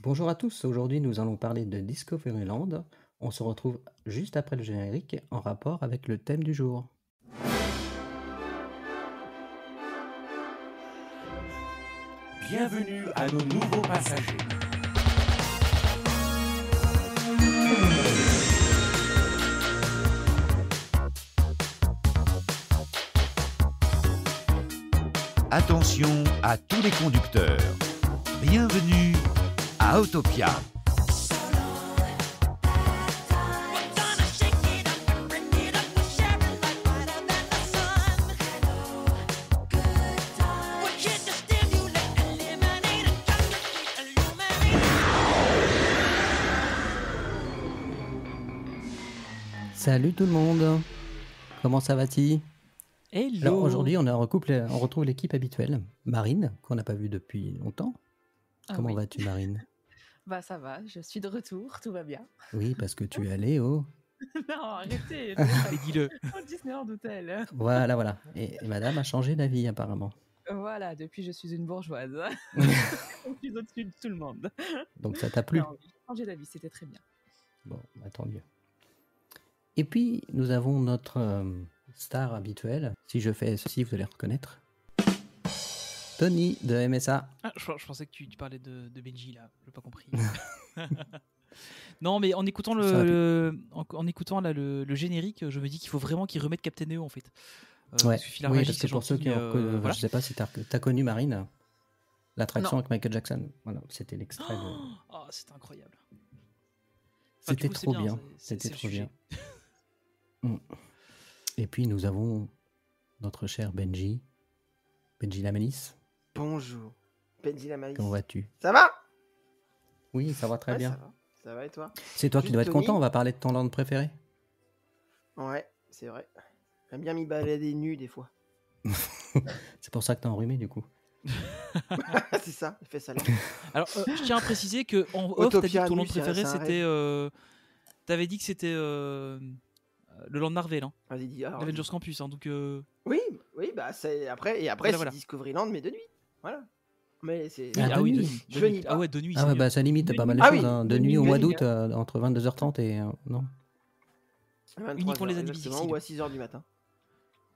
Bonjour à tous, aujourd'hui nous allons parler de Discoveryland. On se retrouve juste après le générique en rapport avec le thème du jour. Bienvenue à nos nouveaux passagers. Attention à tous les conducteurs. Bienvenue à Autopia. Salut tout le monde, comment ça va-t-il? Hello. Alors aujourd'hui on retrouve l'équipe habituelle, Marine, qu'on n'a pas vue depuis longtemps. Comment vas-tu Marine? Bah ça va, je suis de retour, tout va bien. Oui, parce que tu es allée au... Non, arrêtez. Mais dis-le. Au Disneyland Hotel. Voilà. Et madame a changé d'avis apparemment. Voilà, depuis je suis une bourgeoise. Je suis au-dessus de tout le monde. Donc ça t'a plu? Non, j'ai changé d'avis, c'était très bien. Bon, bah, tant mieux. Et puis, nous avons notre star habituelle. Si je fais ceci, vous allez reconnaître. Tony de MSA. Ah, je pensais que tu parlais de Benji là, j'ai pas compris. Non, mais en écoutant en écoutant là le générique, je me dis qu'il faut vraiment qu'ils remettent Captain EO en fait. Ouais, Filar oui, Magique, parce que c'est pour ceux gentil, qui ont voilà. je sais pas si t'as connu Marine, l'attraction Non. avec Michael Jackson. Voilà, c'était l'extrait. Oh, c'était incroyable. C'était du coup, c'est trop bien, bien. c'est C'était le trop sujet. bien. Et puis nous avons notre cher Benji Lamanis. Bonjour. Benji Lamalis. Comment vas-tu? Ça va? Oui, ça va très Ouais, bien. Ça va. Ça va et toi? C'est toi qui Juste dois être Tony. content. On va parler de ton land préféré. Ouais, c'est vrai. J'aime bien m'y balader nu des fois. C'est pour ça que t'es enrhumé du coup. C'est ça, il fait ça là. Alors, je tiens à préciser que en off, t'as dit que ton land nu, c'est un- préféré c'est un c'était. T'avais dit que c'était le land Marvel, hein, Vas-y, dis. Alors, l'Avengers Campus, hein, donc. Oui, bah c'est après Voilà. c'est Discoveryland mais de nuit. Voilà. Mais c'est Ah, de oui, nuit. de nuit. Je nie pas. Ah ouais, de nuit. Ah c'est ouais, mieux. bah ça limite De pas mal nuit. de Ah choses. oui, Hein. de De nuit nuit, au de mois nuit, d'août, entre 22h30 et... non 23 uniquement les heures, animés exactement, difficiles. ou à 6h du matin.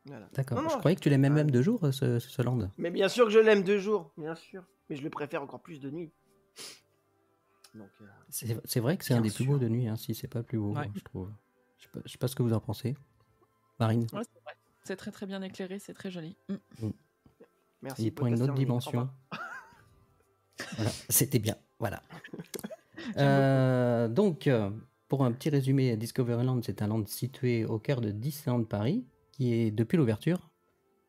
Voilà. D'accord. Non, Je non. croyais que tu l'aimais Ah. même de jour, ce land. Mais bien sûr que je l'aime de jour, bien sûr. Mais je le préfère encore plus de nuit. Donc C'est vrai que c'est un Bien des plus sûr. beaux de nuit, hein, si c'est pas le plus beau, Ouais. je trouve. Je sais pas ce que vous en pensez. Marine, Ouais, c'est vrai. C'est très très bien éclairé, c'est très joli. merci. il prend une autre podcasteur, mais il dimension. prend pas. Voilà, c'était bien. Voilà. Donc, pour un petit résumé, Discoveryland, c'est un land situé au cœur de Disneyland Paris, qui est depuis l'ouverture,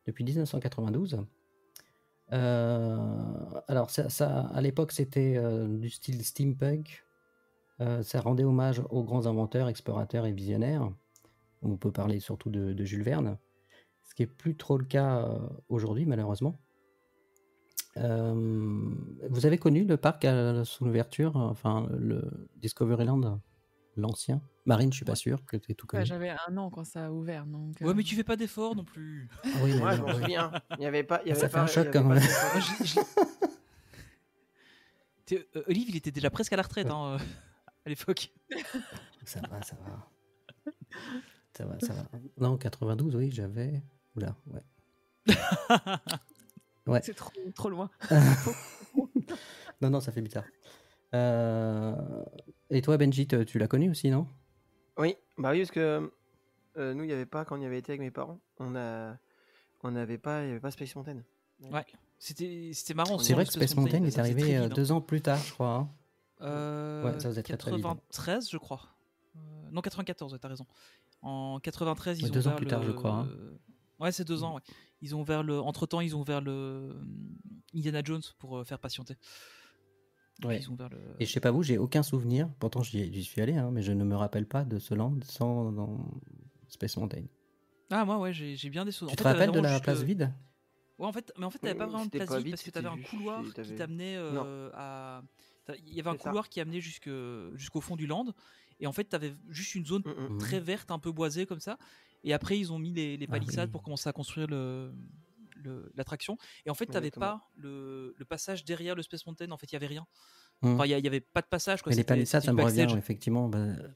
depuis 1992. Alors, à l'époque, c'était du style steampunk. Ça rendait hommage aux grands inventeurs, explorateurs et visionnaires. On peut parler surtout de Jules Verne, ce qui est plus trop le cas aujourd'hui, malheureusement. Vous avez connu le parc à son ouverture, enfin le Discoveryland, l'ancien? Marine, je suis pas Ouais. sûr que tu aies tout connu. Ouais, j'avais 1 an quand ça a ouvert. Donc, Ouais, mais tu fais pas d'efforts non plus. Ah oui, mais Moi, je bon, m'en souviens. Il y avait pas. Il y avait Ça fait pas, un choc il y quand avait même. pas- Moi, Olive, il était déjà presque à la retraite hein, à l'époque. Ça va. Ça va. Non, 92, oui, j'avais... Oula, ouais. Ouais. c'est trop loin. Non, ça fait bizarre. Et toi, Benji, tu l'as connu aussi, non? Oui, bah oui, parce que nous, il n'y avait pas, quand on y avait été avec mes parents, il n'y avait pas Space Mountain. Ouais, c'était marrant. C'est vrai que Space Mountain est ça faisait arrivé très vite, hein. 2 ans plus tard, je crois. Hein. Ouais, ça faisait très, très vite. 93, je crois. Non, 94, t'as raison. En 93, ils Ouais, ont 2 ans ouvert plus tard, je crois, hein. Ouais, c'est 2 ans, ouais. Ils ont ouvert entre-temps, ils ont ouvert le Indiana Jones pour faire patienter. Donc, Ouais. ils ont ouvert le... Et je sais pas vous, j'ai aucun souvenir. Pourtant, j'y suis allé, hein, mais je ne me rappelle pas de ce land sans dans Space Mountain. Ah, moi, ouais, j'ai bien des souvenirs. Tu te rappelles de la place vide. vide? Ouais, en fait, t'avais pas vraiment de C'était place pas vide vide, parce que c'était t'avais un juste- couloir qui t'avais- t'amenait Non. à. Il y avait un C'est ça. couloir qui amenait jusqu'au fond du land. Et en fait, t'avais juste une zone Mm, mm. très verte, un peu boisée comme ça. Et après, ils ont mis les palissades oui. pour commencer à construire l'attraction. Et en fait, t'avais Exactement. pas le passage derrière le Space Mountain. En fait, il y avait rien. Enfin, il y avait pas de passage, quoi. Mais les C'était palissades, du ça me revient, backstage. effectivement.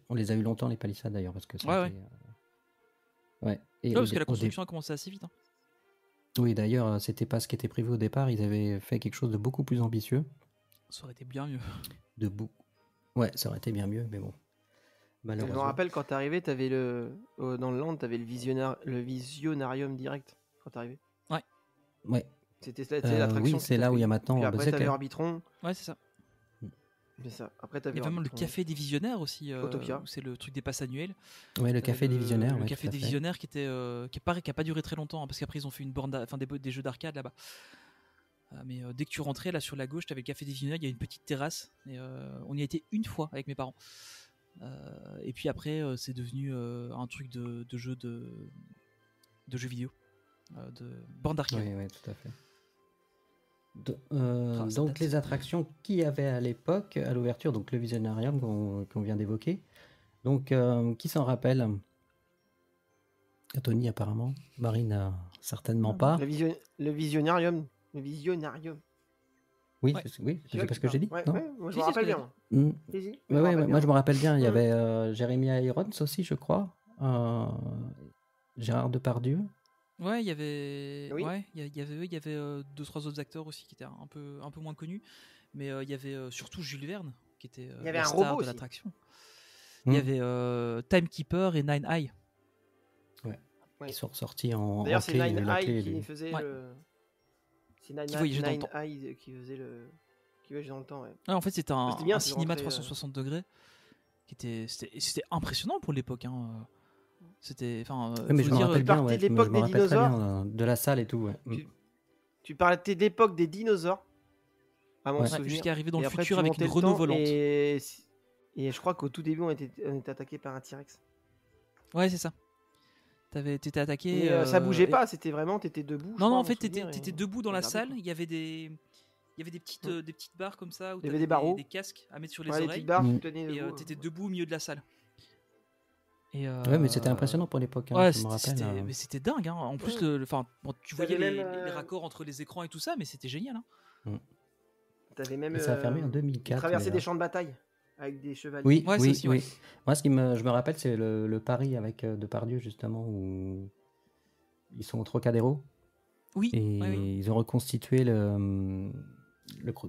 On les a eu longtemps, les palissades d'ailleurs, parce que ça a Ouais, été, ouais. Et Ouais, au parce que dé- la au dé- construction a commencé assez vite. Hein. Oui, d'ailleurs, c'était pas ce qui était prévu au départ. Ils avaient fait quelque chose de beaucoup plus ambitieux. Ça aurait été bien mieux. De beaucoup. Ouais, ça aurait été bien mieux, mais bon. Je me Malheureusement. rappelle quand t'es arrivé, t'avais dans le land, t'avais le visionarium direct quand t'es arrivé. Ouais. C'était Oui, l'attraction. c'est là où il y a maintenant. Puis bah, après c'est t'avais clair. Orbitron. Ouais, c'est ça. C'est ça. Après Il t'avais y a vraiment le Orbitron. café des visionnaires aussi, Autopia. où c'est le truc des passes annuelles. Ouais, le café des visionnaires. Le ouais, café tout à des fait. visionnaires qui était, qui a pas duré très longtemps, hein, parce qu'après ils ont fait une borne, enfin des jeux d'arcade là-bas. Mais dès que tu rentrais là sur la gauche, t'avais le café des visionnaires, il y a une petite terrasse. Et, on y a été une fois avec mes parents. Et puis après, c'est devenu un truc de jeu de jeux vidéo, de borne d'arcade. Oui, oui, tout à fait. Ça Donc date. les attractions qu'il y avait à l'époque, à l'ouverture, donc le Visionarium qu'on vient d'évoquer. Donc qui s'en rappelle? Tony apparemment, Marine certainement pas. Le visionarium. Le visionarium. Oui, Ouais. oui, c'est pas ce que j'ai dit. Ouais, non ouais, moi je Si, me si, rappelle c'est ce bien. Mm. Si, si, Ouais, je me ouais, rappelle moi je me rappelle bien, il y Mm. avait Jeremy Irons aussi, je crois. Gérard Depardieu. Ouais, il y avait, Oui. ouais, il y avait 2-3 autres acteurs aussi qui étaient un peu moins connus, mais il y avait surtout Jules Verne qui était Il y avait la un star robot de aussi. l'attraction. Mm. Il y avait Timekeeper et Nine Eye. Ouais. Qui sont ressortis en D'ailleurs, c'est clé, Nine la Eye clé qui du- faisait Ouais. le. C'est Nine Qui voyageait dans le Nine temps. Eyes qui faisait le. Qui voyage dans le temps, ouais. Ouais, en fait, c'était un C'était bien, un c'est cinéma rentré, 360 degrés qui c'était impressionnant pour l'époque. Hein. C'était, enfin, Ouais, mais faut je me dire, rappelle bien, partais ouais, de je me l'époque des rappelle très dinosaures. bien de la salle et tout. Ouais. Mm. Tu parlais de l'époque des dinosaures. À mon Ouais. souvenir. jusqu'à arriver dans Et le après, futur tu avec montais une le Renault temps volante. Et je crois qu'au tout début, on était attaqué par un T-Rex. Ouais, c'est ça. T'étais attaqué. Mais ça bougeait et- pas, c'était vraiment, t'étais debout. je Non, crois, non, à en mon fait, souvenir, t'étais et- debout dans la regardez, salle. quoi. Il y avait des petites barres comme ça où Il y avait t'avais des barreaux. des casques à mettre sur les Ouais, les oreilles. petites barres, Mm. tu tenais Et debout. t'étais debout au milieu de la salle. Et, Ouais, mais c'était impressionnant pour l'époque. Hein, Ouais, je me rappelle. mais c'était dingue. Hein. En plus, Ouais. bon, tu T'avais voyais même, les raccords entre les écrans et tout ça, mais c'était génial. Hein. T'avais même. Et ça a fermé en 2004. traversé mais, des champs de bataille avec des chevaliers. Oui, Ouais, ça oui, aussi, oui. ouais. Moi, je me rappelle, c'est le pari avec Depardieu, justement, où ils sont au Trocadéro. Oui, Et ouais, oui. ils ont reconstitué le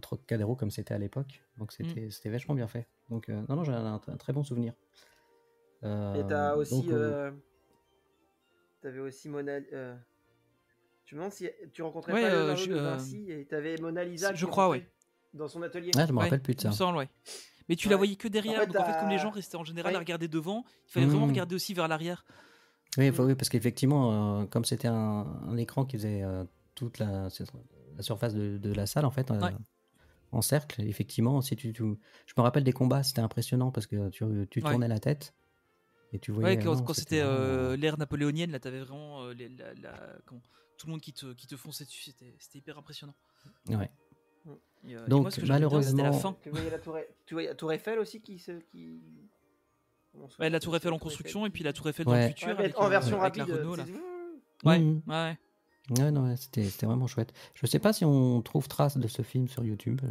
Trocadéro comme c'était à l'époque. Donc c'était vachement bien fait. Donc, non, j'ai un très bon souvenir. Et t'as aussi. donc, T'avais aussi Mona. Je me demande si tu rencontrais Ouais, pas Leonardo je- de Vinci et t'avais Mona Lisa. je qui crois, rentrait ouais. Dans son atelier. Ah, je me Ouais, rappelle plus de il ça. me semble, ouais. Mais tu la Ouais. voyais que derrière, En fait, donc en fait, comme les t'as- gens restaient en général à Ouais. regarder devant, il fallait vraiment Mmh. regarder aussi vers l'arrière. Oui, oui, parce qu'effectivement, comme c'était un écran qui faisait toute la surface de la salle, en fait, Ouais. en cercle, effectivement, si je me rappelle des combats, c'était impressionnant parce que tu Ouais. tournais la tête et tu voyais. Ouais, non, quand c'était vraiment, l'ère napoléonienne, là, t'avais vraiment tout le monde qui te fonçait dessus, c'était hyper impressionnant. ouais. Et Donc, moi, ce que j'aimais bien, c'était la malheureusement- fin. Tu voyais la tour Eiffel aussi qui. Ouais, la tour Eiffel en construction et puis la tour Eiffel dans Ouais. le futur Ouais, mais avec, en version avec rapide. la Renault là. Ouais, Mhm. ouais. Ouais, non, ouais, c'était vraiment chouette. Je sais pas si on trouve trace de ce film sur YouTube.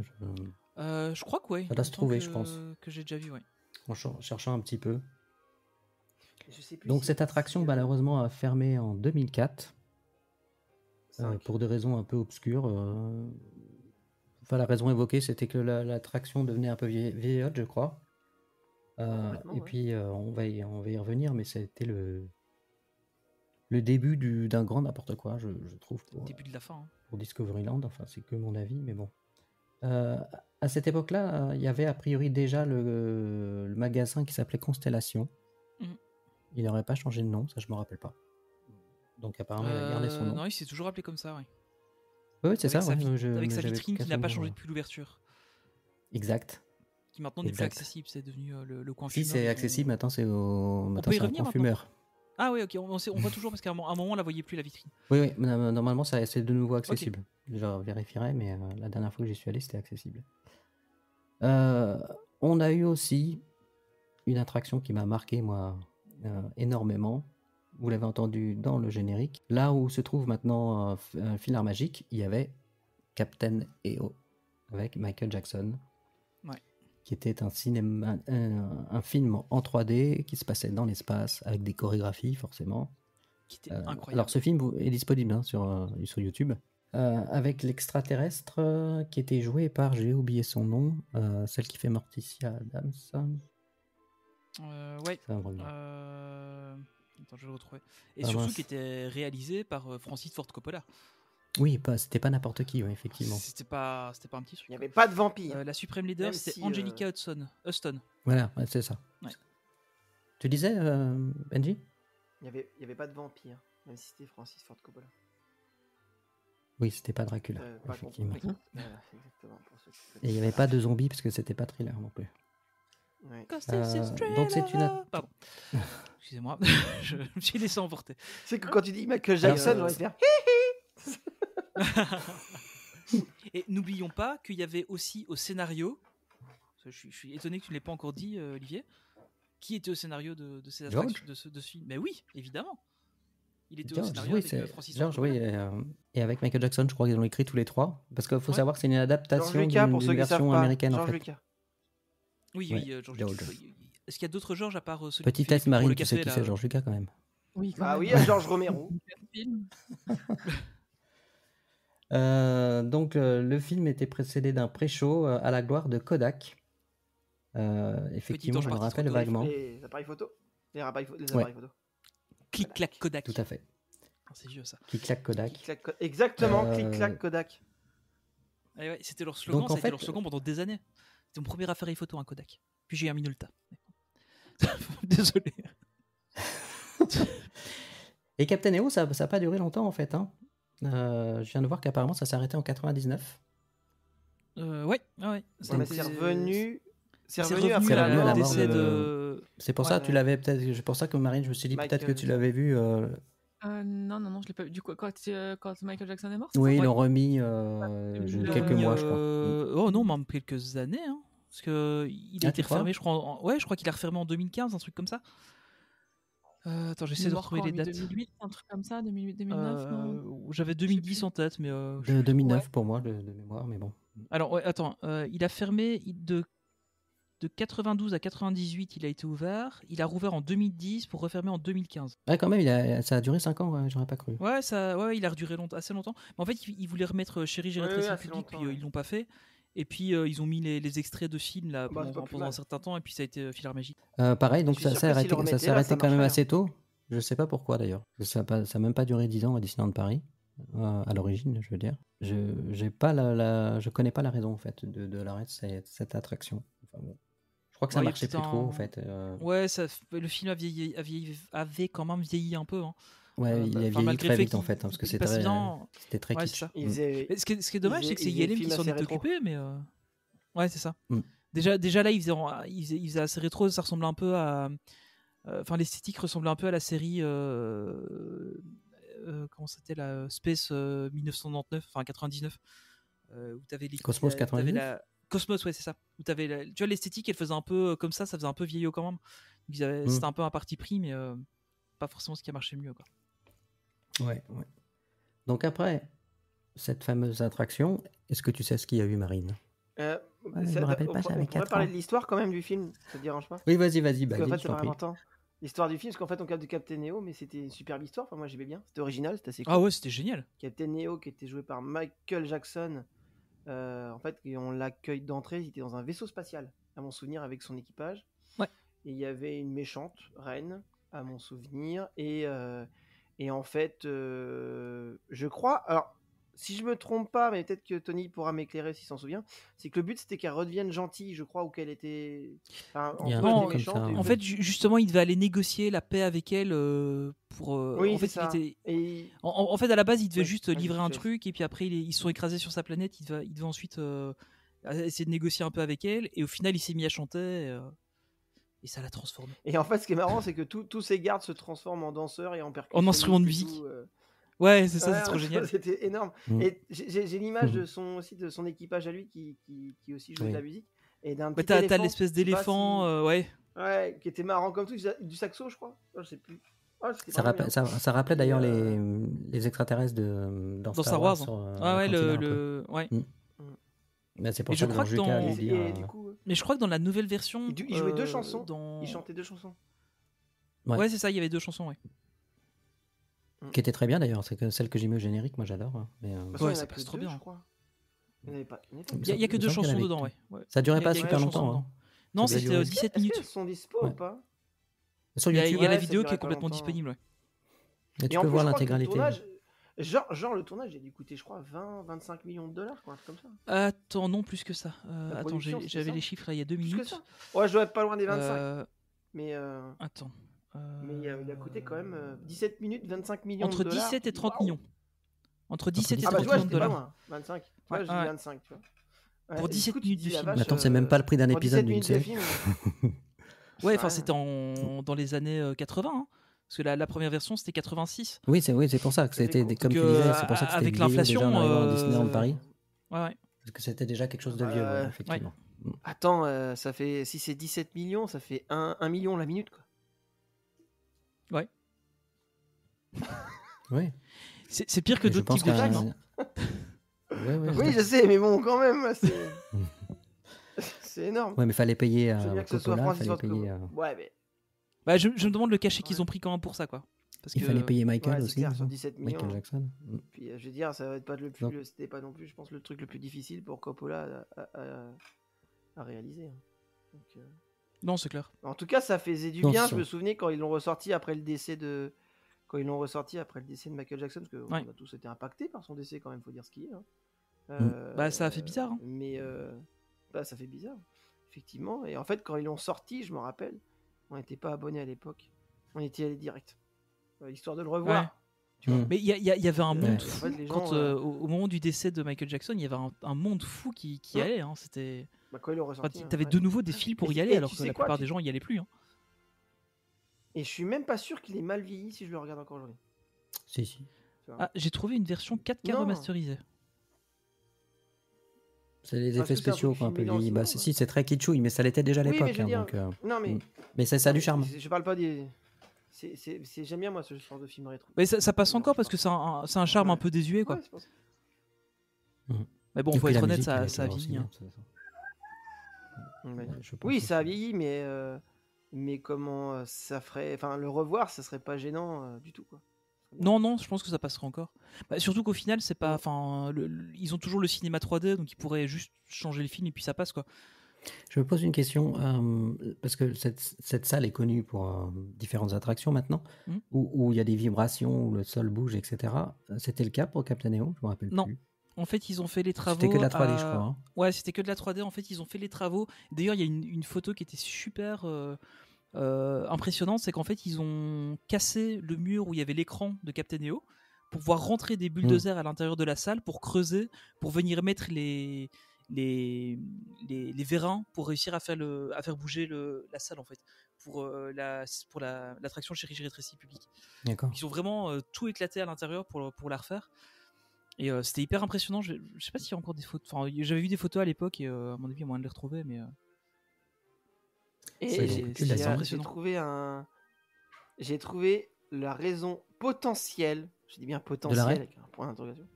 Je crois que ouais. Ça doit se Il me semble trouver, je pense. Que j'ai déjà vu, ouais. En cherchant un petit peu. Je sais plus Donc si- cette attraction, malheureusement, a fermé en 2004 Cinq. pour des raisons un peu obscures. Enfin, la raison évoquée, c'était que l'attraction devenait un peu vieillotte, je crois. Complètement, Et ouais. puis, on va y revenir, mais c'était le début d'un grand n'importe quoi, je trouve, Début de la fin. Hein. pour Discoveryland. Enfin, c'est que mon avis, mais bon. À cette époque-là, il y avait a priori déjà le magasin qui s'appelait Constellation. Mhm. Il n'aurait pas changé de nom, ça je me rappelle pas. Donc apparemment, il a gardé son nom. Non, il s'est toujours appelé comme ça, ouais. Oui, c'est ça, Avec sa ouais, avec sa j'avais vitrine qui n'a quasiment- pas changé depuis l'ouverture. Exact. Qui maintenant n'est plus Exact. accessible, c'est devenu le coin Si fumeur. c'est accessible, maintenant c'est maintenant, peut y c'est un revenir coin maintenant. fumeur. Ah oui, ok, on voit toujours parce qu'à un moment on la voyait plus la vitrine. Oui, oui, normalement c'est de nouveau accessible. Je vérifierai, mais la dernière fois que j'y suis allé, c'était accessible. On a eu aussi une attraction qui m'a marqué, moi, énormément. Vous l'avez entendu dans le générique. Là où se trouve maintenant un Filard Magique, il y avait Captain EO avec Michael Jackson. Ouais. qui était un film en 3D qui se passait dans l'espace avec des chorégraphies forcément. Qui était incroyable. Alors ce film est disponible hein, sur YouTube. Avec l'extraterrestre qui était joué par, j'ai oublié son nom, celle qui fait Morticia Adams. Ouais. Ça va me revenir. Attends, je vais le retrouver. Et Ah, surtout mince. qui était réalisé par Francis Ford Coppola. Oui, c'était pas n'importe qui, ouais, effectivement. C'était pas un petit truc. Il n'y avait pas de vampire. La Supreme Leader, Même c'était si, Angelica Huston. Voilà, ouais, c'est ça. Ouais. Tu disais, Benji? Il y avait pas de vampire, même si c'était Francis Ford Coppola. Oui, c'était pas Dracula, Pas effectivement. compris. Voilà, exactement. Pour ceux qui connaissent. Et il n'y avait pas de zombies parce que c'était pas thriller non plus. Ouais. Donc c'est une... Pardon. Excusez-moi, je me suis laissé emporter. C'est que quand tu dis Michael Jackson, Alors, on va se faire. Et n'oublions pas qu'il y avait aussi au scénario, je suis étonné que tu ne l'aies pas encore dit, Olivier, qui était au scénario de ces attractions, de ce film. Mais oui, évidemment. Il était au George, scénario oui, avec c'est Francis George, Ford oui, Coppola. et avec Michael Jackson, je crois qu'ils ont écrit tous les trois. Parce qu'il faut Ouais. savoir que c'est une George adaptation Lucas, d'une pour ceux qui savent version pas. américaine en George fait. Lucas. Oui, Ouais, oui, George George. Lucas. Est-ce qu'il y a d'autres Georges à part celui Petit qui fait test les pubs pour Marine, le tu sais café, qui là c'est George Lucas quand même. Oui, quand Bah même. oui, il y a George Romero. Film. Donc le film était précédé d'un pré-show à la gloire de Kodak. Effectivement, ange je me parti rappelle photo, vaguement. Les appareils photo. Les appareils Ouais. photo. Clic-clac Kodak. Tout à fait. Ah, c'est vieux ça. Qui claque Kodak. Exactement, Euh, clic-clac Kodak. Ah ouais, c'était leur slogan, Donc, ça en a été fait- leur slogan pendant des années. C'était mon premier appareil photo, un Kodak. Puis j'ai un Minolta. Désolé. Et Captain EO, ça n'a pas duré longtemps en fait. Hein. Je viens de voir qu'apparemment ça s'est arrêté en 99. Ouais. Ouais, mais C'était- c'est revenu. C'est C'est revenu revenu après à la la la mort mort décès de- de. C'est pour Ouais, ça, ouais. tu l'avais peut-être. C'est pour ça que Marine, je me suis dit peut-être que Michael tu l'avais vu. Non, je l'ai pas vu. Du coup, quand Michael Jackson est mort, c'est Oui, ça ils l'ont remis quelques mois, je crois. Oh non, même quelques années. Hein. Parce que il a Ah, été tu crois refermé, je crois. Ouais, je crois qu'il a refermé en 2015, un truc comme ça. Attends, Il j'essaie est de mort retrouver quand, les lui, dates. 2008, un truc comme ça, 2008, 2009, non J'avais 2010 en tête, mais. De 2009 pour moi, de mémoire, mais bon. Alors, ouais, attends, il a fermé de 92 à 98, il a été ouvert. Il a rouvert en 2010 pour refermer en 2015. Ouais, quand même, ça a duré 5 ans, ouais, j'aurais pas cru. Ouais, il a reduré assez longtemps. Mais en fait, il voulait remettre Chérie, j'ai Ouais, rétréci ouais, le assez public, longtemps, puis ouais. ils l'ont pas fait. Et puis ils ont mis les extraits de films là, Bah, c'est pas plus pendant un mal. certain temps, et puis ça a été Filar Magique. Pareil, donc Je suis ça sûr s'est que arrêté, s'ils le ça remettaient, s'est là, arrêté ça quand même marcherait, assez tôt. Je sais pas pourquoi d'ailleurs. Ça a même pas duré 10 ans à Disneyland Paris, à l'origine, je veux dire. Je connais pas la raison en fait de l'arrêt de cette attraction. Enfin, bon. Je crois que ça Ouais, il y a marchait plus peut-être trop un- en fait. Ouais, le film avait quand même vieilli un peu. Hein. Ouais, il a Enfin, vieilli malgré très le fait vite en qu'il- fait, hein, parce que il passe bien. c'était très Ouais, kitsch. c'est ça. Il faisait. Mais ce qui est dommage, c'est que c'est il faisait YLM le qui film s'en assez est rétro. occupé, mais ouais, c'est ça. Mm. Déjà là, il faisait assez rétro, ça ressemble un peu à. Enfin, l'esthétique ressemblait un peu à la série. Comment c'était la Space 1999, enfin 99, où t'avais les Cosmos t'avais 99? Cosmos, ouais, c'est ça. Où tu vois l'esthétique, elle faisait un peu comme ça faisait un peu vieillot quand même. C'était un peu un parti pris, mais pas forcément ce qui a marché le mieux, quoi. Ouais. Donc après cette fameuse attraction, est-ce que tu sais ce qu'il y a eu, Marine? je me rappelle pas, j'avais on pourrait 4 parler ans. de l'histoire quand même du film, ça te dérange pas? Oui, vas-y, Parce bah qu'en dis, fait, je c'est t'en vraiment prie. important. L'histoire du film, parce qu'en fait, on capte de Captain Neo, mais c'était une superbe histoire. Enfin, moi, j'aimais bien. C'était original, c'était assez cool. Ah ouais, c'était génial. Captain Neo, qui était joué par Michael Jackson, en fait, et on l'accueille d'entrée. Il était dans un vaisseau spatial, à mon souvenir, avec son équipage. Ouais. Et il y avait une méchante reine, à mon souvenir. Et en fait, je crois. Alors, si je me trompe pas, mais peut-être que Tony pourra m'éclairer s'il s'en souvient, c'est que le but c'était qu'elle redevienne gentille, je crois, ou qu'elle était. Enfin, Il y a un gros, elle truc était comme ça, méchante, et ouais. En fait, justement, il devait aller négocier la paix avec elle pour. Oui, en fait, c'est ça. il était. Et En fait, à la base, il devait Ouais, juste vas-y, livrer je un te laisse. truc, et puis après, ils se sont écrasés sur sa planète. Il devait ensuite essayer de négocier un peu avec elle, et au final, il s'est mis à chanter, et ça l'a transformé. Et en fait, ce qui est marrant, c'est que tous ces gardes se transforment en danseurs et en percussionnistes. En instrument de et musique. tout, Ouais, c'est ça, ouais, c'est trop ouais, génial. C'était énorme. Mm. Et j'ai l'image Mm. de son équipage à lui qui aussi jouait Oui. de la musique. Et d'un Bah, petit t'as éléphant, l'espèce je sais pas d'éléphant, ouais. ouais, qui était marrant comme tout, du saxo, je crois. Je sais plus. Ouais, c'était Ça, vraiment rappelle, bien. ça rappelait d'ailleurs Et, les extraterrestres dans Dans Star Wars. sur, Ah ouais, la cantine un peu. ouais. Mais c'est pour Et ça je que crois George que Lucas dans- allait dire, et du coup, Mais je crois que dans la nouvelle version. Il jouait 2 chansons. Dans... Il chantait 2 chansons. Ouais, c'est ça, il y avait 2 chansons, ouais. Qui était très bien d'ailleurs, c'est que celle que j'ai mis au générique, moi j'adore. hein. Mais, Ouais, ça passe trop bien. Je crois. Il n'y avait pas. Il y a que 2 chansons dedans, ouais. Ça durait Il y pas a que super 2 chansons longtemps. dedans. hein. Non, Ça devait c'était durer- 17 Est-ce minutes. qu'elles sont dispo Ouais. ou pas? Sur Il y a, YouTube, il y a la Ouais, ça vidéo qui durait est pas complètement longtemps. disponible, ouais. et Et tu en peux plus, voir je crois que le l'intégralité. tournage, genre le tournage, j'ai dû coûter, je crois, 20-25 millions de dollars, quoi, un truc comme ça. Attends, non, plus que ça. Attends, production, c'était j'avais ça les chiffres là il y a 2 Plus que minutes. ça. Ouais, je dois être pas loin des 25. Mais Attends. il a coûté quand même 17 minutes, 25 millions Entre de dollars. 17 et 30 Waouh. millions. Entre 17 et Ah bah 30 tu vois, millions de j'étais pas dollars. loin. 25. Tu Ouais, vois, je dis ouais. 25, tu vois. Ouais, Pour et 17 coup, tu minutes te dis, de la film. vache, Mais attends, c'est même pas le prix d'un pour épisode 17 d'une minutes de série. film. Ouais, enfin Ouais. c'était dans les années 80. Hein. Parce que la première version c'était 86. Oui, c'est pour ça que Ça fait c'était, court. comme tu Donc, disais, c'est pour ça que c'était avec vieillot l'inflation, déjà en arrivant à Disneyland Paris. Ouais, ouais. Parce que c'était déjà quelque chose de vieux, ouais, effectivement. Attends, ça fait, si c'est 17 millions, ça fait 1 million la minute, quoi. Oui. C'est pire que Et je d'autres pense types de qu'un- films. Ouais, Oui, je sais, mais bon, quand même, c'est énorme. Ouais, mais fallait payer Je veux à bien que ce soit Coppola, Francis fallait Ford payer, Coppola. Ouais, mais Bah, je me demande le cachet qu'ils ont pris quand même pour ça, quoi. Parce il que fallait payer Michael ouais, c'est aussi. clair, non sur 17 millions. Michael Jackson. Puis je veux dire, ça va être pas Non. c'était pas non plus, je pense, le truc le plus difficile pour Coppola à réaliser. hein. Donc, Non, c'est clair. en tout cas, ça faisait du Non, bien. c'est Je me ça. souvenais quand ils l'ont ressorti après le décès de Michael Jackson, parce que Ouais. on a tous été impactés par son décès quand même, faut dire ce qu'il est. hein. Bah, ça a fait bizarre, hein. Mais bah, ça fait bizarre, effectivement. Et en fait, quand ils l'ont sorti, je me rappelle, on n'était pas abonnés à l'époque. On était allés direct, histoire de le revoir. Ouais. Tu vois. Mm. Mais il y avait un monde en fou. fait, les gens, Quand, au moment du décès de Michael Jackson, il y avait un monde fou qui Ouais. allait. Hein. C'était... Bah, quand ils l'ont Enfin, ressorti. t'avais ouais. de nouveau des fils pour y Et- aller, et alors tu que sais la quoi, plupart des gens y allaient plus. Hein. Et je suis même pas sûr qu'il ait mal vieilli si je le regarde encore aujourd'hui. Si, si. Tu vois. Ah, j'ai trouvé une version 4K Non. remasterisée. C'est les Parce effets que c'est un spéciaux truc qui ont un peu filmé dans le vieilli. Bah, cinéma, si, c'est très kitschouille, mais ça l'était déjà à Oui, mais l'époque. je veux hein, dire- donc, Non, mais. mais ça a du charme. Je parle pas des. J'aime bien, moi, ce genre de film rétro. Mais ça passe encore parce que c'est un charme Ouais. un peu désuet, quoi. Ouais, c'est pour ça. Mais bon, Et faut puis être la honnête, musique, elle est ça a toujours aussi vieilli. bien, Hein. ça. Ouais. Je pense Oui, aussi. ça a vieilli, mais comment ça ferait. Enfin, le revoir, ça serait pas gênant du tout, quoi. Non, je pense que ça passerait encore. Bah, surtout qu'au final, c'est pas. Enfin, ils ont toujours le cinéma 3D, donc ils pourraient juste changer le film et puis ça passe, quoi. Je me pose une question, parce que cette salle est connue pour différentes attractions maintenant, Mm. où il y a des vibrations, où le sol bouge, etc. C'était le cas pour Captain EO? Je me rappelle Non. plus. En fait, ils ont fait les travaux. C'était que de la 3D, je crois. hein. Ouais, c'était que de la 3D. En fait, ils ont fait les travaux. D'ailleurs, il y a une photo qui était super impressionnante. C'est qu'en fait, ils ont cassé le mur où il y avait l'écran de Captain EO pour pouvoir rentrer des bulldozers à l'intérieur de la salle pour creuser, pour venir mettre les vérins pour réussir à faire bouger la salle, en fait, pour l'attraction Chérie, j'ai rétréci public. D'accord. Ils ont vraiment tout éclaté à l'intérieur pour la refaire. Et c'était hyper impressionnant. Je sais pas s'il y a encore des photos. Enfin, j'avais vu des photos à l'époque et à mon avis, il y a moyen de les retrouver. Mais Et C'est j'ai- beaucoup plus j'ai lassant. impressionnant. j'ai trouvé la raison potentielle, je dis bien potentielle l'arrêt avec un point d'interrogation,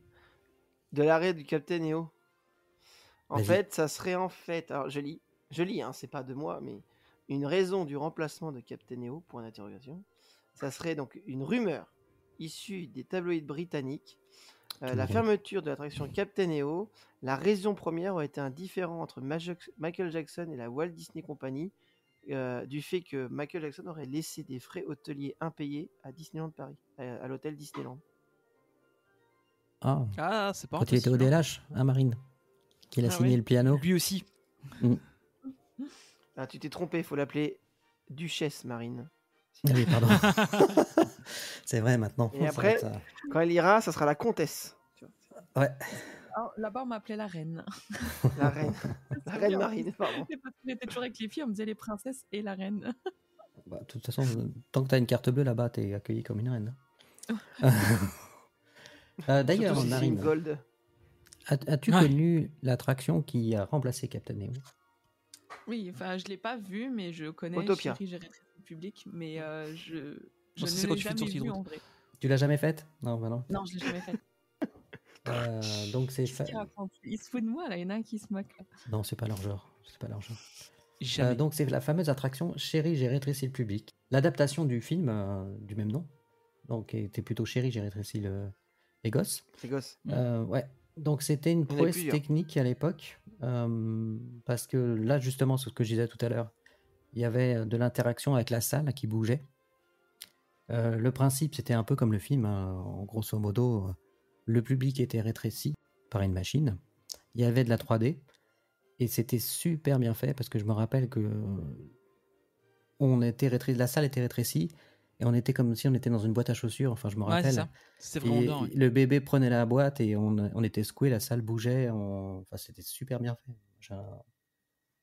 de l'arrêt du Captain EO. En Vas-y. fait, ça serait alors je lis, hein, c'est pas de moi, mais une raison du remplacement de Captain EO, point d'interrogation. Ça serait donc une rumeur issue des tabloïds britanniques. La drôle. fermeture de l'attraction Captain EO, la raison première aurait été un différend entre Michael Jackson et la Walt Disney Company, du fait que Michael Jackson aurait laissé des frais hôteliers impayés à Disneyland Paris, à l'hôtel Disneyland. Ah, c'est pas quand il était au impossible, hein. DLH, hein, Marine, qu'il a Ah signé ouais. le piano. Lui aussi. Ah, tu t'es trompé, il faut l'appeler Duchesse Marine. Ah oui, pardon. C'est vrai maintenant. Et Ça va après- être ça. Quand elle ira, ça sera la comtesse. Tu vois, Ouais. Alors, là-bas, on m'appelait la reine. la reine. La C'est reine bien. Marine, pardon. C'est parce que j'étais toujours avec les filles, on me disait les princesses et la reine. Bah, de toute façon, tant que tu as une carte bleue là-bas, tu es accueilli comme une reine. D'ailleurs, Surtout si c'est une Marine, gold. as-tu Ouais. connu l'attraction qui a remplacé Captain EO? Oui, enfin, je l'ai pas vue, mais je connais Autopia. Chérie, j'ai rétréci le public, mais je ça, c'est ne quand l'ai tu fais une jamais sortie de vue route. en vrai. Tu l'as jamais faite? Non, bah non. Non, je l'ai jamais faite. Donc c'est Qu'est-ce qu'il raconte Il se fout de moi, là, il y en a un qui se moque. Là. non, c'est pas leur genre. c'est pas l'argent. Jamais. Donc c'est la fameuse attraction Chérie, j'ai rétréci le public. L'adaptation du film du même nom, donc était plutôt Chérie, j'ai rétréci les gosses. C'est gosse. Ouais. Donc c'était une en avait prouesse plusieurs. technique à l'époque, parce que là justement, c'est ce que je disais tout à l'heure, il y avait de l'interaction avec la salle qui bougeait. Le principe, c'était un peu comme le film, hein. En grosso modo, le public était rétréci par une machine. Il y avait de la 3D et c'était super bien fait parce que je me rappelle que la salle était rétrécie et on était comme si on était dans une boîte à chaussures. Enfin, je me Ouais, c'est rappelle. ça. C'était vraiment Et bien. Ouais. le bébé prenait la boîte et on était secoué, la salle bougeait. Enfin, c'était super bien fait.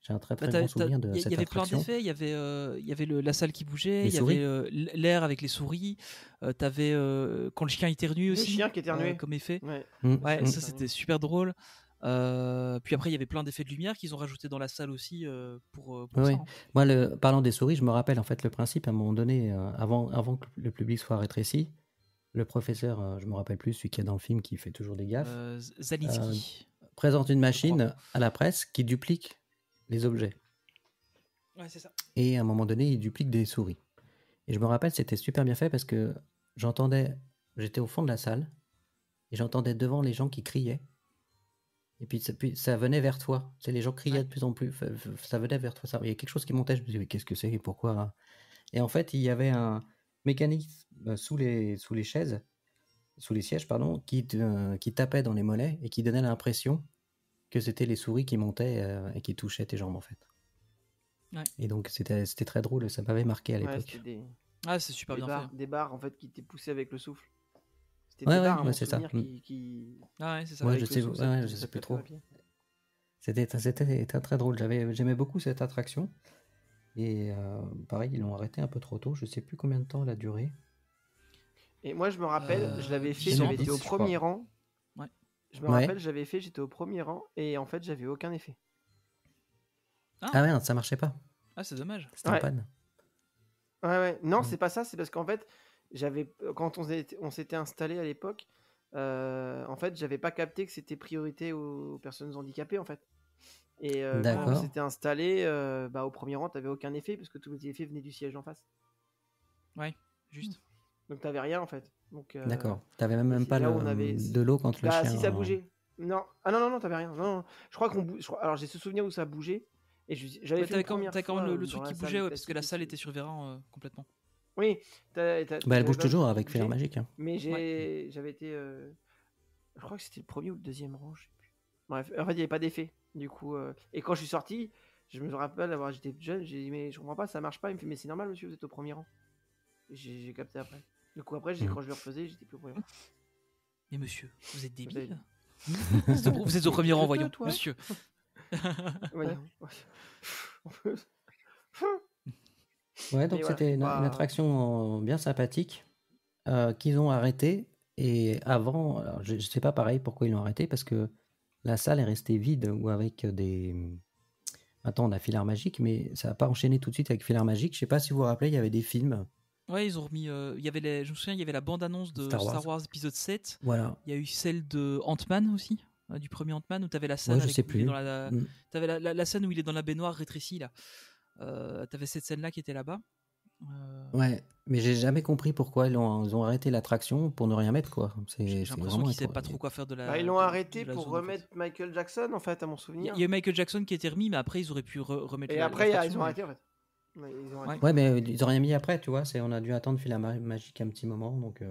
J'ai un très Bah, très bon souvenir de il cette y avait plein attraction. d'effets. Il y avait la salle qui bougeait, Les il y souris. avait l'air avec les souris. T'avais quand le chien éternuait Le aussi. chien qui éternuait. Comme effet. Ouais. Ouais, Mm. ça c'était super drôle. Puis après, il y avait plein d'effets de lumière qu'ils ont rajouté dans la salle aussi pour Oui, ça. oui. Hein. Moi, parlant des souris, je me rappelle en fait le principe à un moment donné, avant que le public soit rétréci, le professeur, je me rappelle plus, celui qui est dans le film qui fait toujours des gaffes, Zalitsky. présente une machine à la presse qui duplique les objets. Ouais, c'est ça. Et à un moment donné, il duplique des souris. Et je me rappelle, c'était super bien fait parce que j'étais au fond de la salle et j'entendais devant les gens qui criaient. Et puis ça venait vers toi. C'est les gens criaient de plus en plus. Ça venait vers toi. Il y a quelque chose qui montait. Je me disais, mais qu'est-ce que c'est et pourquoi? Et en fait, il y avait un mécanisme sous les chaises, sous les sièges, pardon, qui tapait dans les mollets et qui donnait l'impression que c'était les souris qui montaient et qui touchaient tes jambes en fait. Ouais. Et donc c'était très drôle et ça m'avait marqué à l'époque. C'était Ah, c'est super bien fait. des barres en fait qui étaient poussées avec le souffle. C'était Ouais, des ouais, barres, à ouais, mon c'est ça. souvenir, qui... Ah ouais, c'est ça. Ouais, avec je le sais, souffle, ouais, ça je sais plus tapait trop. à pied. C'était très drôle. J'aimais beaucoup cette attraction. Et pareil, ils l'ont arrêté un peu trop tôt. Je sais plus combien de temps elle a duré. Et moi, je me rappelle, je l'avais fait, 10 ans, j'avais été au je crois. premier rang. Ouais. Je me Ouais. rappelle, j'étais au premier rang et en fait, j'avais aucun effet. Ah merde, ça marchait pas. Ah, c'est dommage. C'était en Ouais. panne. Ouais. Non, Mm. c'est pas ça, c'est parce qu'en fait, quand on s'était installé à l'époque, en fait, j'avais pas capté que c'était priorité aux personnes handicapées, en fait. Et quand on D'accord. s'était installé, au premier rang, t'avais aucun effet parce que tous les effets venaient du siège en face. Ouais, juste. Donc t'avais rien en fait. Donc, D'accord. T'avais et même c'est pas là où on avait- de l'eau quand le Bah, chien. si ça bougeait. Non. Ah non, t'avais rien. Non. Je crois qu'on bouge. Alors j'ai ce souvenir où ça bougeait. Et j'avais fait T'avais une première quand fois même le dans truc la qui salle bougeait, ouais, parce que la classique salle aussi. était sur Véran complètement. Oui. Bah, elle j'avais bouge pas toujours vu avec bouger, Filaire Magique. Hein. Mais j'avais été. Je crois que c'était le premier ou le deuxième rang. Je sais plus. Bref, en fait, il n'y avait pas d'effet. Du coup, et quand je suis sorti, je me rappelle avoir j'étais jeune. J'ai dit mais je comprends pas, ça marche pas. Il me fait mais c'est normal, monsieur, vous êtes au premier rang. J'ai capté après. Du coup après, quand je le refaisais, j'étais plus au premier rang. Mais monsieur, vous êtes avez- débile. Vous êtes au premier rang, Toi, voyons, toi. monsieur. Ouais. Ouais, donc Mais voilà, c'était une pas- attraction bien sympathique qu'ils ont arrêté. Et avant, alors, je sais pas pareil pourquoi ils l'ont arrêté, parce que la salle est restée vide ou avec des. Attends, on a Filaire Magique, mais ça n'a pas enchaîné tout de suite avec Filaire Magique. Je sais pas si vous vous rappelez, il y avait des films. Ouais, ils ont remis. Il y avait je me souviens, il y avait la bande-annonce de Star Wars épisode 7. Voilà. Il y a eu celle de Ant-Man aussi, du premier Ant-Man, où tu avais la scène. Ouais, je avec sais où il est plus. dans la... Mm. T'avais la scène où il est dans la baignoire rétrécie, là. T'avais cette scène-là qui était là-bas. Ouais, mais j'ai jamais compris pourquoi ils ont arrêté l'attraction pour ne rien mettre, quoi. J'ai C'est l'impression vraiment qu'ils savaient pas trop quoi faire de la. Bah, ils l'ont de arrêté la pour zone, en fait. remettre Michael Jackson, en fait, à mon Il souvenir. y a eu Michael Jackson qui était remis, mais après ils auraient pu remettre. Et après, ils ont arrêté, en fait. Ouais, ils ont arrêté. Ouais, mais ils ont rien mis après, tu vois. On a dû attendre Filaire Magique un petit moment, donc. Et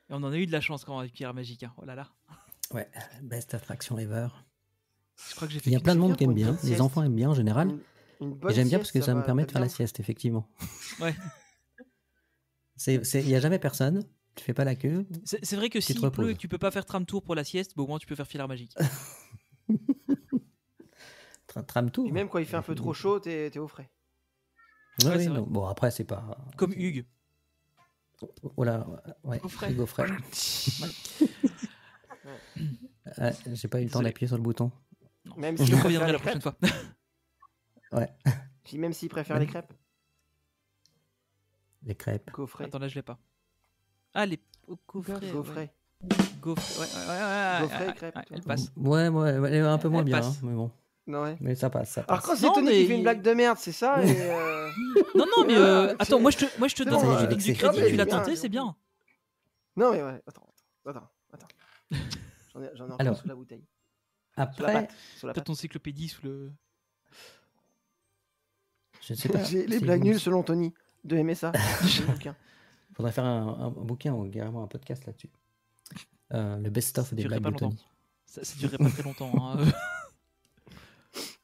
on en a eu de la chance quand même avec Pierre Magique. Hein. Oh là là. Ouais, best attraction ever. Je crois que j'ai fait. Il y a plein de monde qui aime pour une bien. bonne Les sieste. enfants aiment bien en général. Une bonne Et j'aime bien parce que sieste, ça me permet de t'as faire la bien- sieste, effectivement. Ouais. Il n'y a jamais personne. Tu fais pas la queue. C'est vrai que Tu te s'il pleut reposes. et que tu peux pas faire tram tour pour la sieste, au moins tu peux faire Filaire Magique. Tram tour. Et même quand il fait un peu trop chaud, t'es au frais. Ouais, Ouais, oui, c'est non. vrai. Bon, après, c'est pas. Comme Hugues. Oh là, ouais. Au frais. Frigo frais. J'ai pas eu le temps Désolé. d'appuyer sur le bouton. Même Je s'il préfère reviendrai les la prochaine crêpes. fois. Ouais. Même s'il préfère les crêpes. Les crêpes. Gaufrets. Attends, là je l'ai pas. Ah, les gaufrets. Gaufrets. Gaufrets. Ouais. Gaufrets et crêpes, ouais, toi. elle passe. Ouais, elle est un peu moins Elle bien, passe. hein, mais bon. Non, ouais. Mais ça passe, ça Alors passe. quand c'est Non, Tony mais qui fait une blague de merde, c'est ça et Non, non, mais Ah, attends, c'est- moi je te c'est donne bon, j'ai du vexé. crédit, Non, mais tu l'as bien, tenté, c'est bien. Non, mais ouais, attends. J'en ai encore Alors, sous la bouteille. Sous la Après, patte. Sous la T'as patte. ton encyclopédie sous le. je ne sais pas. J'ai les si blagues vous- nulles selon Tony de MSA. Le bouquin. Faudrait faire un bouquin ou carrément un podcast là-dessus. Le best-of Ça des durerait blagues pas de longtemps. Tony. Ça durerait pas très longtemps. Hein.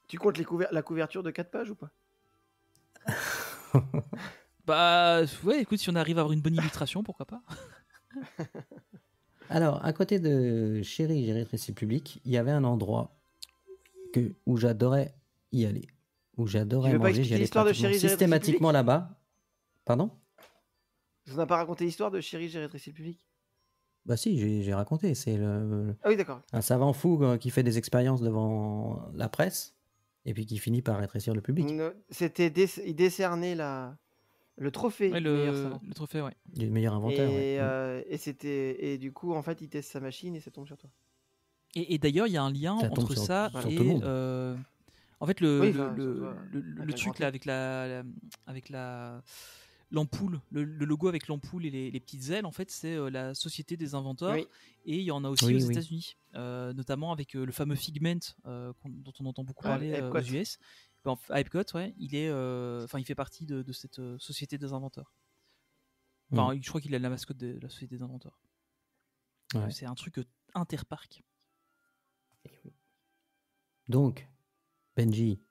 Tu comptes la couverture de 4 pages ou pas? Bah, ouais, écoute, si on arrive à avoir une bonne illustration, pourquoi pas. Alors, à côté de Chérie, j'ai rétréci le public, il y avait un endroit où j'adorais y aller. Où Tu j'adorais veux pas manger. expliquer J'y allais l'histoire de pratiquement Chérie, j'ai rétréci le systématiquement là-bas. Pardon? On n'a pas raconté l'histoire de Chérie, j'ai rétréci le public. Bah si, j'ai raconté. C'est Ah oui, d'accord. un savant fou qui fait des expériences devant la presse et puis qui finit par rétrécir le public. Il décernait le trophée Ouais, du meilleur savant. le trophée, ouais. Du meilleur inventeur. Et, ouais. et du coup, en fait, il teste sa machine et ça tombe sur toi. Et d'ailleurs, il y a un lien Ça tombe entre sur- ça sur tout et. le monde. En fait, Oui, enfin, sur toi, le avec un truc grand là avec l'ampoule, le logo avec l'ampoule et les petites ailes, en fait, c'est la Société des inventeurs. Oui. Et il y en a aussi Oui, aux oui. États-Unis, notamment avec le fameux Figment dont on entend beaucoup Ah, parler aux Epcot. US. Ben, à Epcot, ouais, il fait partie de cette Société des inventeurs. Enfin, je crois qu'il est la mascotte de la Société des inventeurs. Ouais. C'est un truc interparc. Donc, Benji,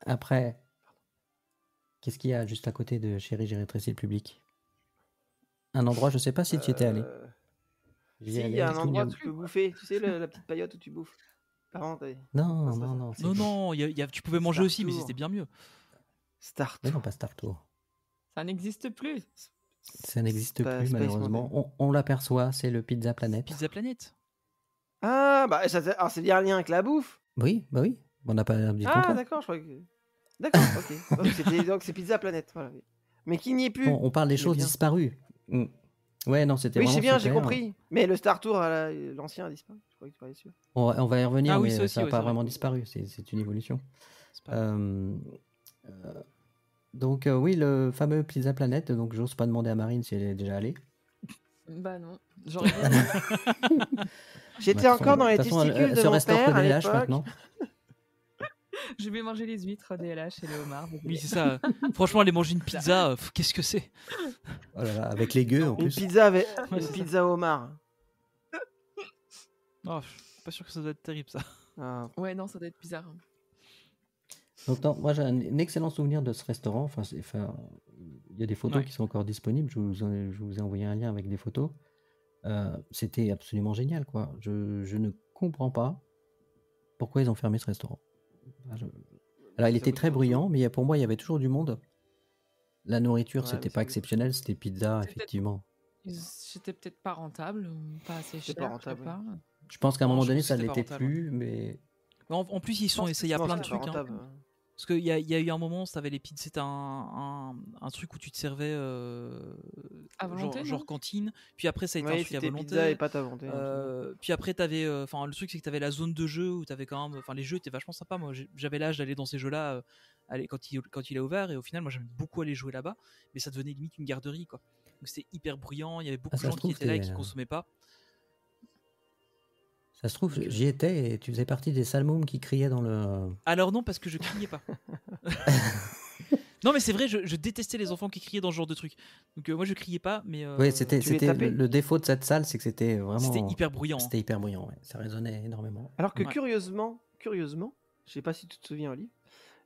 après, qu'est-ce qu'il y a juste à côté de Chérie, j'ai rétréci le public? Un endroit, je sais pas si tu y étais allé. J'y Si, ai il y a allé, un tout endroit le où tu peux bouffer. Tu sais, la petite paillote où tu bouffes. Pardon, Non, Non, c'est pas non, ça. non. c'est- Non, tu pouvais manger Star aussi, mais Tour. c'était bien mieux. Star Mais Tour. non, pas Star Tour. Ça n'existe plus. Ça n'existe Pas plus, Space malheureusement. On l'aperçoit, c'est le Pizza Planet. Pizza Planète. Ah, bah, alors c'est bien un lien avec la bouffe. Oui, bah oui. On n'a pas dit le Ah, contraire. d'accord, je crois que. D'accord, ok. Donc c'est Pizza Planète. Voilà. Mais qui n'y est plus. On parle des Mais choses bien. disparues. Mm. Ouais, non, c'était Oui, vraiment c'est bien, j'ai super. compris. Mais le Star Tour, l'ancien a disparu. Je crois que tu parlais dessus. On va y revenir, Ah oui, mais ça aussi, ça n'a ouais, pas c'est vrai. vraiment disparu. C'est une évolution. C'est pas grave. Donc, oui, le fameux Pizza Planet. Donc, j'ose pas demander à Marine si elle est déjà allée. Bah non. J'aurais bien. J'étais Bah, de toute encore dans les de toute façon, testicules de se mon restaure père que à des lâches l'époque. maintenant. Je vais manger les huîtres des LH et les homards. Oui, c'est ça. Franchement, aller manger une pizza, qu'est-ce que c'est? Oh là là, avec les gueux en Une plus. pizza avec Ouais, une c'est ça. pizza au homard. Oh, je suis pas sûr que ça doit être terrible, ça. Ah. Ouais, non, ça doit être bizarre. Donc, non, moi j'ai un excellent souvenir de ce restaurant. Il y a des photos Ouais. qui sont encore disponibles. Je vous ai envoyé un lien avec des photos. C'était absolument génial, quoi. Je ne comprends pas pourquoi ils ont fermé ce restaurant. Alors, il Ça était coûte très trop bruyant, mais pour moi, il y avait toujours du monde. La nourriture, Ouais, c'était mais pas ça- exceptionnel. C'était pizza, C'était- effectivement. C'était peut-être pas rentable, ou pas assez cher. pas rentable, je sais pas. Je pense qu'à un Non, moment je donné, pense que ça c'était pas l'était rentable. plus, mais En plus, ils sont essayés à Non, plein de c'était pas trucs. Hein. rentable. Parce qu'il y a eu un moment, c'était un truc où tu te servais À volonté, genre non cantine, puis après ça a été un Oui, truc à c'était pizza volonté. et pâte à volonté. Puis après, t'avais, le truc c'est que t'avais la zone de jeu où t'avais quand même, les jeux étaient vachement sympas. Moi, j'avais l'âge d'aller dans ces jeux-là, quand il a ouvert, et au final, moi, j'aimais beaucoup aller jouer là-bas, mais ça devenait limite une garderie, quoi. Donc c'était hyper bruyant, il y avait beaucoup de ça gens se qui trouve, étaient là et qui c'est- consommaient pas. ça se trouve, Donc, j'y étais et tu faisais partie des salmômes qui criaient dans le. Alors non, parce que je criais pas. Non, mais c'est vrai, je détestais les enfants qui criaient dans ce genre de truc. Donc moi, je criais pas, mais Oui, c'était tu les le, tapais le défaut de cette salle, c'est que c'était vraiment. c'était hyper bruyant. hein. C'était hyper bruyant, ouais. Ça résonnait énormément. Alors que Ouais. curieusement, je sais pas si tu te souviens, Oli,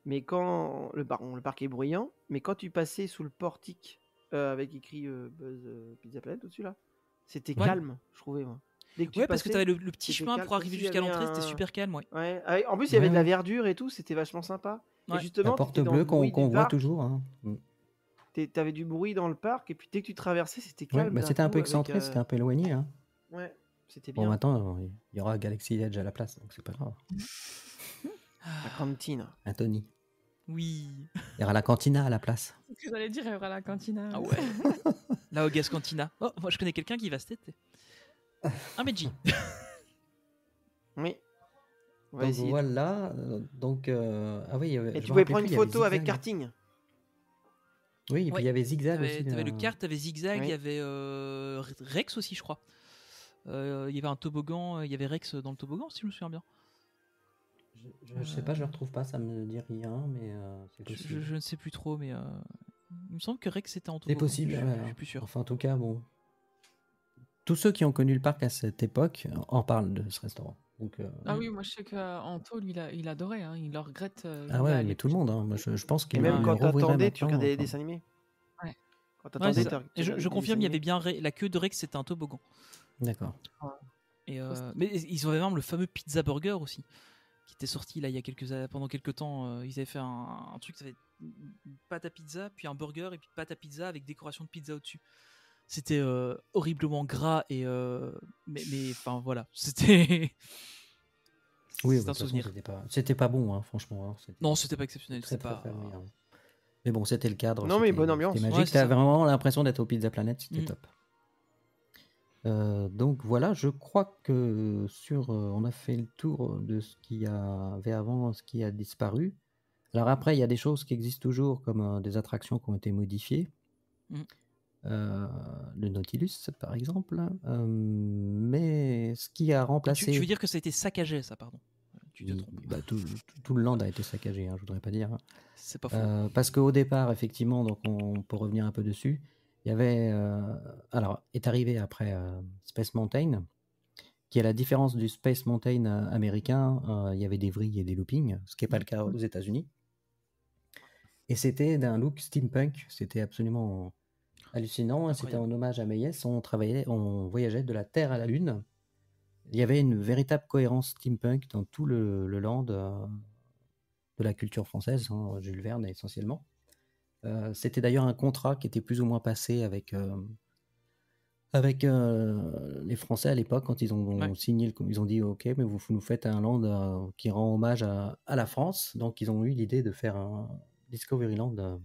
mais quand le parc est bruyant, mais quand tu passais sous le portique avec écrit Buzz Pizza Planet au-dessus là, c'était Ouais. calme, je trouvais moi. Dès que tu Ouais, parce que passais, t'avais le petit c'était chemin calme, pour arriver comme s'il y jusqu'à avait l'entrée, c'était un- super calme, ouais. Ouais. En plus, il y avait Ouais, de la ouais. verdure et tout, c'était vachement sympa. Ouais. Et justement, La porte t'étais dans bleue le bruit qu'on du voit parc, toujours. Hein. Mm. T'avais du bruit dans le parc, et puis dès que tu traversais, c'était Ouais, calme. bah, d'un c'était un coup, peu avec, excentré, c'était un peu éloigné. Hein. Ouais, c'était Bon, bien. maintenant, il y aura Galaxy Edge à la place, donc c'est pas grave. La cantine. Anthony. Oui. Il y aura la cantina à la place. C'est ce que j'allais dire, il y aura la cantina. Ah ouais. La Hogas Cantina. Oh, moi je connais quelqu'un qui va se têter. Un Meiji. Oui. On va Donc essayer. voilà. Ah oui, Et je tu me pouvais rappelais prendre plus, une il y avait photo avec Zigzag. karting. Oui, et puis Ouais. il y avait Zigzag aussi. T'avais le kart, t'avais Zigzag, il Oui. y avait Rex aussi, je crois. Il y avait un toboggan, il y avait Rex dans le toboggan, si je me souviens bien. Je sais pas, je le retrouve pas, ça me dit rien, mais c'est possible. Je ne sais plus trop, mais il me semble que Rex était en C'est toboggan. possible, Je voilà. suis plus sûr. Enfin, en tout cas, bon. Tous ceux qui ont connu le parc à cette époque en parlent de ce restaurant. Donc, Ah oui, moi je sais qu'Anto, lui, il adorait, hein, il le regrette. ah ouais, mais tout le monde. Hein. Moi, je pense Et qu'il même le quand rouvrirait t'attendais, tu maintenant, regardais les enfin. dessins animés. Ouais. Quand Ouais, t'attendais, c'est ça. t'as- Et t'as je des confirme, il y avait dessins bien la queue de Rex, c'était un toboggan. D'accord. Et, mais ils avaient même le fameux Pizza Burger aussi, qui était sorti là il y a pendant quelques temps. Ils avaient fait un truc, ça avait une pâte à pizza, puis un burger, et puis pâte à pizza avec décoration de pizza au-dessus. C'était horriblement gras et mais enfin voilà, c'était Oui, c'est bah, un de toute façon, souvenir. c'était pas bon, hein, franchement. Hein. Non, c'était pas exceptionnel, Très, c'était très, pas. très moyen. Mais bon, c'était le cadre. Non, mais c'était- bonne ambiance. C'était Ouais, magique. c'est T'avais ça. vraiment l'impression d'être au Pizza Planet. C'était Mm. top. Donc voilà, je crois que on a fait le tour de ce qu'il y avait avant, ce qui a disparu. Alors après, il y a des choses qui existent toujours, comme des attractions qui ont été modifiées. Mm. Le Nautilus, par exemple. Mais ce qui a remplacé... Tu veux dire que ça a été saccagé, ça, pardon. Tu te Oui, trompes. bah, tout le land a été saccagé, hein, je voudrais pas dire. C'est pas faux. Parce qu'au départ, effectivement, donc on peut revenir un peu dessus, il y avait... alors, est arrivé après Space Mountain, qui à la différence du Space Mountain américain, il y avait des vrilles et des loopings, ce qui n'est pas le cas aux États-Unis. Et c'était d'un look steampunk, c'était absolument hallucinant. C'était en hommage à Méliès. On voyageait de la Terre à la Lune. Il y avait une véritable cohérence steampunk dans tout le land de la culture française, hein, Jules Verne essentiellement. C'était d'ailleurs un contrat qui était plus ou moins passé avec les Français à l'époque quand ils ont signé, ils ont dit ok, mais vous nous faites un land qui rend hommage à la France. Donc ils ont eu l'idée de faire un Discoveryland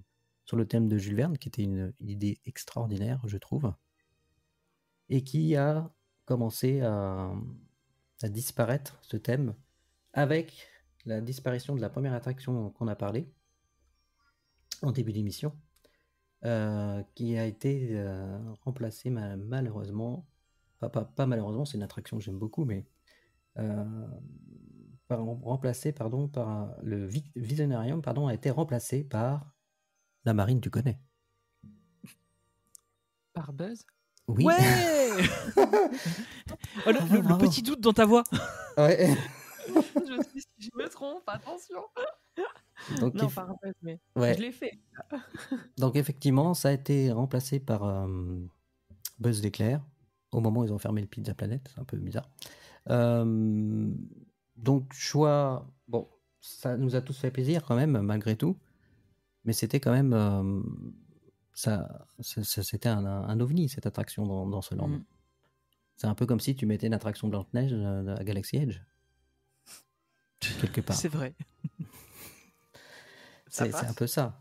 sur le thème de Jules Verne, qui était une idée extraordinaire, je trouve, et qui a commencé à disparaître, ce thème, avec la disparition de la première attraction qu'on a parlé en début d'émission, qui a été remplacée malheureusement, pas malheureusement, c'est une attraction que j'aime beaucoup, mais remplacée par le Visionarium, a été remplacé par la Marine, tu connais. Par Buzz. Oui. Ouais. Oh, le petit doute dans ta voix. Ouais. Je me suis dit, si je me trompe, attention. Donc, Non, par Buzz, mais ouais. je l'ai fait. Donc effectivement, ça a été remplacé par Buzz l'éclair, au moment où ils ont fermé le Pizza Planet, c'est un peu bizarre. Donc choix, bon, ça nous a tous fait plaisir quand même, malgré tout, mais c'était quand même, c'était un ovni, cette attraction dans ce land. Mm. C'est un peu comme si tu mettais une attraction Blanche-Neige à Galaxy Edge, quelque part. C'est vrai. C'est un peu ça.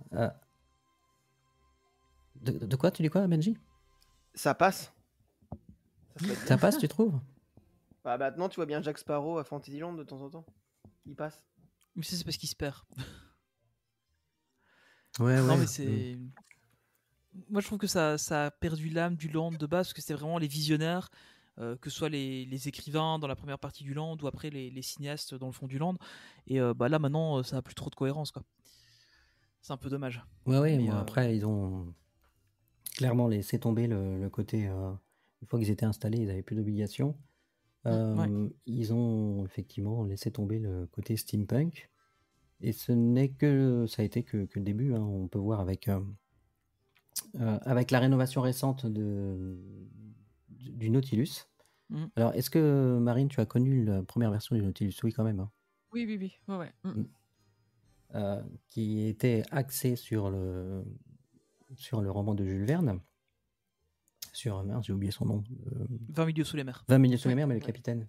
De quoi tu dis quoi, Benji? Ça passe. Ça passe, tu trouves? Bah, maintenant, tu vois bien Jack Sparrow à Fantasyland de temps en temps. Il passe. Mais c'est parce qu'il se perd. Ouais. Non, mais c'est. Moi, je trouve que ça a perdu l'âme du land de base, parce que c'était vraiment les visionnaires, que ce soit les écrivains dans la première partie du land ou après les cinéastes dans le fond du land. Et bah, là, maintenant, ça n'a plus trop de cohérence, quoi. C'est un peu dommage. Ouais, Mais, bon, après, ils ont clairement laissé tomber le côté. Une fois qu'ils étaient installés, ils n'avaient plus d'obligation. Ils ont effectivement laissé tomber le côté steampunk. Et ça a été que le début. Hein. On peut voir avec la rénovation récente du Nautilus. Alors, est-ce que, Marine, tu as connu la première version du Nautilus? Oui, quand même. Hein. Oui. Ouais. Qui était axé sur le roman de Jules Verne. J'ai oublié son nom. 20 milieux sous les mers. 20 milieux sous les mers, mais le capitaine.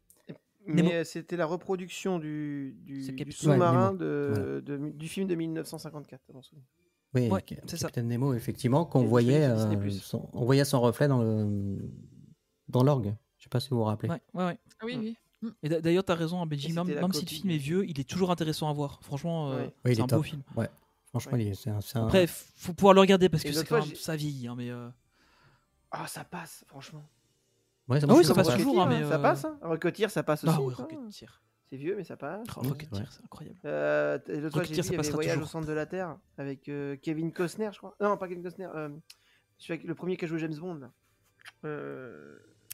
Mais c'était la reproduction du Capitaine sous-marin Nemo. du film de 1954. À mon souvenir. Oui, Ouais, c'est c'est ça. Capitaine Nemo, effectivement, qu'on Et voyait, disponible sur on voyait son reflet dans l'orgue. Je sais pas si vous vous rappelez. Ouais. Oui. Et d'ailleurs, t'as raison, hein, Benji, Et c'était la même si le copie film est vieux, il est toujours intéressant à voir. Franchement, Ouais. Oui, il c'est est un beau top. film. Ouais. Franchement, Ouais. c'est un- Après, faut pouvoir le regarder parce Et que l'autre c'est quand fois, même, j'ai- ça vieillit. Hein, mais, Ah, ça passe, franchement. Ouais, Ah moi, oui, je ça trouve passe ouais. toujours, hein, mais. Ça passe, hein. Rocketeer, ça passe aussi. Ah ouais, quoi. Rocketeer. C'est vieux, mais ça passe. Oh, Ouais, Rocketeer, ouais. c'est incroyable. Et l'autre fois, j'ai Rocketeer, vu, ça il y avait passera Voyage toujours. au centre de la Terre avec Kevin Costner, je crois. Non, pas Kevin Costner. Celui avec le premier qui a joué James Bond. Là.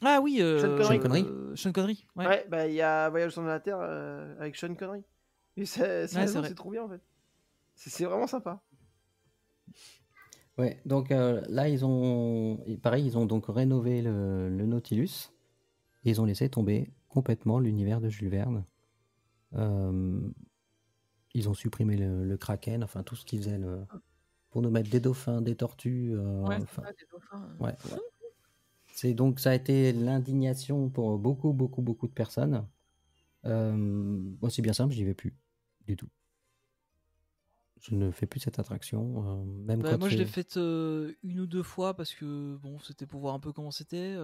Ah oui, Sean Connery. Sean Connery. Ouais. Ouais, bah il y a Voyage au centre de la Terre avec Sean Connery. Et c'est vrai. c'est trop bien en fait. C'est vraiment sympa. Ouais, donc là, ils ont donc rénové le Nautilus et ils ont laissé tomber complètement l'univers de Jules Verne. Ils ont supprimé le Kraken, enfin tout ce qu'ils faisaient pour nous mettre des dauphins, des tortues. Ouais, enfin, c'est ça, des dauphins. ouais. C'est donc ça a été l'indignation pour beaucoup de personnes. Moi, c'est bien simple, j'y vais plus du tout. Je ne fais plus cette attraction, même Bah, quand moi, je l'ai c'est- faite une ou deux fois parce que bon, c'était pour voir un peu comment c'était.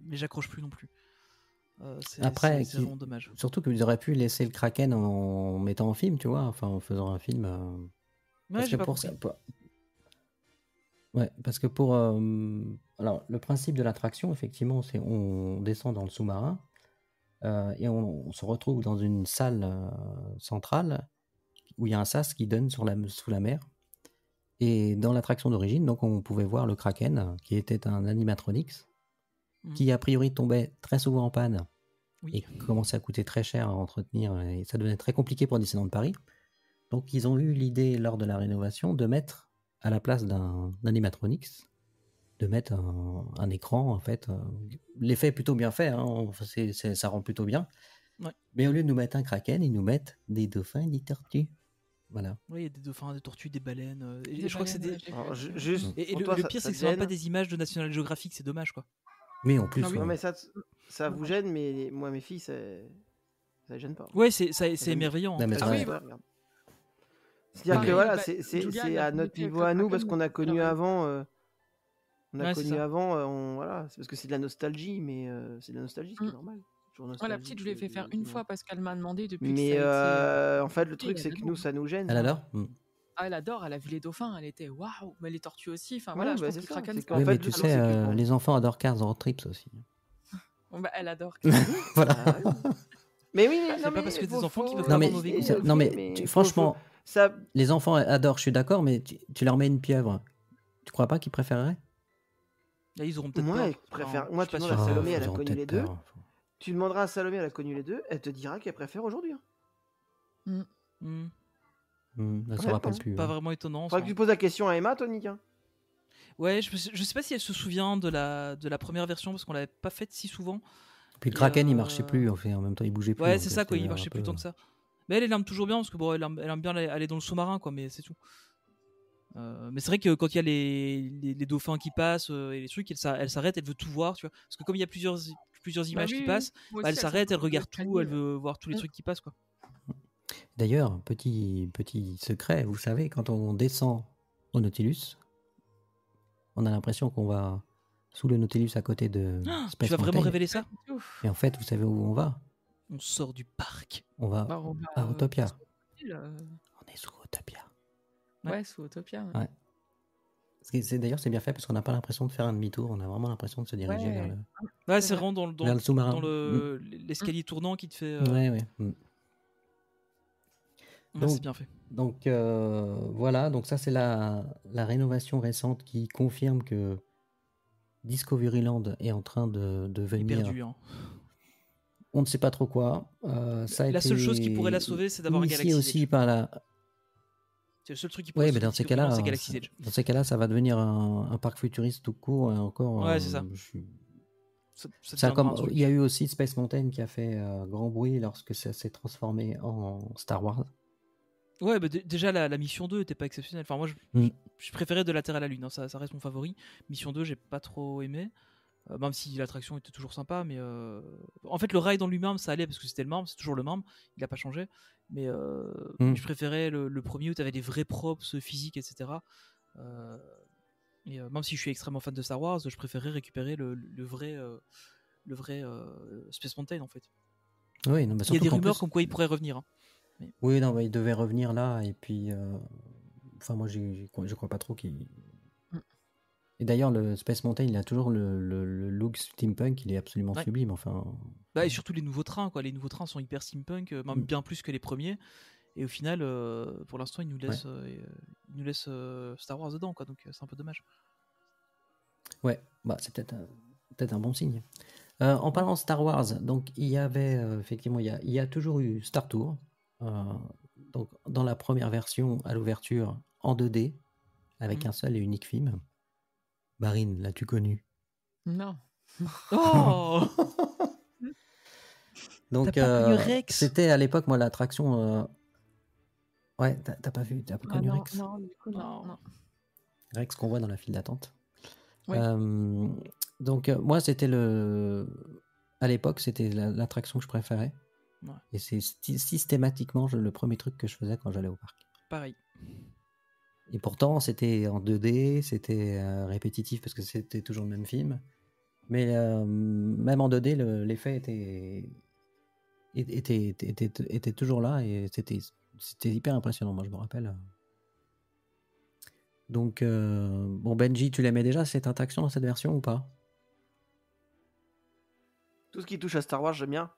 Mais j'accroche plus non plus. Après, c'est vraiment dommage. surtout qu'ils auraient pu laisser le Kraken en mettant en film, tu vois, enfin en faisant un film. Ouais, Parce j'ai que pas pour compris. ça, ouais, parce que pour alors le principe de l'attraction, effectivement, c'est on descend dans le sous-marin et on se retrouve dans une salle centrale où il y a un sas qui donne sous la mer. Et dans l'attraction d'origine, donc on pouvait voir le Kraken, qui était un animatronics, qui a priori tombait très souvent en panne Oui. et commençait à coûter très cher à entretenir, et ça devenait très compliqué pour Disneyland Paris. Donc ils ont eu l'idée lors de la rénovation de mettre à la place d'un animatronics, de mettre un écran en fait. L'effet est plutôt bien fait, hein, enfin, ça rend plutôt bien. Ouais. Mais au lieu de nous mettre un Kraken, ils nous mettent des dauphins et des tortues. Voilà. Oui, il y a des dauphins, des tortues, des baleines. Et Des je crois que c'est baleines, des. ouais, Alors, j'ai vu. juste, Et pour le toi, pire, ça c'est que te c'est même pas gêne. des images de National Geographic, c'est dommage quoi. Oui, en plus. Ah oui. Non, mais ça vous gêne, mais moi, mes filles, ça gêne pas. Ouais, c'est gêne. émerveillant. Non, mais Elles ça- aiment oui, ça, bah. regarde. C'est-à-dire que Pareil, voilà, bah, c'est Julia, elle à a notre vécu avec niveau le à nous, parce Kraken, qu'on a connu alors, avant. On a Ouais, c'est connu ça. avant, voilà, c'est parce que c'est de la nostalgie, mais c'est de la nostalgie, ce qui est normal. Toujours Moi, la petite, je l'ai fait faire une fois parce qu'elle m'a demandé depuis que Mais ça a été. en fait, le Oui, truc, c'est elle que adore. nous, ça nous gêne. Elle adore. Ah, elle adore, elle a vu les dauphins, elle était waouh, mais les tortues aussi. Enfin Ouais, voilà, je bah, pense c'est que le ça, Kraken, c'est c'est qu'en pas Oui, fait, mais le tu truc, sais, c'est que quand- les enfants adorent Cars Road Trips aussi. Bon, bah, elle adore. Voilà. Ah ouais. Mais oui, mais C'est non, pas mais parce que des faut- enfants qui faut- veulent Non faire mais, un mauvais ok, goût. ok, non, mais faut- franchement, ça, les enfants adorent, je suis d'accord, mais tu leur mets une pieuvre. Tu crois pas qu'ils préféreraient? Là, ils auront peut-être moi, peur. elle préfère. Enfin, Moi, je suis tu pas demandes sûr. à Salomé, ils elle a auront connu peut-être les deux. peur. Tu demanderas à Salomé, elle a connu les deux. Elle te dira qu'elle préfère aujourd'hui. Hmm. Elle se Ouais, rappelle non. plus. Pas hein. vraiment étonnant. Faudrait que tu poses la question à Emma, Tony. Hein. Ouais, je sais pas si elle se souvient de la première version parce qu'on l'avait pas faite si souvent. Puis le Et, Kraken, il marchait plus. En même temps, il bougeait plus. Ouais, donc c'est ça quoi, c'était il un marchait plus peu- tant que ça. Mais elle aime toujours bien parce que bon, elle aime bien aller dans le sous-marin quoi, mais c'est tout. Mais c'est vrai que quand il y a les dauphins qui passent et les trucs, elle s'arrête, elle veut tout voir, tu vois. Parce que comme il y a plusieurs images oui, qui oui. passent, Moi bah, elle aussi, s'arrête, elle s'arrête, regarde elle tout, elle crie. veut voir tous les Mm. trucs qui passent quoi. D'ailleurs, petit secret, vous savez, quand on descend au Nautilus, on a l'impression qu'on va sous le Nautilus à côté de Space Tu vas vraiment Mountain. révéler ça? Et en fait, vous savez où on va? On sort du parc. On va Bah, on va, à Autopia. sous l'île, On est sous Autopia. Ouais, sous Autopia. Ouais. D'ailleurs, c'est bien fait parce qu'on n'a pas l'impression de faire un demi-tour. On a vraiment l'impression de se diriger Ouais. vers le, Ouais, C'est c'est vrai. vraiment vers le sous-marin. dans l'escalier tournant qui te fait. Ouais. Ouais, Donc, c'est bien fait. Donc voilà, donc ça c'est la rénovation récente qui confirme que Discoveryland est en train de Il est devenir, perdu. Hein. on ne sait pas trop quoi. Ça a La seule été chose qui pourrait la sauver, c'est d'avoir un initié Galaxy's aussi Edge. par la. C'est le seul truc qui pourrait Oui, mais sauver dans ces cas-là, Discoveryland, c'est Galaxy's Edge. dans ces cas-là, ça va devenir un parc futuriste tout court et encore. Ouais, c'est ça. Ça Ça deviendra comme un truc. il y a eu aussi Space Mountain qui a fait grand bruit lorsque ça s'est transformé en Star Wars. Ouais, bah déjà la mission 2 était pas exceptionnelle. Enfin, moi, je préférais de la Terre à la Lune. Hein. Ça reste mon favori. Mission 2, j'ai pas trop aimé. Même si l'attraction était toujours sympa. Mais en fait, le ride en lui-même, ça allait parce que c'était le même. C'est toujours le même. Il a pas changé. Mais je préférais le premier où tu avais des vrais props physiques, etc. Même si je suis extrêmement fan de Star Wars, je préférais récupérer le vrai Space Mountain en fait. Oui, non, mais Il y a surtout des qu'en rumeurs plus, comme quoi il pourrait revenir. Hein. oui, non, il devait revenir là, et puis, enfin, moi, je crois pas trop qu'il. Mm. Et d'ailleurs, le Space Mountain, il a toujours le look steampunk, il est absolument Ouais. sublime, enfin. Bah, et surtout les nouveaux trains, quoi. Les nouveaux trains sont hyper steampunk, même bien plus que les premiers. Et au final, pour l'instant, ils nous laissent Star Wars dedans, quoi. Donc c'est un peu dommage. Ouais, bah, c'est peut-être un bon signe. En parlant de Star Wars, donc il y avait effectivement, il y a toujours eu Star Tour. Donc dans la première version à l'ouverture en 2D avec un seul et unique film. Marine, l'as-tu connu? Non. Oh Donc T'as pas connu Rex? c'était à l'époque moi l'attraction. Ouais, t'as pas connu non, Rex? non, du coup, non. Rex qu'on voit dans la file d'attente. Oui. Donc moi c'était à l'époque c'était l'attraction que je préférais. Ouais. Et c'est systématiquement le premier truc que je faisais quand j'allais au parc. Pareil. Et pourtant c'était en 2D, c'était répétitif parce que c'était toujours le même film. Mais même en 2D l'effet était toujours là et c'était hyper impressionnant, moi je me rappelle. Donc bon, Benji, tu l'aimais déjà cette attraction dans cette version ou pas? Tout ce qui touche à Star Wars, j'aime bien.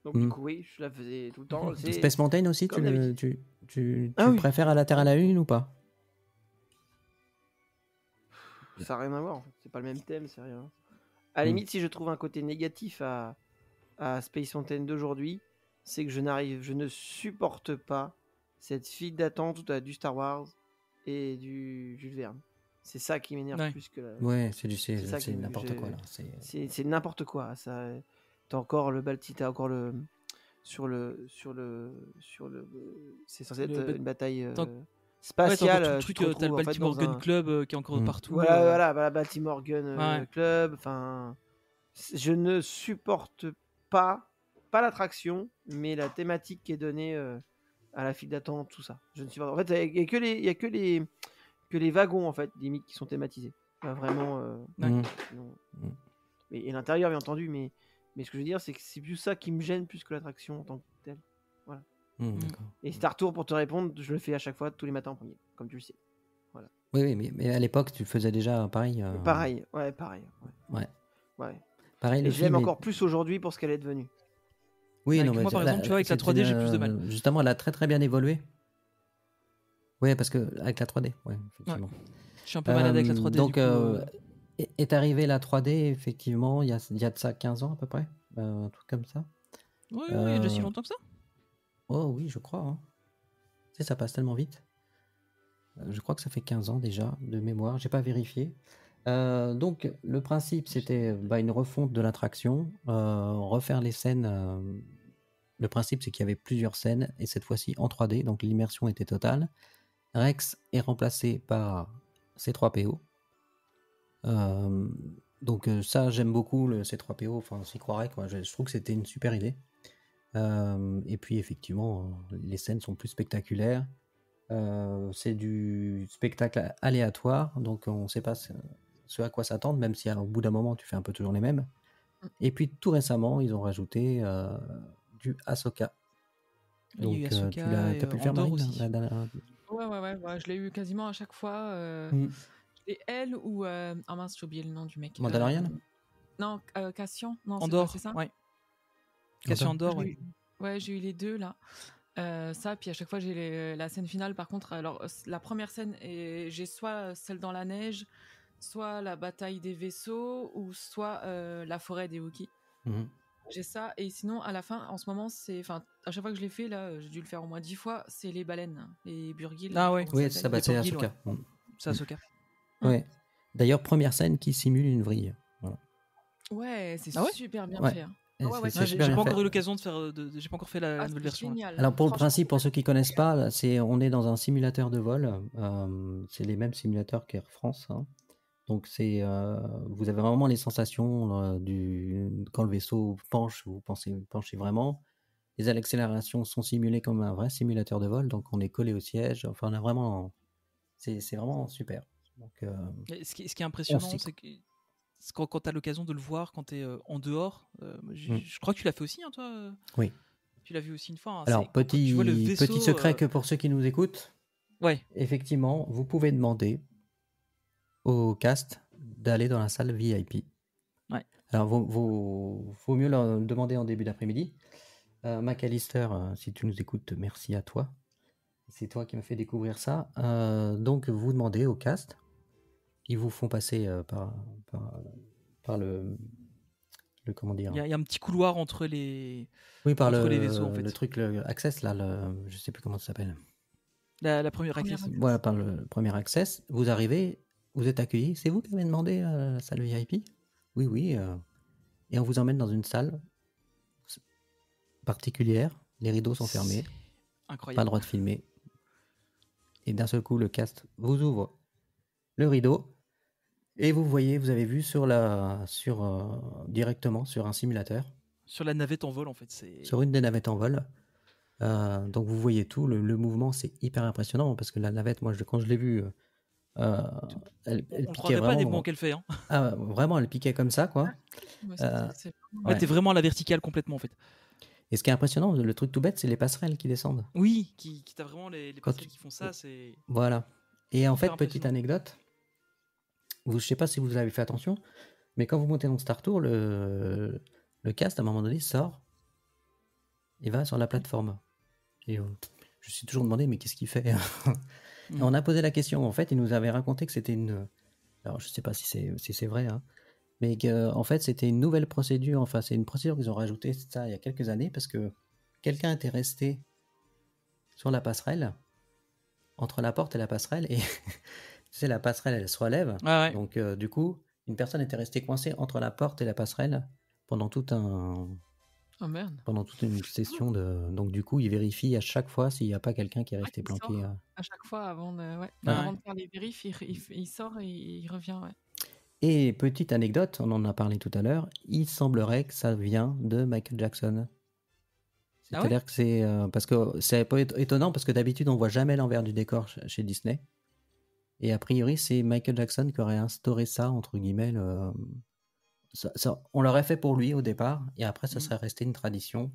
Donc du coup, oui, je la faisais tout le temps. C'est Space Mountain aussi, comme tu d'habitude. le Oui. préfères à la Terre à la Lune ou pas? Ça n'a rien à voir, en fait. C'est pas le même thème, c'est rien. À la limite, si je trouve un côté négatif à Space Mountain d'aujourd'hui, c'est que je ne supporte pas cette file d'attente où tu as du Star Wars et du Jules Verne. C'est ça qui m'énerve plus que la... Ouais, c'est ça n'importe quoi là. C'est n'importe quoi. Ça, t'as encore le t'as encore le c'est censé être une bataille spatiale. Ouais, truc, t'as le Baltimore Gun Club qui est encore partout. Voilà, Baltimore Gun Club. Enfin, je ne supporte pas l'attraction, mais la thématique qui est donnée à la file d'attente, tout ça. Je ne supporte. En fait, il y a que les wagons en fait, limite, qui sont thématisés. Pas vraiment. Et l'intérieur, bien entendu, mais ce que je veux dire, c'est que c'est plus ça qui me gêne plus que l'attraction en tant que telle. Voilà. Et Star Tour, pour te répondre, je le fais à chaque fois, tous les matins en premier, comme tu le sais. Voilà. Oui, mais à l'époque, tu faisais déjà pareil. Pareil. Pareil, et je l'aime encore plus aujourd'hui pour ce qu'elle est devenue. Oui, non, mais moi, par exemple, tu vois, avec la 3D, j'ai plus de mal. Justement, elle a très très bien évolué. Oui, parce que avec la 3D, effectivement. Je suis un peu malade avec la 3D. Donc, est arrivée la 3D, effectivement, il y a de ça 15 ans à peu près, un truc comme ça. Oui, il y a déjà si longtemps que ça. Oh oui, je crois. Hein. Tu sais, ça passe tellement vite. Je crois que ça fait 15 ans déjà, de mémoire. J'ai pas vérifié. Donc, le principe, c'était une refonte de l'attraction, refaire les scènes. Le principe, c'est qu'il y avait plusieurs scènes, et cette fois-ci en 3D, donc l'immersion était totale. Rex est remplacé par C3PO. Donc ça, j'aime beaucoup le C3PO, enfin, on s'y croirait, quoi. Je trouve que c'était une super idée. Et puis, effectivement, les scènes sont plus spectaculaires. C'est du spectacle aléatoire, donc on ne sait pas ce à quoi s'attendre, même si au bout d'un moment, tu fais un peu toujours les mêmes. Et puis, tout récemment, ils ont rajouté du Ahsoka. Donc, tu as pu le faire, Marine, aussi. Ouais, je l'ai eu quasiment à chaque fois. Et elle ou... Ah mince, j'ai oublié le nom du mec. Mandalorian Non, Cassian. Non, Andorre, c'est ça. Ouais. Cassian Andorre, ouais. Ouais, j'ai eu les deux, là. Ça, puis à chaque fois, j'ai la scène finale. Par contre, alors, la première scène, j'ai soit celle dans la neige, soit la bataille des vaisseaux, ou soit la forêt des Wookiees. J'ai ça, et sinon, à la fin, en ce moment, à chaque fois que je l'ai fait, là, j'ai dû le faire au moins 10 fois, c'est les baleines, les burgils. Ah ouais, oui, ça c'est Ahsoka. C'est Ahsoka. Ouais. D'ailleurs, première scène qui simule une vrille. Voilà. Ouais, c'est super bien fait. Hein. J'ai pas encore eu l'occasion de faire. J'ai pas encore fait la nouvelle version. Génial. Alors pour le principe, pour ceux qui connaissent pas, on est dans un simulateur de vol. C'est les mêmes simulateurs qu'Air France. Hein. Donc vous avez vraiment les sensations quand le vaisseau penche, vous penchez vraiment. Les accélérations sont simulées comme un vrai simulateur de vol, donc on est collé au siège. Enfin, on a vraiment, c'est vraiment super. Donc, ce qui est impressionnant, c'est que quand tu as l'occasion de le voir, quand tu es en dehors, je crois que tu l'as fait aussi, hein, toi. Oui. Tu l'as vu aussi une fois. Hein, Alors, quand tu vois le vaisseau, petit secret que pour ceux qui nous écoutent, ouais. effectivement, vous pouvez demander au cast d'aller dans la salle VIP. Ouais. Alors, vaut mieux leur demander en début d'après-midi. McAllister, si tu nous écoutes, merci à toi. C'est toi qui m'as fait découvrir ça. Donc, vous demandez au cast. Ils vous font passer par le comment dire. Il y a un petit couloir entre les. Oui, par entre les vaisseaux, en fait. Le truc, le Access, là, je sais plus comment ça s'appelle. La première access. Voilà, par le premier Access. Vous arrivez, vous êtes accueillis. C'est vous qui avez demandé la salle VIP? Oui. Et on vous emmène dans une salle particulière. Les rideaux sont fermés. Incroyable. Pas le droit de filmer. Et d'un seul coup, le cast vous ouvre le rideau. Et vous voyez, vous avez vu directement sur un simulateur. Sur la navette en vol, en fait. Sur une des navettes en vol. Donc vous voyez tout. Le mouvement, c'est hyper impressionnant parce que la navette, moi, quand je l'ai vue, elle piquait vraiment. Pas des mouvements qu'elle fait. Hein. Ah, vraiment, elle piquait comme ça, quoi. T'es vraiment à la verticale complètement, en fait. Et ce qui est impressionnant, le truc tout bête, c'est les passerelles qui descendent. Oui, t'as vraiment les passerelles qui font ça. Voilà. Et en fait, petite anecdote. Je ne sais pas si vous avez fait attention, mais quand vous montez dans Star Tour, le cast, à un moment donné, sort et va sur la plateforme. Et je me suis toujours demandé, mais qu'est-ce qu'il fait? On a posé la question. En fait, il nous avait raconté que c'était une... Alors, je ne sais pas si c'est vrai, hein, mais qu'en fait, c'était une nouvelle procédure. Enfin, c'est une procédure qu'ils ont rajoutée ça il y a quelques années parce que quelqu'un était resté sur la passerelle, entre la porte et la passerelle, et... Tu sais, la passerelle, elle se relève. Ah ouais. Donc, du coup, une personne était restée coincée entre la porte et la passerelle pendant toute une session de... Donc, du coup, il vérifie à chaque fois s'il n'y a pas quelqu'un qui est resté planqué. À chaque fois, avant de faire les vérifs, il sort et il revient. Ouais. Et petite anecdote, on en a parlé tout à l'heure, il semblerait que ça vient de Michael Jackson. C'est-à-dire que c'est... parce que c'est pas étonnant, parce que d'habitude, on voit jamais l'envers du décor chez Disney. Et a priori, c'est Michael Jackson qui aurait instauré ça, entre guillemets. On l'aurait fait pour lui au départ, et après, ça serait resté une tradition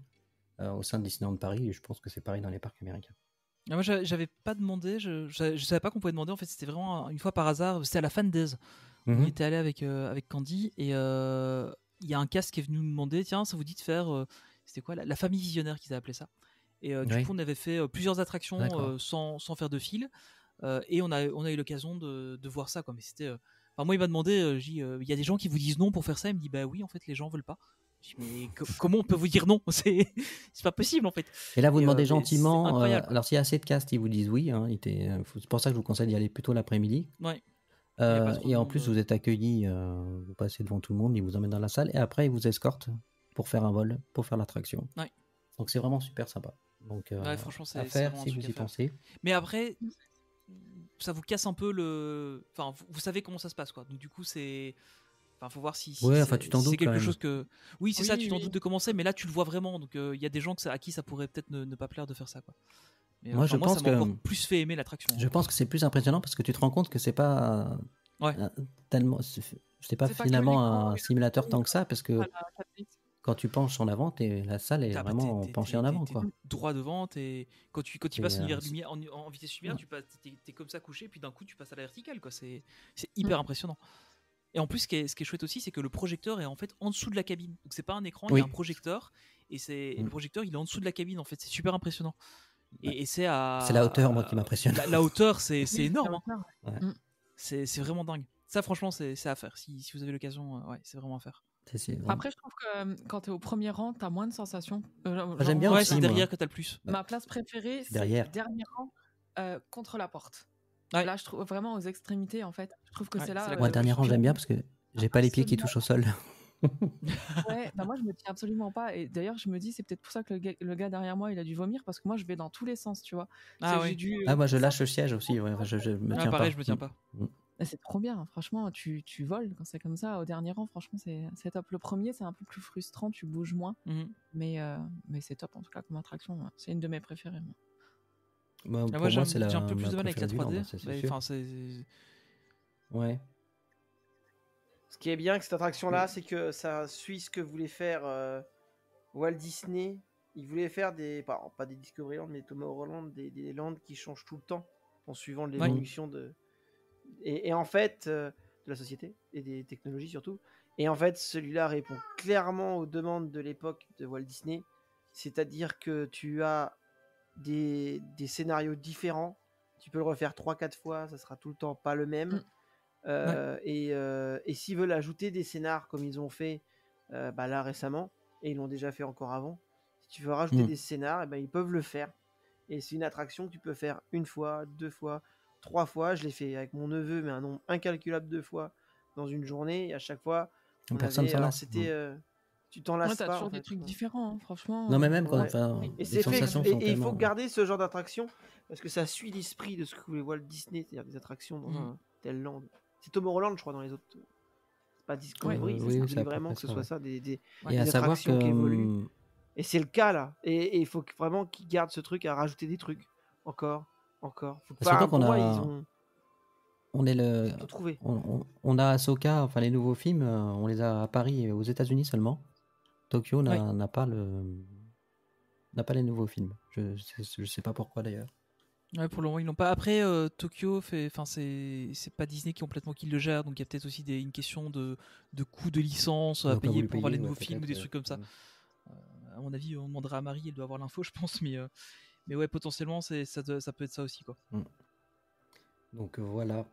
au sein de Disneyland Paris, et je pense que c'est pareil dans les parcs américains. Ah, moi, j'avais pas demandé, je savais pas qu'on pouvait demander, en fait, c'était vraiment une fois par hasard, c'était à la Fan Days. On y était allé avec Candy, et il y a un cast qui est venu nous demander, tiens, ça vous dit de faire, c'était quoi, la famille visionnaire qu'ils avaient appelé ça. Et du coup, on avait fait plusieurs attractions sans faire de fil. Et on a eu l'occasion de voir ça, quoi. Mais c'était. Moi, il m'a demandé, il y a des gens qui vous disent non pour faire ça. Il me dit, bah oui, en fait, les gens veulent pas. Je dis, mais comment on peut vous dire non? C'est pas possible, en fait. Et là, vous demandez gentiment. Alors, s'il y a assez de cast, ils vous disent oui. Hein, c'est pour ça que je vous conseille d'y aller plutôt l'après-midi. Ouais. Et en plus, vous êtes accueillis, vous passez devant tout le monde, ils vous emmènent dans la salle, et après, ils vous escortent pour faire un vol, pour faire l'attraction. Ouais. Donc, c'est vraiment super sympa. Donc, franchement, à faire si vous y pensez. Mais après. Ça vous casse un peu le. Enfin, vous savez comment ça se passe, quoi. Donc, du coup, c'est. Enfin, faut voir si tu t'en doutes, c'est quelque quand chose que. Oui, c'est ça, tu t'en doutes de commencer, mais là, tu le vois vraiment. Donc, il y a des gens à qui ça pourrait peut-être ne pas plaire de faire ça, quoi. Mais, moi, je pense ça m'a encore plus fait aimer l'attraction. Je pense que c'est plus impressionnant parce que tu te rends compte que c'est pas tellement. C'est pas finalement un simulateur tant que ça, parce que. Quand tu penches en avant, la salle est vraiment penchée en avant, quoi. Droit devant, quand tu passes en vitesse lumière, t'es comme ça couché, puis d'un coup tu passes à la verticale, quoi. C'est hyper impressionnant. Et en plus, ce qui est chouette aussi, c'est que le projecteur est en fait en dessous de la cabine. Donc c'est pas un écran, il y a un projecteur, et le projecteur il est en dessous de la cabine, en fait. C'est super impressionnant. Et c'est la hauteur, moi, qui m'impressionne. La hauteur, c'est énorme. Hein. C'est vraiment dingue. Ça, franchement, c'est à faire. Si vous avez l'occasion, c'est vraiment à faire. Après, je trouve que quand tu es au premier rang, tu as moins de sensations. J'aime bien aussi, c'est derrière que tu as le plus. Ma place préférée, c'est derrière. Le dernier rang contre la porte. Ouais. Là, je trouve vraiment aux extrémités, en fait. Je trouve que c'est là. Moi, dernier rang, j'aime bien parce que j'ai pas les pieds qui touchent au sol. Moi, je me tiens absolument pas. Et d'ailleurs, je me dis, c'est peut-être pour ça que le gars derrière moi, il a dû vomir, parce que moi, je vais dans tous les sens, tu vois. Moi, je lâche le siège aussi. Ouais. Je me tiens pareil, pas. je me tiens pas. C'est trop bien, franchement, tu voles quand c'est comme ça au dernier rang, franchement c'est top. Le premier c'est un peu plus frustrant, tu bouges moins, mais c'est top en tout cas comme attraction, c'est une de mes préférées. Moi, j'ai c'est un peu plus de mal avec la 3D. Ouais. Ce qui est bien avec cette attraction-là, c'est que ça suit ce que voulait faire Walt Disney. Il voulait faire pas des Discoveryland, mais Tomorrowland, des lands qui changent tout le temps en suivant l'évolution et en fait de la société et des technologies surtout. Et en fait, celui-là répond clairement aux demandes de l'époque de Walt Disney. C'est-à-dire que tu as des scénarios différents. Tu peux le refaire 3-4 fois, ça sera tout le temps pas le même. Et s'ils veulent ajouter des scénars comme ils ont fait là récemment, et ils l'ont déjà fait encore avant, si tu veux rajouter des scénars, ils peuvent le faire. Et c'est une attraction que tu peux faire 1 fois, 2 fois, 3 fois. Je l'ai fait avec mon neveu, mais un nombre incalculable de fois dans une journée. Et à chaque fois, personne s'en lasse. Tu t'en lasses t'as pas. toujours des trucs différents, hein, franchement. Non, mais même quand Et les c'est fait. sensations Et sont il faut tellement... garder ce genre d'attraction parce que ça suit l'esprit de ce que voulait Walt Disney, c'est-à-dire des attractions dans un tel land. C'est Tomorrowland, je crois, dans les autres. C'est pas Discovery, oui, c'est c'est à peu vraiment près que ce ça, soit ça, des Et à savoir attractions qui évoluent. que... Et c'est le cas là. Et il faut vraiment qu'ils gardent ce truc à rajouter des trucs. Encore. Faut que Surtout qu'on pour moi, a... ils ont On est tout trouvé. on a Ahsoka, enfin les nouveaux films, on les a à Paris et aux États-Unis seulement. Tokyo n'a pas les nouveaux films. Je sais pas pourquoi d'ailleurs. Ouais, pour le moment ils l'ont pas. Après Tokyo c'est pas Disney qui complètement qui le gère, donc il y a peut-être aussi une question de coût de licence à payer pour voir les nouveaux films ou des trucs comme ça. À mon avis on demandera à Marie, elle doit avoir l'info je pense, mais ouais potentiellement ça peut être ça aussi quoi. Donc voilà.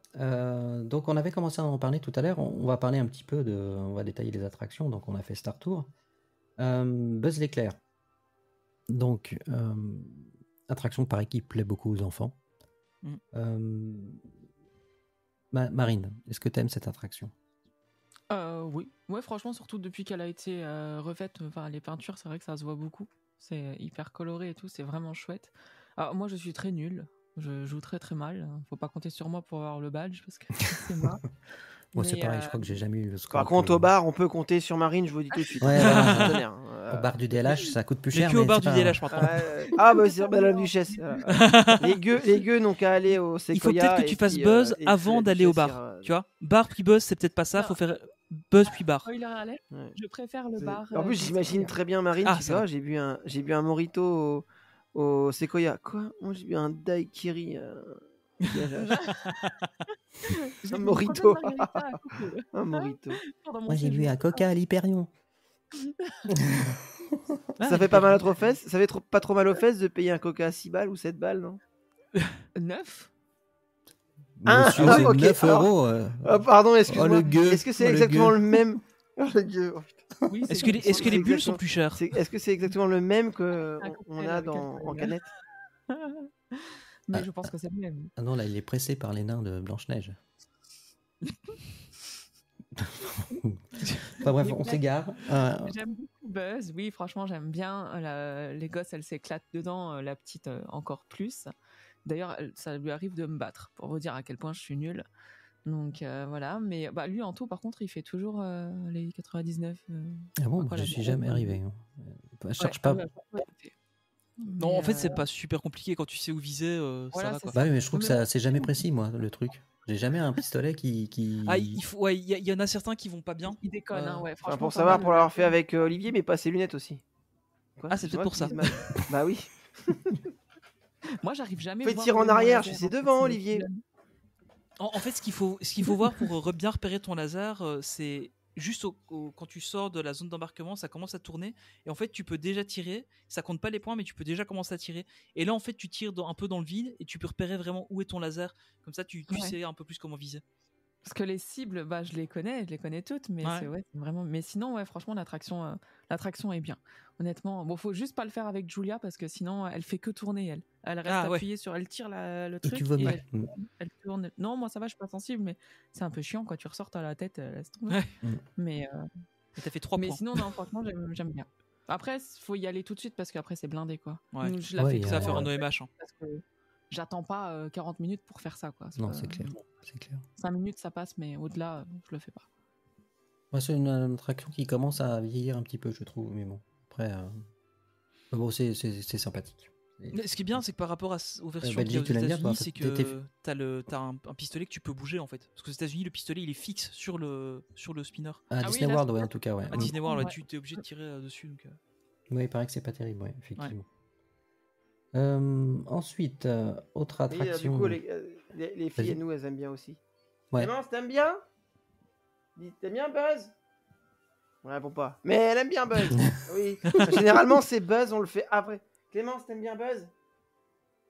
Donc on avait commencé à en parler tout à l'heure. On va parler un petit peu on va détailler les attractions. Donc on a fait Star Tour, Buzz l'éclair. Donc attraction pareil qui plaît beaucoup aux enfants. Marine, est-ce que tu aimes cette attraction? Oui, ouais, franchement, surtout depuis qu'elle a été refaite, les peintures, c'est vrai que ça se voit beaucoup. C'est hyper coloré et tout, c'est vraiment chouette. Alors moi, je suis très nulle. Je joue très très mal. Faut pas compter sur moi pour avoir le badge parce que c'est moi. Moi, c'est pareil, je crois que j'ai jamais eu le score. Par contre, au bar, on peut compter sur Marine, je vous dis tout de suite. Ouais, au bar du DLH, ça coûte plus cher. Mais que au bar du DLH maintenant. C'est Madame la Duchesse. Les gueux n'ont qu'à aller au Sequoia. Il faut peut-être que tu fasses Buzz avant d'aller au bar. Tu vois, bar puis Buzz, c'est peut-être pas ça. Faut faire Buzz puis bar. Je préfère le bar. En plus, j'imagine très bien Marine. Tu vois, j'ai bu un mojito au Sequoia. Quoi? Moi, j'ai bu un daiquiri. Un mojito. Un mojito. Moi, j'ai bu un coca à l'Hyperion. Ça fait pas mal aux fesses. Ça fait pas trop mal aux fesses de payer un coca à 6 balles ou 7 balles, non? 9. Monsieur, c'est okay. 9 euros. Pardon, excuse-moi. Gueux. Est-ce que c'est exactement le même? Oui, est-ce que les bulles sont plus chères? Est-ce que c'est exactement le même qu'on a en canette? Mais je pense que c'est le même. Ah non, là, il est pressé par les nains de Blanche-Neige. Enfin bref, on s'égare. J'aime beaucoup Buzz, oui, franchement, j'aime bien. Les gosses, elles s'éclatent dedans, la petite encore plus. D'ailleurs, ça lui arrive de me battre pour vous dire à quel point je suis nulle. Donc voilà, mais lui en tout, par contre, il fait toujours les 99. Ah bon, je suis jamais arrivé. Je cherche pas. Non, en fait, c'est pas super compliqué quand tu sais où viser. Voilà, ça va, quoi. Bah oui, mais je trouve que c'est jamais précis, moi, le truc. J'ai jamais un pistolet qui... Ah, il y en a certains qui vont pas bien. Il déconne, ouais. Franchement, pour savoir, pour l'avoir fait avec Olivier, mais pas ses lunettes aussi. Quoi, c'est peut-être pour ça. Bah oui. Moi, j'arrive jamais. Fais tirer en arrière, je sais devant, Olivier. En fait, ce qu'il faut voir pour bien repérer ton laser, c'est juste quand tu sors de la zone d'embarquement, ça commence à tourner et en fait tu peux déjà tirer, ça compte pas les points mais tu peux déjà commencer à tirer et là en fait tu tires un peu dans le vide et tu peux repérer vraiment où est ton laser, comme ça tu sais un peu plus comment viser. Parce que les cibles, je les connais toutes, mais c'est vraiment. Mais sinon, franchement, l'attraction est bien. Honnêtement, bon, faut juste pas le faire avec Julia parce que sinon, elle fait que tourner. Elle reste appuyée sur, elle tire le truc. Et tu vomis. Elle tourne. Non, moi ça va, je suis pas sensible, mais c'est un peu chiant quand tu ressors à la tête, laisse tomber. Mais t'as fait 3 points. Mais sinon, non, franchement, j'aime bien. Après, faut y aller tout de suite parce qu'après c'est blindé, quoi. Ouais. Je la fais ça va faire un OMH. Parce que j'attends pas 40 minutes pour faire ça, quoi. Non, c'est clair. 5 minutes, ça passe, mais au-delà, je le fais pas. Moi, c'est une attraction qui commence à vieillir un petit peu, je trouve. Mais bon, après, bon, c'est sympathique. Ce qui est bien, c'est que par rapport aux versions qu'il y a Belgique, aux tu l'aimes bien, toi, États-Unis, en c'est fait, que t'as un pistolet que tu peux bouger en fait. Parce qu'aux États-Unis, le pistolet il est fixe sur le spinner. À Ah oui, Disney là, World, c'est ouais, pas en tout cas, ouais. À Disney World, là, Ouais. tu es obligé de tirer dessus. Donc, Oui, il paraît que c'est pas terrible, ouais, effectivement. Ensuite, autre Oui, attraction. du coup, les filles Vas-y. et nous, elles aiment bien aussi. Ouais. Clémence, t'aimes bien? T'aimes bien Buzz? On répond pas. Mais elle aime bien Buzz. Oui. Généralement, c'est Buzz, on le fait après. Clémence, t'aimes bien Buzz?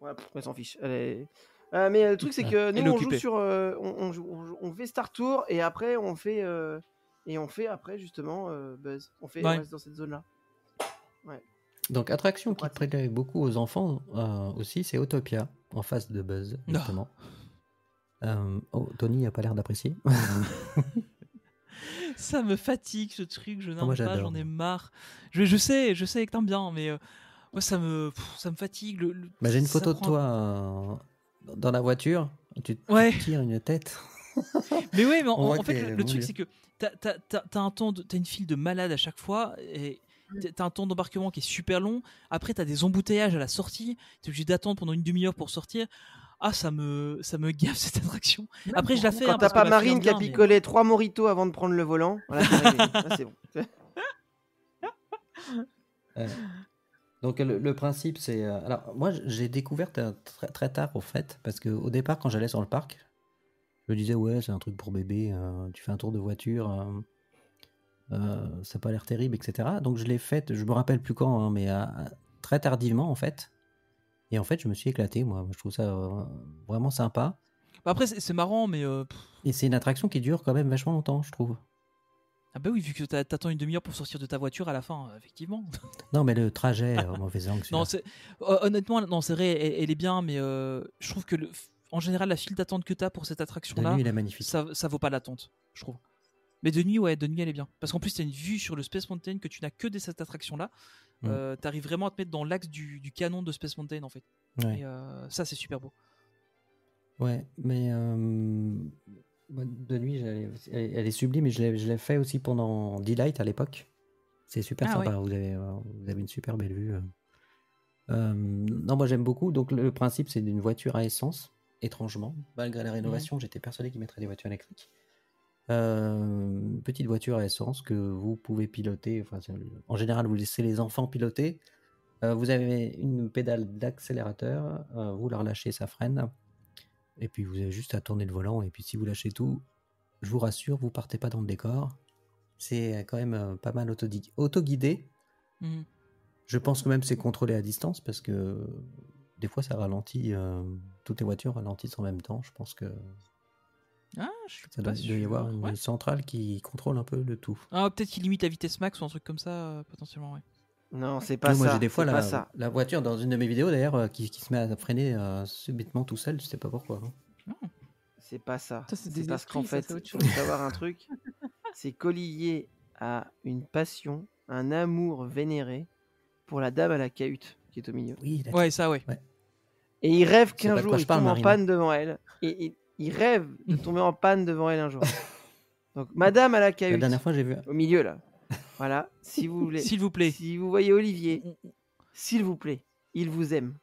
Ouais, elle s'en fiche. Mais le truc, c'est que Elle nous, est on joue occupée. sur. On fait Star Tour et après, on fait. Après, justement, Buzz. On Ouais. reste dans cette zone-là. Donc, attraction qui pratique. plaît beaucoup aux enfants aussi, c'est Autopia, en face de Buzz, justement. Tony n'a pas l'air d'apprécier. Ça me fatigue ce truc, je moi, n'aime pas, j'adore. j'en ai marre. Je sais que t'aimes bien, mais moi ça me fatigue. J'ai une ça photo de prend- toi dans la voiture, tu Ouais. te tires une tête. Mais ouais, mais On voit en fait, que le mon truc Dieu. c'est que t'as une file de malades à chaque fois et t'as un temps d'embarquement qui est super long. Après, t'as des embouteillages à la sortie. T'es obligé d'attendre pendant une demi-heure pour sortir. Ah, ça me gaffe cette attraction. Après, je la fais. Quand hein, t'as parce que pas ma fille Marine aime qui a bien, mais- picolé 3 mojitos avant de prendre le volant, voilà, c'est réglé. Là, c'est bon. Donc le principe c'est alors moi j'ai découvert très, très tard au fait parce que au départ quand j'allais sur le parc je me disais ouais c'est un truc pour bébé, tu fais un tour de voiture, ça n'a pas l'air terrible, etc. Donc je l'ai faite, je me rappelle plus quand, hein, mais très tardivement en fait. Et en fait je me suis éclaté, moi je trouve ça vraiment sympa. Après, c'est marrant, mais Et c'est une attraction qui dure quand même vachement longtemps je trouve. ah bah oui, vu que t'attends une demi-heure pour sortir de ta voiture à la fin, effectivement. Non mais le trajet mauvais angle Non, celui-là. honnêtement, non, c'est vrai, elle est bien, mais je trouve que en général, la file d'attente que t'as pour cette De attraction-là, nuit il est magnifique. ça vaut pas l'attente, je trouve. Mais de nuit, elle est bien. Parce qu'en plus, t'as une vue sur le Space Mountain que tu n'as que de cette attraction-là. T'arrives vraiment à te mettre dans l'axe du canon de Space Mountain, en fait. Ouais. Et ça, c'est super beau. Ouais, mais de nuit, elle est sublime et je l'ai fait aussi pendant Delight à l'époque. C'est super sympa, vous avez une super belle vue. Non, moi j'aime beaucoup. Donc le principe, c'est d'une voiture à essence, étrangement. Malgré la rénovation, j'étais persuadé qu'ils mettraient des voitures électriques. Petite voiture à essence que vous pouvez piloter. Enfin, en général, vous laissez les enfants piloter. Vous avez une pédale d'accélérateur, vous la relâchez, ça freine. Et puis vous avez juste à tourner le volant. Et puis si vous lâchez tout, je vous rassure, vous partez pas dans le décor. C'est quand même pas mal autoguidé. Je pense que même c'est contrôlé à distance parce que des fois ça ralentit. Toutes les voitures ralentissent en même temps. Je pense que Ah, je suis ça pas doit y avoir une sûr. Ouais. centrale qui contrôle un peu le tout. Ah, peut-être qu'il limite la vitesse max ou un truc comme ça, potentiellement, ouais. Non, c'est pas Moi ça. j'ai des fois c'est pas ça. la voiture dans une de mes vidéos d'ailleurs qui se met à freiner subitement tout seul. Je sais pas pourquoi. hein. C'est pas ça. Ça, c'est C'est des parce qu'en esprits, ça, fait, c'est autre il faut chose. savoir un truc. C'est qu'Olivier a une passion, un amour vénéré pour la dame à la cahute qui est au milieu. Oui, d'accord. Ouais, ça, ouais. Et il rêve C'est qu'un pas de jour quoi je il parle, tombe en Marine. panne devant elle. Et il rêve de tomber en panne devant elle un jour. Donc, madame à la La cahute, dernière fois j'ai vu. au milieu là. Voilà, si vous voulez. S'il vous plaît. Si vous voyez Olivier, s'il vous plaît, il vous aime.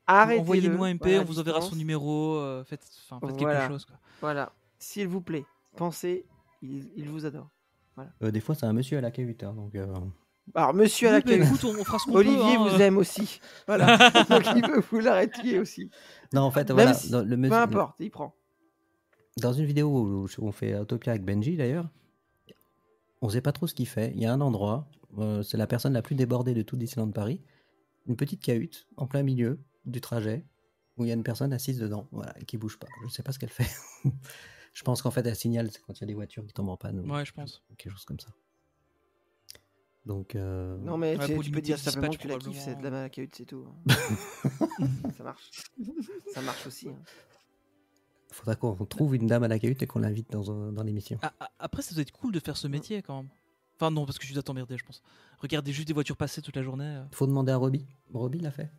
Arrêtez-le. Envoyez-nous un MP, voilà, à on vous enverra son distance. numéro. Faites quelque Voilà. chose, quoi. Voilà, s'il vous plaît, pensez, il vous adore. Des fois c'est un monsieur à la cahute. hein, donc, Alors, monsieur à la Oui, bah, cahute, écoute, on fera ce qu'on peut. Olivier hein, vous aime aussi. Voilà, donc il veut vous l'arrêter aussi. Non, en fait, Même voilà. si- Dans, le Peu monsieur- importe, il prend. dans une vidéo où on fait Autopia avec Benji d'ailleurs, on sait pas trop ce qu'il fait. Il y a un endroit, c'est la personne la plus débordée de tout Disneyland Paris, une petite cahute en plein milieu du trajet où il y a une personne assise dedans, voilà, et qui bouge pas. Je sais pas ce qu'elle fait. Je pense qu'en fait elle signale, c'est quand il y a des voitures qui tombent en panne ou Ouais, je pense. quelque chose comme ça. Donc Non, mais Ouais, tu pour peux limiter dire le simplement dispatch, que tu la kiffes, probablement. c'est de la cahute, c'est tout. Ça marche. Ça marche aussi. hein. faudra qu'on trouve une dame à la cahute et qu'on l'invite dans l'émission. Après, ça doit être cool de faire ce métier quand même. Enfin, non, parce que je dois t'emmerder, je pense. Regarder juste des voitures passer toute la journée. Faut demander à Robbie. Robbie l'a fait.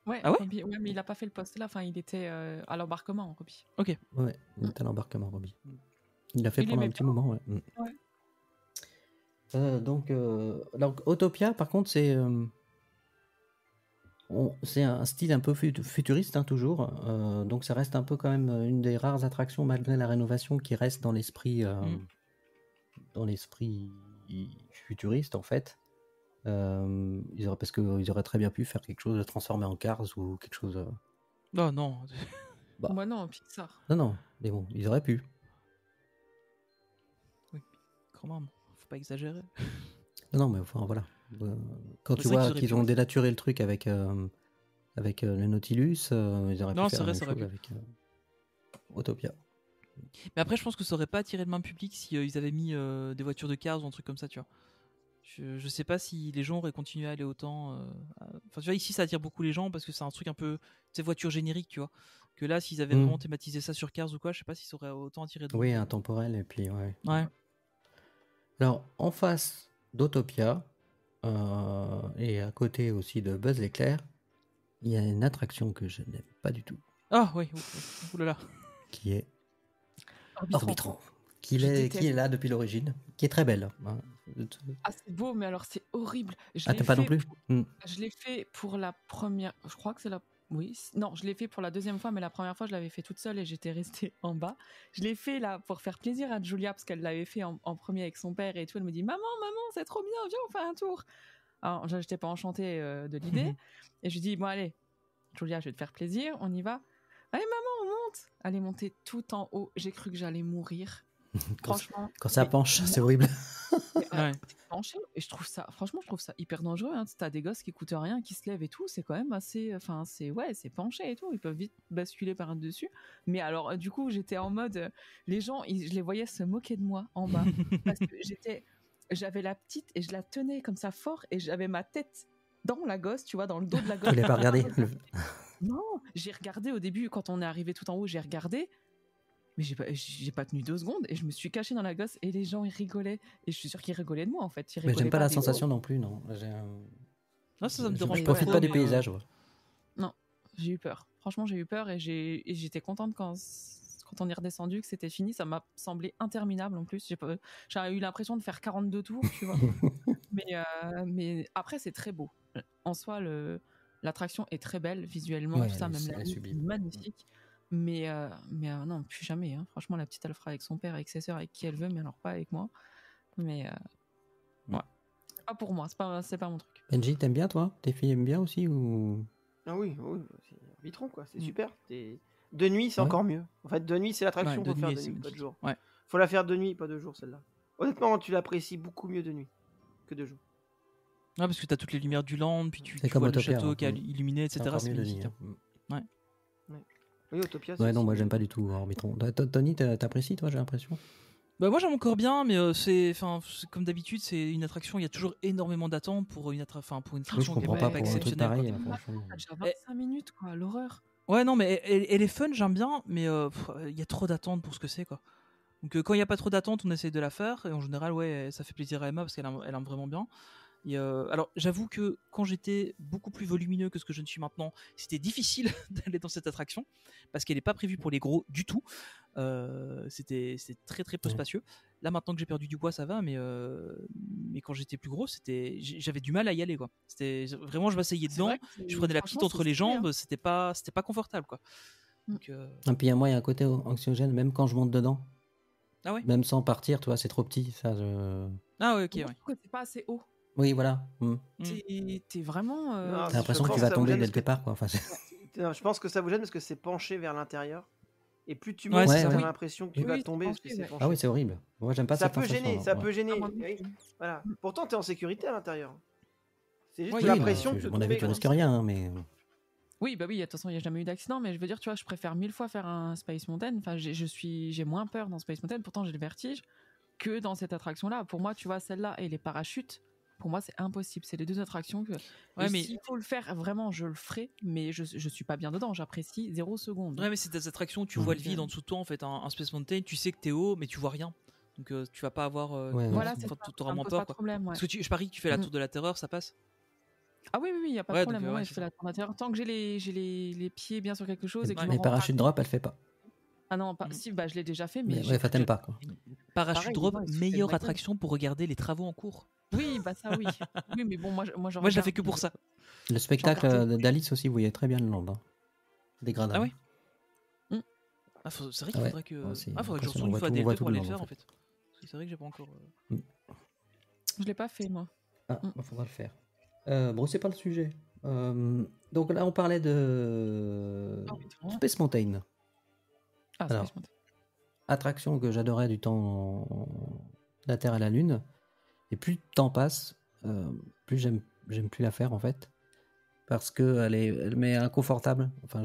Ouais, Ah ouais Robbie, ouais, mais il a pas fait le poste là. Enfin, il était à l'embarquement, Robbie. Ok. Ouais, il est à l'embarquement, Robbie. Il l'a fait Il pendant un aimait petit bien. moment, ouais. Ouais. Donc, Autopia, par contre, c'est C'est un style un peu futuriste, hein, toujours. Donc ça reste un peu quand même une des rares attractions, malgré la rénovation, qui reste dans l'esprit futuriste, en fait. Parce qu'ils auraient très bien pu faire quelque chose de transformé en Cars ou quelque chose. Non, non. Bah, Moi non, Pixar. non, mais bon, ils auraient pu. Quand même, faut pas exagérer. Non, mais enfin, voilà. Quand C'est tu vrai vois qu'ils auraient qu'ils pu, ont ouais. dénaturé le truc avec le Nautilus, ils auraient Non, pu c'est faire vrai, la ça même aurait chose avec Autopia. Mais après, je pense que ça aurait pas attiré le même public si ils avaient mis des voitures de Cars ou un truc comme ça, tu vois. Je sais pas si les gens auraient continué à aller autant. Enfin, tu vois, ici, ça attire beaucoup les gens parce que c'est un truc un peu, tu sais, voiture générique, tu vois. Que là, s'ils avaient vraiment thématisé ça sur Cars ou quoi, je sais pas si ça aurait autant attiré de monde. Oui, intemporel, et puis ouais. Ouais. Alors, en face d'Autopia, et à côté aussi de Buzz l'éclair, il y a une attraction que je n'aime pas du tout, Ah oui, oulala. qui est Orbitron. Orbitron, Je qui déteste. est là depuis l'origine, qui est très belle. Hein. Ah, c'est beau, mais alors c'est horrible. Ah, t'as pas non plus Je l'ai fait pour la première. Je crois que c'est la. Oui, non, je l'ai fait pour la deuxième fois, mais la première fois, je l'avais fait toute seule et j'étais restée en bas. Je l'ai fait là pour faire plaisir à Julia parce qu'elle l'avait fait en premier avec son père et tout. Elle me dit maman, c'est trop bien, viens, on fait un tour. Alors, j'étais pas enchantée de l'idée et je lui dis bon allez, Julia, je vais te faire plaisir, on y va. Allez maman, on monte. Elle est montée tout en haut. J'ai cru que j'allais mourir. Franchement, Quand ça penche, c'est horrible. Ouais. penché et je trouve ça hyper dangereux, hein. T'as des gosses qui écoutent rien, qui se lèvent et tout, c'est quand même assez, enfin c'est penché et tout, ils peuvent vite basculer par un dessus. Mais alors du coup j'étais en mode, les gens je les voyais se moquer de moi en bas parce que j'avais la petite et je la tenais comme ça fort et j'avais ma tête dans la gosse, tu vois, dans le dos de la gosse. Tu l'as pas regardé Non, j'ai regardé au début quand on est arrivé tout en haut, j'ai regardé. Mais j'ai pas tenu 2 secondes et je me suis cachée dans la gosse et les gens ils rigolaient et je suis sûre qu'ils rigolaient de moi en fait. Mais j'aime pas la sensation non plus, non. Non, ça me dérange Je pas. profite pas des paysages. Ouais. Non, j'ai eu peur. Franchement, j'ai eu peur et j'étais contente quand on est redescendu que c'était fini. Ça m'a semblé interminable en plus. J'ai eu l'impression de faire 42 tours, tu vois. mais après, c'est très beau. En soi, l'attraction est très belle visuellement, Ouais, tout ça, même elle la est nuit, sublime. magnifique. Mais non, plus jamais. Hein. Franchement, la petite, elle le fera avec son père, avec ses sœurs, avec qui elle veut, mais alors pas avec moi. Mais ouais, c'est pas pour moi, c'est pas mon truc. Benji, t'aimes bien toi? Tes filles aiment bien aussi ou? Ah oui, c'est Orbitron quoi, c'est super. De nuit, c'est encore mieux. En fait, de nuit, c'est l'attraction Ouais, faut faire nuit, de c'est nuit, pas de jour. Ouais. Faut la faire de nuit, pas de jour celle-là. Honnêtement, tu l'apprécies beaucoup mieux de nuit que de jour. Ouais, parce que t'as toutes les lumières du land, puis tu C'est comme vois le Autopia, château hein. qui est illuminé, etc. C'est encore C'est mieux de magnifique. nuit, Hein. Ouais. Oui, Autopia. Ouais, non, aussi moi mieux. j'aime pas du tout Orbitron. Tony, t'apprécies toi, j'ai l'impression. Bah moi j'aime encore bien, mais c'est comme d'habitude, c'est une attraction. Il y a toujours énormément d'attentes pour une attraction Oui, je qui est comprends pas pas pour un truc exceptionnelle. pareil. quoi. Franchement. T'as déjà 25 minutes, quoi, l'horreur. Ouais, non, mais elle est fun, j'aime bien, mais il y a trop d'attentes pour ce que c'est, quoi. Donc quand il n'y a pas trop d'attentes, on essaie de la faire, et en général, ouais, ça fait plaisir à Emma parce qu'elle aime vraiment bien. Et alors, j'avoue que quand j'étais beaucoup plus volumineux que ce que je ne suis maintenant, c'était difficile d'aller dans cette attraction parce qu'elle n'est pas prévue pour les gros du tout. C'est très très peu spacieux. Là, maintenant que j'ai perdu du poids, ça va, mais quand j'étais plus gros, j'avais du mal à y aller, quoi. C'était vraiment, je m'asseyais dedans, je prenais la petite entre les jambes, c'était pas confortable, quoi. Donc, Et puis moi, il y a un côté anxiogène, même quand je monte dedans. Ah ouais. Même sans partir, tu vois, c'est trop petit. Ah ouais, ok, ouais. C'est pas assez haut. Oui, voilà. T'es vraiment. Non, T'as l'impression je que tu pense vas ça vous tomber gêne dès le parce que- départ, quoi. Enfin, Non, je pense que ça vous gêne parce que c'est penché vers l'intérieur. Et plus tu Ouais, montes, c'est t'as ça. l'impression que tu Oui, vas c'est tomber parce que penché, c'est ouais. penché. Ah oui, c'est horrible. Moi, j'aime pas Ça cette peut sensation, gêner, hein, ça ouais. peut gêner. Ah, moi non Oui. plus. Voilà. Pourtant, t'es en sécurité à l'intérieur. C'est juste Ouais, que oui, la bah, pression À de mon avis, tomber, tu quoi. risques rien, hein, mais. Oui, bah oui, de toute façon, il n'y a jamais eu d'accident, mais je veux dire, tu vois, je préfère 1000 fois faire un Space Mountain. Enfin, j'ai moins peur dans Space Mountain, pourtant j'ai le vertige, que dans cette attraction-là. Pour moi, tu vois, celle-là et les parachutes, pour moi, c'est impossible. C'est les deux attractions que. Ouais, Et mais- s'il faut le faire, vraiment, je le ferai, mais je suis pas bien dedans. J'apprécie 0 seconde. Ouais, mais c'est des attractions où tu vois le vide en dessous de toi, en fait. Un Space Mountain, tu sais que t'es haut, mais tu vois rien. Donc tu vas pas avoir. Ouais, Voilà, ouais. c'est ça. T'auras Ça me moins pose peur, pas de quoi. problème, ouais. Parce que je parie que tu fais la tour de la terreur, ça passe. Ah oui, il n'y a pas Ouais, de problème. donc, Ouais, ouais, je c'est fais ça. la tour d'intérieur. Tant que j'ai les pieds bien sur quelque chose et que je me Les rends parachutes pas- drop, elle fait pas. Ah non, si, bah, je l'ai déjà fait, mais. Mais j'ai- ouais, enfin, t'aimes pas, quoi. Parachute Pareil, drop, ouais, il se fait meilleure de ma gueule. attraction pour regarder les travaux en cours. Oui, bah ça, oui. Oui, mais bon, moi, Moi, je la fais que pour ça. Le spectacle regardé. d'Alice aussi, vous voyez très bien le land. Hein. Dégradable. Ah ouais. Mm. C'est vrai qu'il Ouais. faudrait que. Ouais, c'est faudrait que je impressionnant. retourne une fois à On voit DLP tout pour le aller le land, faire en en fait. fait. C'est vrai que j'ai pas encore. Je l'ai pas fait moi. Ah, Mm. bah, faudra le faire. Bon, c'est pas le sujet. Donc là, on parlait de Ah oui, vraiment. Space Mountain. Ah, Alors, Space Mountain. attraction que j'adorais du temps de la Terre à la Lune. Et plus le temps passe, plus j'aime plus la faire en fait. Parce que elle m'est inconfortable. Enfin,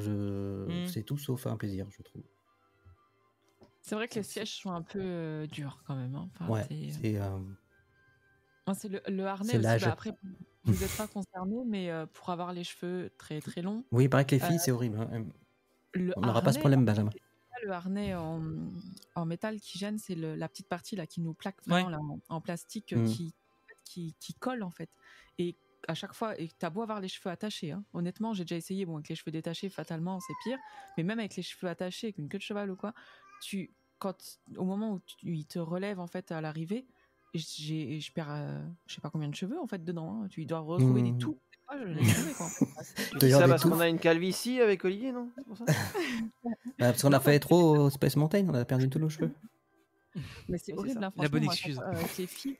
c'est tout sauf un plaisir, je trouve. C'est vrai que les sièges sont un peu durs quand même. Hein. Enfin, Ouais, c'est le harnais c'est aussi. l'âge. Bah, après, vous n'êtes pas concerné, mais pour avoir les cheveux très très longs, Oui, il paraît que les filles, c'est horrible. Hein. le On n'aura pas ce problème, Benjamin. Le harnais en métal qui gêne, c'est la petite partie là qui nous plaque vraiment là, en plastique qui colle en fait. Et à chaque fois, et t'as beau avoir les cheveux attachés, hein. Honnêtement, j'ai déjà essayé. Bon, avec les cheveux détachés, fatalement, c'est pire. Mais même avec les cheveux attachés, avec une queue de cheval ou quoi, au moment où il te relève en fait à l'arrivée, je perds, je sais pas combien de cheveux en fait dedans. Hein. Tu dois retrouver des touffes. Je l'ai trouvé, quoi. Tu dis ça parce qu'on a une calvitie avec Olivier, non? C'est pour ça parce qu'on a fait trop au Space Mountain, on a perdu tous nos cheveux. Mais c'est horrible, hein, la bonne moi, excuse. avec les filles,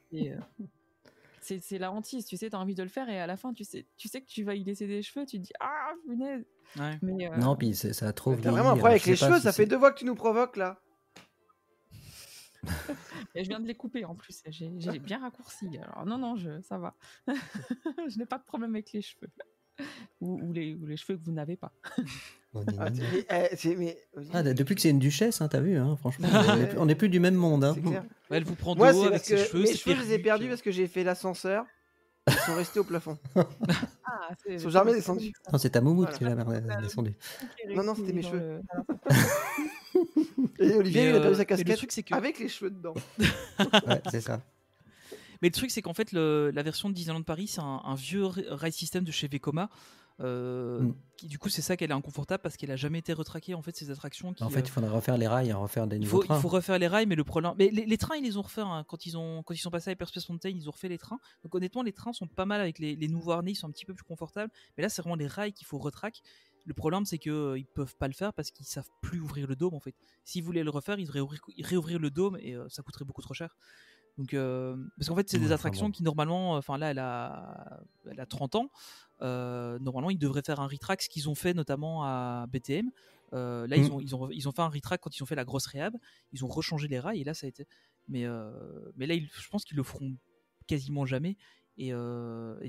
c'est la hantise, tu sais, t'as envie de le faire et à la fin, tu sais que tu vas y laisser des cheveux, tu te dis ah punaise. Ouais. Mais, Non, puis ça a trop T'as vieilli. vraiment un problème avec les cheveux, ça fait 2 fois que tu nous provoques là. Et je viens de les couper en plus, j'ai bien raccourci. Alors non, ça va. Je n'ai pas de problème avec les cheveux. Ou les cheveux que vous n'avez pas. Depuis que c'est une duchesse, hein, t'as vu, hein, franchement, on n'est plus du même monde. Hein. Ouais, elle vous prend de moi, haut c'est avec parce ses que cheveux. mes cheveux, je les ai perdus parce que j'ai fait l'ascenseur. Ils sont restés au plafond. Ils sont jamais descendus. Non, c'est ta moumoute qui est jamais descendue. Non, c'était mes cheveux. Et Olivier, il a perdu sa casquette avec les cheveux dedans. Ouais, c'est ça. Mais le truc, c'est qu'en fait, la version de Disneyland Paris, c'est un vieux ride system de chez Vekoma. Qui, du coup, c'est ça qu'elle est inconfortable parce qu'elle a jamais été retraquée en fait ces attractions. Qui, en fait, il faudrait refaire les rails, refaire des nouveaux trains. Il faut refaire les rails, mais le problème, mais les trains ils les ont refaits hein, quand ils sont passés à Hyperspace Mountain, ils ont refait les trains. Donc honnêtement, les trains sont pas mal avec les nouveaux harnais, ils sont un petit peu plus confortables. Mais là, c'est vraiment les rails qu'il faut retraquer. Le problème, c'est que ils peuvent pas le faire parce qu'ils savent plus ouvrir le dôme en fait. S'ils voulaient le refaire, ils devraient réouvrir le dôme et ça coûterait beaucoup trop cher. Donc, parce qu'en fait, c'est des attractions qui normalement, enfin là, elle a 30 ans. Normalement, ils devraient faire un retrack, ce qu'ils ont fait notamment à BTM. Là, ils ont fait un retrack quand ils ont fait la grosse réhab. Ils ont rechangé les rails et là, ça a été. Mais là, je pense qu'ils le feront quasiment jamais. Et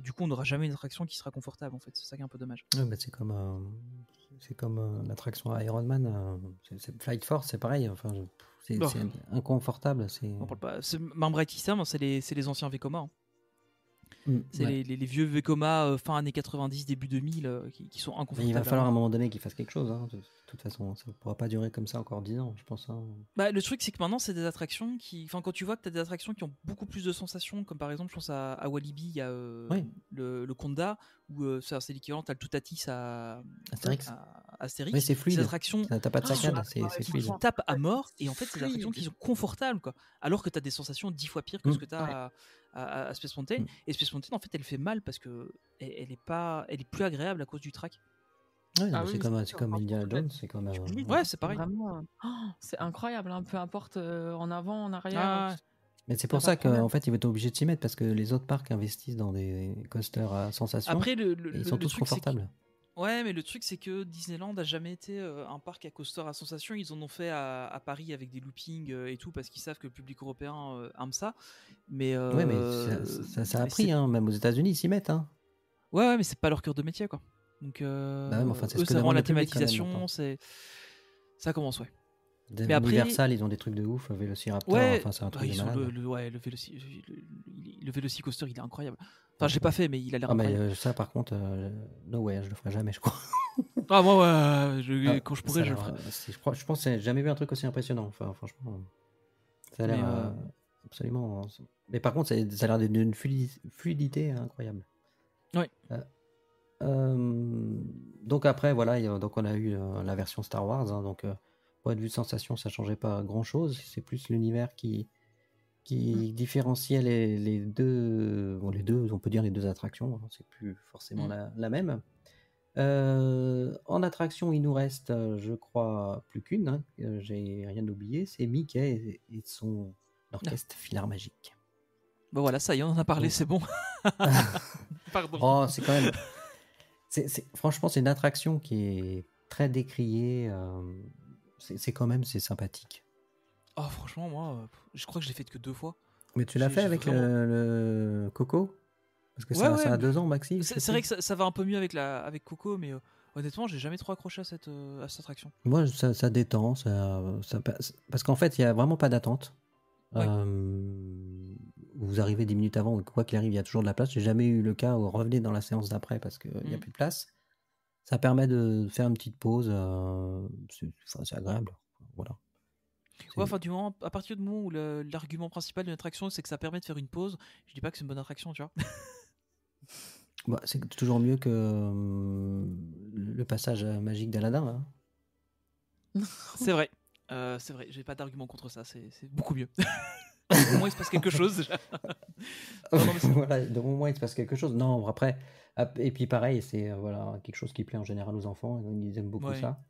du coup, on n'aura jamais une attraction qui sera confortable. En fait, c'est ça qui est un peu dommage. Ouais, mais c'est comme l'attraction Iron Man. Flight Force, c'est pareil. Enfin, c'est inconfortable. On parle pas. Membre Ride System, c'est les anciens Vekoma. Hein. C'est les vieux Vekoma fin années 90, début 2000 qui sont inconfortables. Il va falloir à un moment donné qu'ils fassent quelque chose. Hein. De toute façon, ça ne pourra pas durer comme ça encore 10 ans, je pense. Hein. Bah, le truc, c'est que maintenant, c'est des attractions qui. Enfin, quand tu vois que tu as des attractions qui ont beaucoup plus de sensations, comme par exemple, je pense à Walibi, il y a le Conda, où c'est l'équivalent, tu as le Toutatis à Astérix. Mais c'est fluide. Ces attractions. T'as pas de saccade, c'est fluide. Ils tapent à mort, et en fait, c'est des attractions qui sont confortables, quoi. Alors que tu as des sensations 10 fois pires que ce que tu as à Space Mountain. Et Space Mountain, en fait, elle fait mal parce que elle est plus agréable à cause du track. Ouais, c'est comme Indiana Jones, c'est comme. Ouais, c'est pareil. Vraiment, c'est incroyable, hein, peu importe en avant, en arrière. Mais c'est pour ça qu'en fait, ils étaient obligés de s'y mettre parce que les autres parcs investissent dans des coasters à sensations. Après, ils sont tous confortables. Ouais, mais le truc, c'est que Disneyland a jamais été un parc à coaster à sensations. Ils en ont fait à Paris avec des loopings et tout parce qu'ils savent que le public européen aime ça. Mais ouais, mais ça a pris, hein, même aux États-Unis, ils s'y mettent. Hein. Ouais, mais c'est pas leur cœur de métier, quoi. Donc, c'est eux, c'est vraiment la thématisation, ça commence, ouais. Mais après, Universal, ils ont des trucs de ouf, Velociraptor, c'est un truc de malade. Le Velocicoaster, il est incroyable. Enfin, je l'ai pas fait, mais il a l'air incroyable. Ça, par contre, no way, je le ferai jamais, je crois. Ah, moi, quand je pourrais, je le ferai. Je pense que j'ai jamais vu un truc aussi impressionnant. Enfin, franchement, ça a l'air absolument. Mais par contre, ça a l'air d'une fluidité incroyable. Ouais. Donc après, voilà, donc on a eu la version Star Wars. Hein, donc, point de vue de sensation, ça changeait pas grand-chose. C'est plus l'univers qui qui différenciait les deux, bon, les deux, on peut dire les deux attractions, hein, c'est plus forcément la même. En attraction, il nous reste, je crois, plus qu'une, hein, j'ai rien oublié, c'est Mickey et son orchestre Philharmagique. Bon voilà, ça y est, on en a parlé, Donc- c'est bon. Pardon. Oh, c'est quand même. Franchement, c'est une attraction qui est très décriée. C'est quand même, c'est sympathique. Oh, franchement, moi, je crois que je l'ai faite que 2 fois. Mais tu l'as fait J'ai avec vraiment- le Coco? Parce que Ouais, ça, ouais, ça a mais 2 ans, Maxi. C'est vrai que ça va un peu mieux avec Coco, mais honnêtement, j'ai jamais trop accroché à cette attraction. Moi, ça détend. Parce qu'en fait, il n'y a vraiment pas d'attente. Ouais. Vous arrivez 10 minutes avant, quoi qu'il arrive, il y a toujours de la place. J'ai jamais eu le cas où revenez dans la séance d'après parce qu'il n'y a plus de place. Ça permet de faire une petite pause. C'est agréable. Voilà. Ouais, enfin, du moment, à partir du moment où l'argument principal d'une attraction, c'est que ça permet de faire une pause, je dis pas que c'est une bonne attraction, tu vois. Bah, c'est toujours mieux que le passage magique d'Aladin. Hein. C'est vrai. J'ai pas d'argument contre ça, c'est beaucoup mieux. Au moins, il se passe quelque chose déjà. Non, mais Voilà, de au moins il se passe quelque chose. Non, après, et puis pareil, c'est voilà, quelque chose qui plaît en général aux enfants, ils aiment beaucoup Ouais. ça.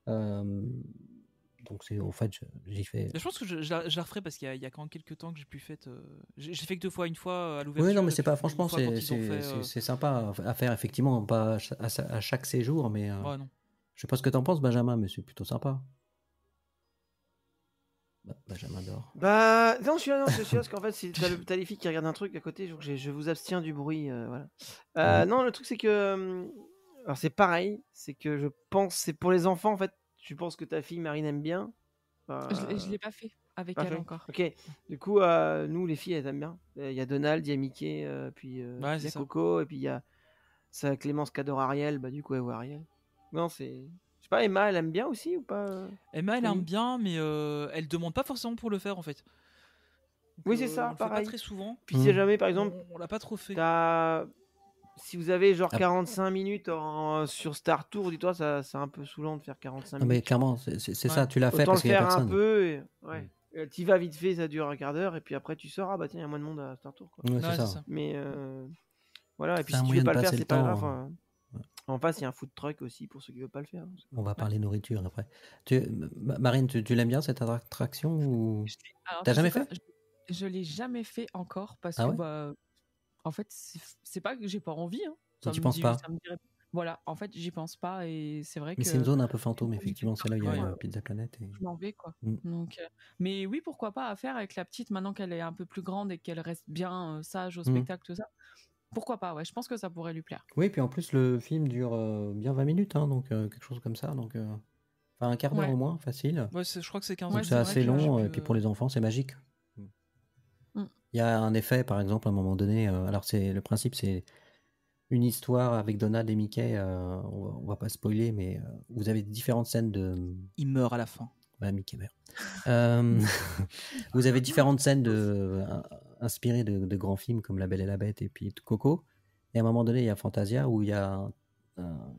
Donc c'est en fait, j'y fais. Je pense que je la referai parce qu'il y a quand même quelques temps que j'ai plus fait. J'ai fait que 2 fois, une fois à l'ouverture. Oui, non, mais c'est et pas, puis franchement, une fois quand ils ont fait, c'est sympa à faire, effectivement, pas à chaque séjour, mais Ouais, non. je sais pas ce que t'en penses, Benjamin, mais c'est plutôt sympa. Benjamin dort. Bah, non, je suis là, parce qu'en fait, t'as les filles qui regardent un truc à côté, donc je vous abstiens du bruit, voilà. Non, le truc, c'est que. Alors, c'est pareil, c'est que je pense, c'est pour les enfants, en fait, je pense que ta fille Marine aime bien. Je l'ai pas fait avec Pas elle fait. encore. Ok, du coup, nous, les filles, elles aiment bien. Il y a Donald, il y a Mickey, puis Ouais, il y c'est a ça. Coco, et puis il y a Clémence qui adore Ariel, bah du coup, elle voit Ariel. Non, c'est. Je sais pas, Emma, elle aime bien aussi ou pas? Emma, elle aime Oui. bien, mais elle demande pas forcément pour le faire en fait. Donc, Oui, c'est ça, on le fait pas pareil. très souvent. Puis si jamais, par exemple, On l'a pas trop fait. si vous avez genre Ah. 45 minutes sur Star Tour, dis-toi, c'est un peu saoulant de faire 45 Non, mais minutes. clairement, c'est Ouais. ça, tu l'as fait Autant le parce qu'il y a faire un personne. peu, et... ouais. T'y vas vite fait, ça dure un quart d'heure, et puis après tu sors, ah bah tiens, il y a moins de monde à Star Tour, quoi. Ouais, Ouais, c'est c'est ça. ça. Mais voilà, et puis C'est un si tu moyen veux de pas le faire, passer c'est le pas temps, grave. hein. En face, il y a un food truck aussi pour ceux qui veulent pas le faire. On va parler nourriture après. Marine, tu l'aimes bien cette attraction ou Alors, t'as tu jamais sais quoi, fait? je l'ai jamais fait encore parce Ah que ouais? bah en fait c'est pas que j'ai pas envie, hein. Mais tu penses pas? Ça me dirait. Voilà, en fait j'y pense pas et c'est vrai Mais c'est une que zone un peu fantôme, effectivement. C'est là où il y a Ouais. Pizza Planet. Et... je m'en vais quoi. Mm. Donc mais oui, pourquoi pas à faire avec la petite maintenant qu'elle est un peu plus grande et qu'elle reste bien sage au Mm. spectacle tout ça. Pourquoi pas, ouais, je pense que ça pourrait lui plaire. Oui, puis en plus, le film dure bien 20 minutes, hein, donc quelque chose comme ça. Donc, enfin, un quart d'heure Ouais. au moins, facile. Ouais, je crois que c'est 15 Donc Ouais, c'est c'est vrai assez que long, j'ai et pu, puis pour les enfants, c'est magique. Mm. Il y a un effet, par exemple, à un moment donné. Alors, le principe, c'est une histoire avec Donald et Mickey. On va pas spoiler, mais vous avez différentes scènes de. Il meurt à la fin. Ouais, Mickey meurt. Vous avez différentes scènes inspirées de grands films comme La Belle et la Bête et puis Coco. Et à un moment donné, il y a Fantasia où il y a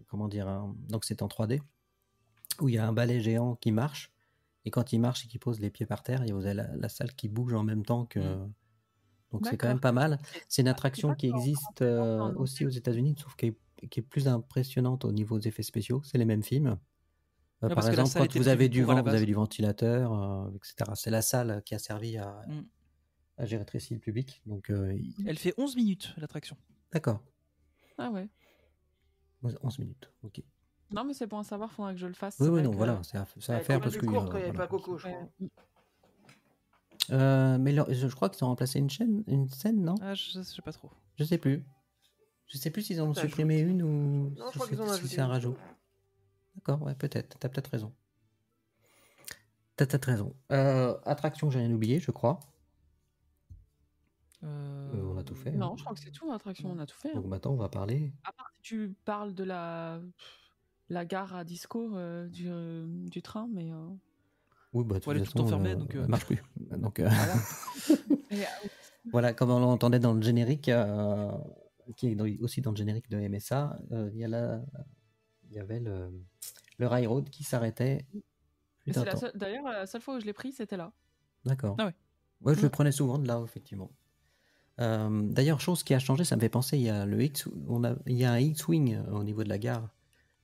comment dire, donc c'est en 3D, où il y a un balai géant qui marche. Et quand il marche et qu'il pose les pieds par terre, il y a la salle qui bouge en même temps que. Donc c'est quand même pas mal. C'est une attraction qui existe aussi aux États-Unis, sauf qui est plus impressionnante au niveau des effets spéciaux. C'est les mêmes films. Ouais, Par parce que la exemple, salle quand était vous avez prévue du pour à la vent, vous avez base. du ventilateur, etc. C'est la salle qui a servi à gérer rétrécir le public. Donc, Elle fait 11 minutes l'attraction. d'accord. Ah ouais. 11 minutes. Ok. Non mais c'est bon à savoir, faudra que je le fasse. Oui, c'est oui, vrai non, que- voilà, c'est à faire parce que. plus courte quand il n'y avait voilà. pas Coco, je Ouais. crois. Mais je crois qu'ils ont remplacé une scène, non? Ah, je sais pas trop. Je sais plus. Je sais plus s'ils en ont T'as supprimé une ou Non, je crois qu'ils en ont si ajouté c'est un une. rajout. D'accord, ouais, peut-être. T'as peut-être raison. T'as peut-être raison. Attraction que j'ai rien oublié, je crois. On a tout fait. Non, hein. je crois que c'est tout l'attraction, on a tout fait. Donc hein. maintenant, on va parler. À part si tu parles de la gare à disco du train, mais Oui, bah, de Ouais, elle est toute tout le temps façon, fermée, donc, elle marche plus. Donc, voilà. Et, voilà, comme on l'entendait dans le générique, qui est aussi dans le générique de MSA, il y avait le railroad qui s'arrêtait. et Putain, c'est attends. d'ailleurs la seule fois où je l'ai pris, c'était là. D'accord. Ah ouais. Ouais, je le Mm. prenais souvent de là, effectivement. D'ailleurs, chose qui a changé, ça me fait penser, il y a un X-Wing au niveau de la gare,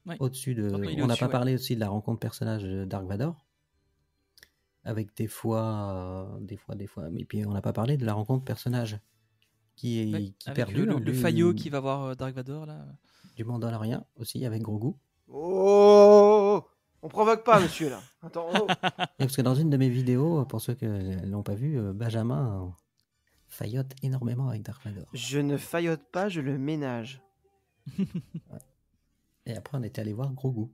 Ouais. au-dessus de... Maintenant, il est On n'a au-dessus, pas ouais. parlé aussi de la rencontre personnage de Dark Vador, avec des fois... Mais puis on n'a pas parlé de la rencontre personnage Ouais, qui avec perdure le Faillot qui va voir Dark Vador là. du Mandalorien, aussi avec Grogu. Oh, on provoque pas, monsieur, là. Attends, oh. Et parce que dans une de mes vidéos, pour ceux qui ne l'ont pas vu, Benjamin faillote énormément avec Dark Vador. Je ne faillote pas, je le ménage. Et après, on était allé voir Grogu.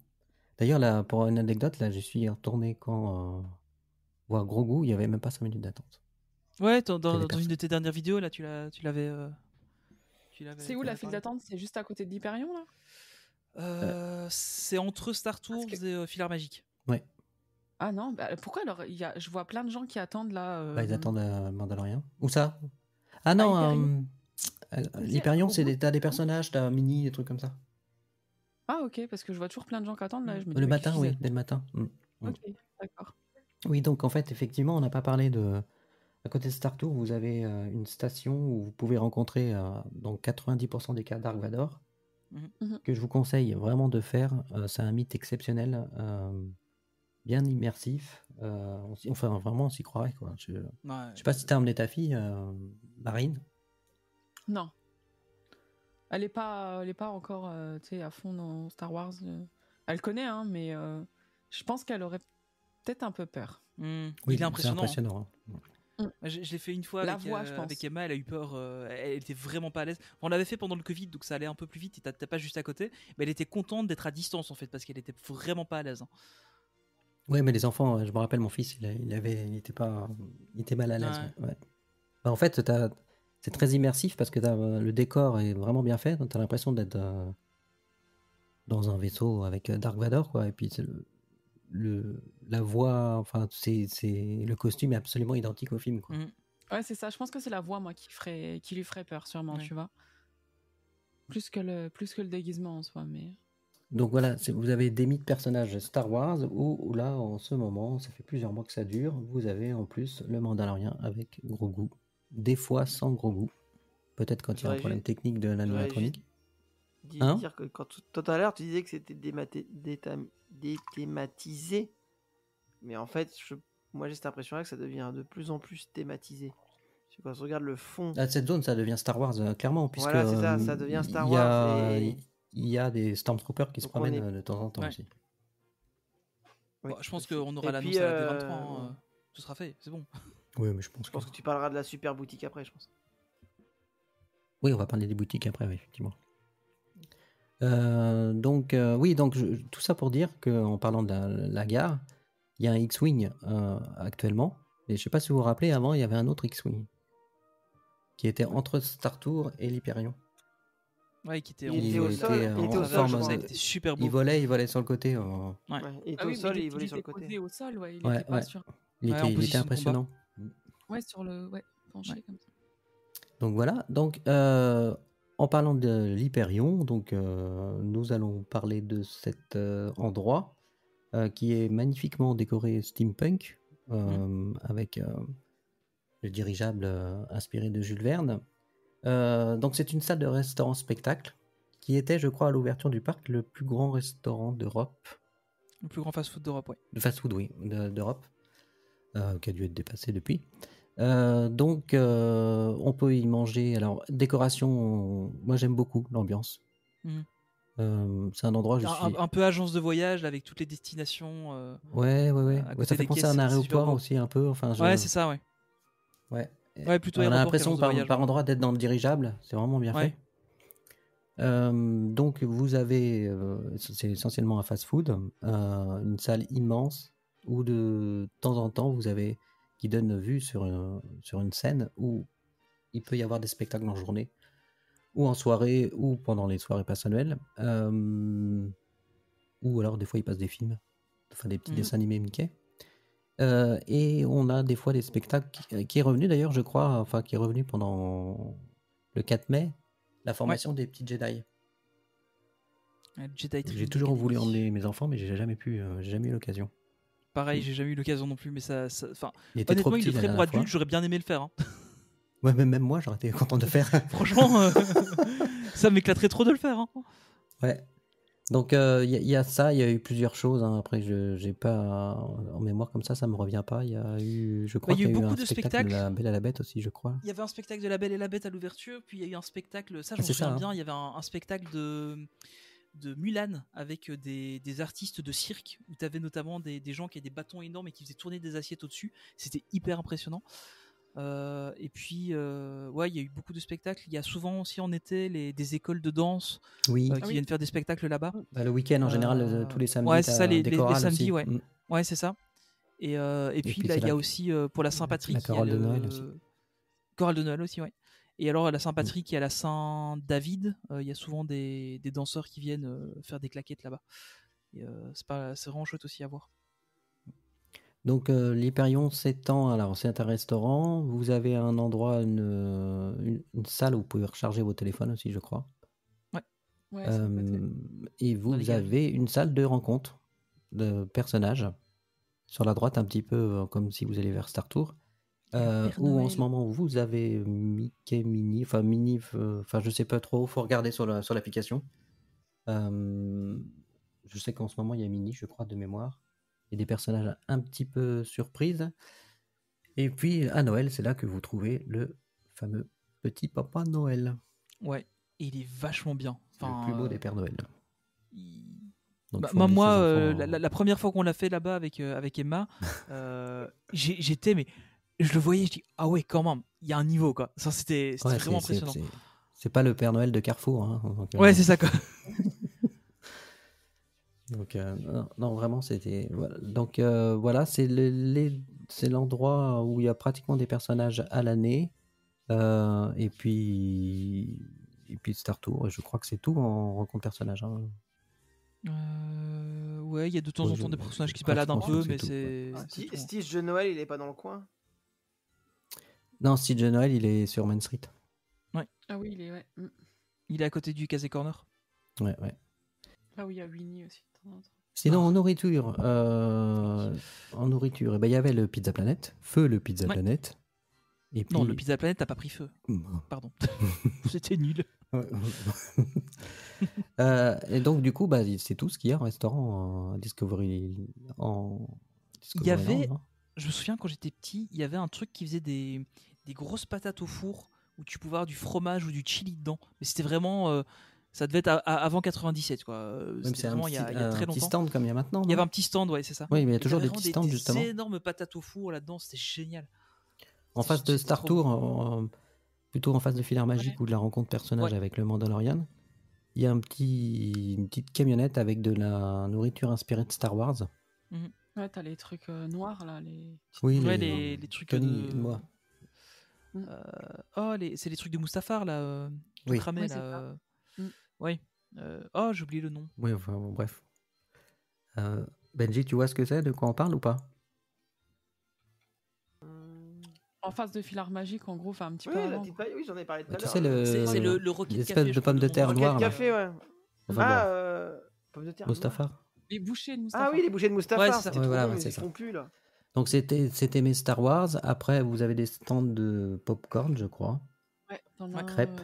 D'ailleurs, là, pour une anecdote, là, je suis retourné quand voir Grogu, il n'y avait même pas 5 minutes d'attente. Ouais, Qu'il y avait dans une personne. de tes dernières vidéos là, tu l'avais. C'est où la file d'attente? C'est juste à côté de l'Hyperion, là? C'est entre Star Tours que- et Filard Magique. Ouais, Ah non, bah, pourquoi alors je vois plein de gens qui attendent là. bah, ils attendent Mandalorian. Où ça? Ah non, Hyperion. l'Hyperion, Grogu, t'as des non? personnages, t'as Mini, des trucs comme ça. Ah ok, parce que je vois toujours plein de gens qui attendent là. Je me dis, Le mais matin, qu'est-ce qu'ils oui, dès le matin. attendent? Ok, d'accord. Oui, donc en fait, effectivement, on n'a pas parlé de... À côté de Star Tours, vous avez une station où vous pouvez rencontrer, dans 90% des cas, Dark Vador, Mhm. que je vous conseille vraiment de faire. C'est un mythe exceptionnel, bien immersif. Enfin, vraiment, on s'y croirait, quoi. Je sais pas si t'as emmené ta fille, Marine. Non. Elle est pas encore tu sais, à fond dans Star Wars. Elle connaît, hein, mais je pense qu'elle aurait peut-être un peu peur. Oui, il est c'est impressionnant. impressionnant. Hein. Je l'ai fait une fois La avec, voix, je pense. avec Emma, elle a eu peur, elle était vraiment pas à l'aise. On l'avait fait pendant le Covid, donc ça allait un peu plus vite et t'as pas juste à côté, mais elle était contente d'être à distance en fait, parce qu'elle était vraiment pas à l'aise. Hein. Oui, mais les enfants, je me rappelle, mon fils, il était mal à l'aise. Ouais. Ouais. Bah, en fait, c'est très immersif parce que le décor est vraiment bien fait. T'as l'impression d'être dans un vaisseau avec Dark Vador, quoi. Et puis la voix, enfin, le costume est absolument identique au film, quoi. Ouais, c'est ça. Je pense que c'est la voix, moi, qui lui ferait peur, sûrement, Ouais. tu vois. Plus que le déguisement en soi, mais. Donc voilà, vous avez des mythes personnages Star Wars où là, en ce moment, ça fait plusieurs mois que ça dure, vous avez en plus le Mandalorien avec Grogu. Des fois sans Grogu. Peut-être quand il y a un problème technique de l'animatronique. Dire que quand tout à l'heure, tu disais que c'était déthématisé. Mais en fait, moi j'ai cette impression-là que ça devient de plus en plus thématisé. Quand on regarde le fond. Cette zone, ça devient Star Wars, clairement. Puisque, voilà, c'est ça, ça devient Star Wars. Il y a des Stormtroopers qui se promènent de temps en temps aussi. Oui, bon, je pense qu'on aura l'annonce à la D23. Hein, ce sera fait, c'est bon. Oui, mais je pense que tu parleras de la super boutique après, je pense. Oui, on va parler des boutiques après, oui, effectivement. Donc tout ça pour dire qu'en parlant de la gare, il y a un X-Wing actuellement. Et je sais pas si vous vous rappelez, avant, il y avait un autre X-Wing qui était entre Star Tours et l'Hyperion. Ouais, qui était il était au sol, ça était super beau. Il volait sur le côté. Ouais. Il était au sol et il volait sur le côté. Au sol, ouais, il était pas sur... Il était impressionnant. Ouais, sur le penché comme ça. Donc voilà. Donc en parlant de l'Hyperion, donc nous allons parler de cet endroit qui est magnifiquement décoré steampunk avec le dirigeable inspiré de Jules Verne. Donc c'est une salle de restaurant spectacle qui était, je crois, à l'ouverture du parc, le plus grand restaurant d'Europe. Le plus grand fast-food d'Europe, oui. Le fast-food, oui, d'Europe, qui a dû être dépassé depuis. Donc on peut y manger. Alors décoration, moi j'aime beaucoup l'ambiance. C'est un endroit où je suis un peu agence de voyage avec toutes les destinations. Ouais, ça fait penser à un aéroport aussi un peu. Enfin, ouais, c'est ça, ouais. Ouais, plutôt on a l'impression par endroit d'être dans le dirigeable. C'est vraiment bien fait. Donc vous avez, c'est essentiellement un fast-food, une salle immense où de temps en temps vous avez qui donne vue sur une scène où il peut y avoir des spectacles en journée ou en soirée ou pendant les soirées personnelles, ou alors des fois ils passent des films, enfin des petits dessins animés Mickey. Et on a des fois des spectacles qui est revenu d'ailleurs, je crois, enfin qui est revenu pendant le 4 mai, la formation des petits Jedi. J'ai toujours voulu emmener mes enfants, mais j'ai jamais eu l'occasion. pareil, j'ai jamais eu l'occasion non plus, mais enfin, Il était trop honnêtement, il petit le la ferait pour dernière fois. adulte, j'aurais bien aimé le faire. Hein. Ouais, mais même moi, j'aurais été content de le faire. Franchement, ça m'éclaterait trop de le faire. Hein. Ouais. Donc, il y a ça, il y a eu plusieurs choses. Hein. Après, je n'ai pas en mémoire comme ça me revient pas. Il y a eu, je crois il y a qu'il eu y a eu beaucoup un de spectacle de spectacles. La Belle et la Bête aussi, je crois. Il y avait un spectacle de La Belle et la Bête à l'ouverture, puis il y a eu un spectacle, ça je Ah, me c'est souviens ça, hein. bien, il y avait un spectacle de Mulan avec des artistes de cirque, où tu avais notamment des gens qui avaient des bâtons énormes et qui faisaient tourner des assiettes au-dessus. C'était hyper impressionnant. Et puis, ouais, il y a eu beaucoup de spectacles. Il y a souvent aussi en été des écoles de danse Oui. qui viennent faire des spectacles là-bas. Bah, le week-end en général, tous les samedis, Ouais, c'est ça, t'as des les chorales samedis, aussi. ouais. Mm. Ouais, c'est ça. Et puis, puis, là, c'est il y a la- aussi pour la Saint-Patrick. la il y a chorale de Noël aussi. Chorale de Noël aussi, ouais. Et alors, à la Saint-Patrick et à la Saint-David, il y a souvent des danseurs qui viennent faire des claquettes là-bas. Et c'est vraiment chouette aussi à voir. Donc, l'Hyperion s'étend. Alors, c'est un restaurant. Vous avez un endroit, une salle où vous pouvez recharger vos téléphones aussi, je crois. Ouais, c'est peut-être. Et Dans vous les galeries. avez une salle de rencontre de personnages. Sur la droite, un petit peu comme si vous alliez vers Star Tour. Père Où en Noël. ce moment vous avez Mickey, Minnie, enfin je sais pas trop, faut regarder sur l'application. Je sais qu'en ce moment il y a Minnie, je crois, de mémoire. Il y a des personnages un petit peu surprises. Et puis à Noël, c'est là que vous trouvez le fameux petit Papa Noël, Ouais, et il est vachement bien. Enfin, le plus beau des Pères Noël. il- Donc, Bah, ils font moi, laisser les enfants, la première fois qu'on l'a fait là-bas avec Emma, j'étais, mais je le voyais, je dis, ah ouais, quand même, il y a un niveau, quoi. Ça, c'était Ouais, vraiment impressionnant. c'est pas le Père Noël de Carrefour. Hein, donc, Ouais, c'est ça, quoi. Donc, non, vraiment, c'était. Voilà. Donc, voilà, c'est l'endroit où il y a pratiquement des personnages à l'année. Et puis Star Tour. Et je crois que c'est tout en rencontre personnage. Hein. Ouais, il y a de temps en temps des personnages qui se baladent un peu, mais c'est tout. Stitch de Noël, il est pas dans le coin? Non, Stitch de Noël, il est sur Main Street. Ah oui, il est, ouais. Il est à côté du Casey Corner. Ouais. Là où il y a Winnie aussi. de temps en temps. Sinon, en nourriture, eh ben, il y avait le Pizza Planet, Feu le Pizza Ouais. Planet. Et puis... Non, le Pizza Planet n'a pas pris feu. Pardon. C'était nul. Ouais. Et donc, du coup, bah, c'est tout ce qu'il y a en restaurant Discovery. Il y avait, Land, hein. je me souviens quand j'étais petit, il y avait un truc qui faisait des grosses patates au four où tu pouvais avoir du fromage ou du chili dedans. Mais c'était vraiment, ça devait être avant 97, quoi. Ouais, mais C'était c'est vraiment il y a très un petit longtemps. stand comme il y a maintenant. Il y avait non un petit stand, ouais, c'est ça. Oui, mais il y a Et toujours t'avais des petits vraiment stands, justement. Des énormes patates au four là-dedans, c'était génial. En face de C'était Star trop Tour, plutôt en face de Filaire Magique ou de la rencontre personnage Ouais. avec le Mandalorian, il y a une petite camionnette avec de la nourriture inspirée de Star Wars. Ouais, t'as les trucs noirs, là. Les... Oui, Ouais, les trucs Tony de. et moi. C'est les trucs de Mustafar là, tout Oui. cramé Ouais, c'est là. ça. Ouais. J'ai oublié le nom. Oui, enfin, bon, bref. Benji, tu vois ce que c'est, de quoi on parle ou pas? En face de Filard Magique, en gros, enfin un petit Oui, peu la avant. petite paille, oui, j'en ai parlé tout à Tu l'heure. sais, C'est le Rocket l'espèce Café. de je crois, pommes de nom. terre Rocket noires, là. Café, ouais. Enfin, Pommes de terre. Mustafar. Les bouchées de Mustapha. Ah oui, les bouchées de Mustapha. Ouais, c'est ça. C'était Ouais, trop voilà, bon, ouais, mais c'est ils ça. font plus là. Donc c'était mes Star Wars. Après, vous avez des stands de popcorn, je crois. Ouais, t'en as Crêpes.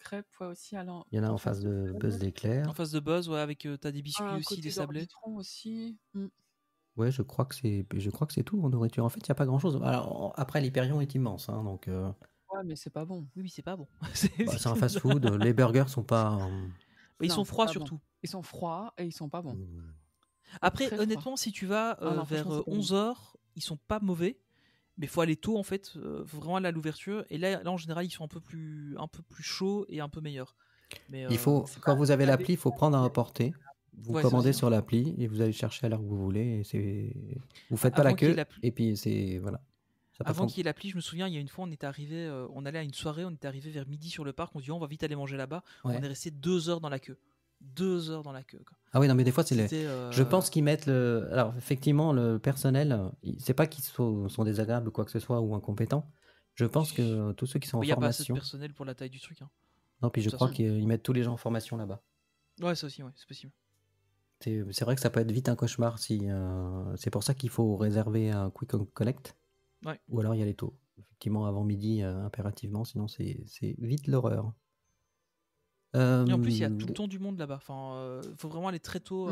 Crêpes, ouais, aussi. Alors, Il y en a en face de Buzz l'éclair. En face de Buzz, ouais, avec t'as des biscuits un aussi, côté des sablés. d'Orbitron aussi. Ouais, je crois que c'est tout en nourriture. En fait, il n'y a pas grand-chose. Alors, après, l'Hyperion est immense, hein, donc Ouais, mais c'est pas bon. Oui, mais c'est pas bon. c'est un fast-food. Les burgers sont pas. Ils Non, sont froids pas bon. surtout. Ils sont froids et ils sont pas bons. Après, Très honnêtement, si tu vas non, vers franchement, c'est pas 11h, ils sont pas mauvais. Mais faut aller tôt en fait, faut vraiment aller à l'ouverture. Et là en général, ils sont un peu plus chauds et un peu meilleurs. Mais, Il faut, quand vous avez l'appli, il faut prendre à emporter. Vous Ouais, commandez c'est ça. sur l'appli et vous allez chercher à l'heure que vous voulez. Vous faites pas Avant la qu'il y ait queue. l'appli- Et puis c'est voilà. Ça passe Avant en- qu'il y ait l'appli, je me souviens, il y a une fois, on était arrivé, on allait à une soirée, on était arrivé vers midi sur le parc, on se dit on va vite aller manger là-bas. Ouais. On est resté 2 heures dans la queue. 2 heures dans la queue. Quoi. Ah oui, non, mais des fois c'est C'était, Je pense qu'ils mettent le. Alors effectivement, le personnel, c'est pas qu'ils sont désagréables ou quoi que ce soit ou incompétents. Je pense que tous ceux qui sont en il n'y a pas assez de formation. personnel pour la taille du truc. Hein. Non, puis je De toute crois façon. qu'ils mettent tous les gens en formation là-bas. Ouais, ça aussi, ouais, c'est possible. C'est vrai que ça peut être vite un cauchemar. C'est pour ça qu'il faut réserver un Quick and Collect. Ouais. Ou alors y aller tôt. Effectivement, avant midi, impérativement, sinon c'est vite l'horreur. Et en plus, il y a tout le temps du monde là-bas. Enfin, faut vraiment aller très tôt.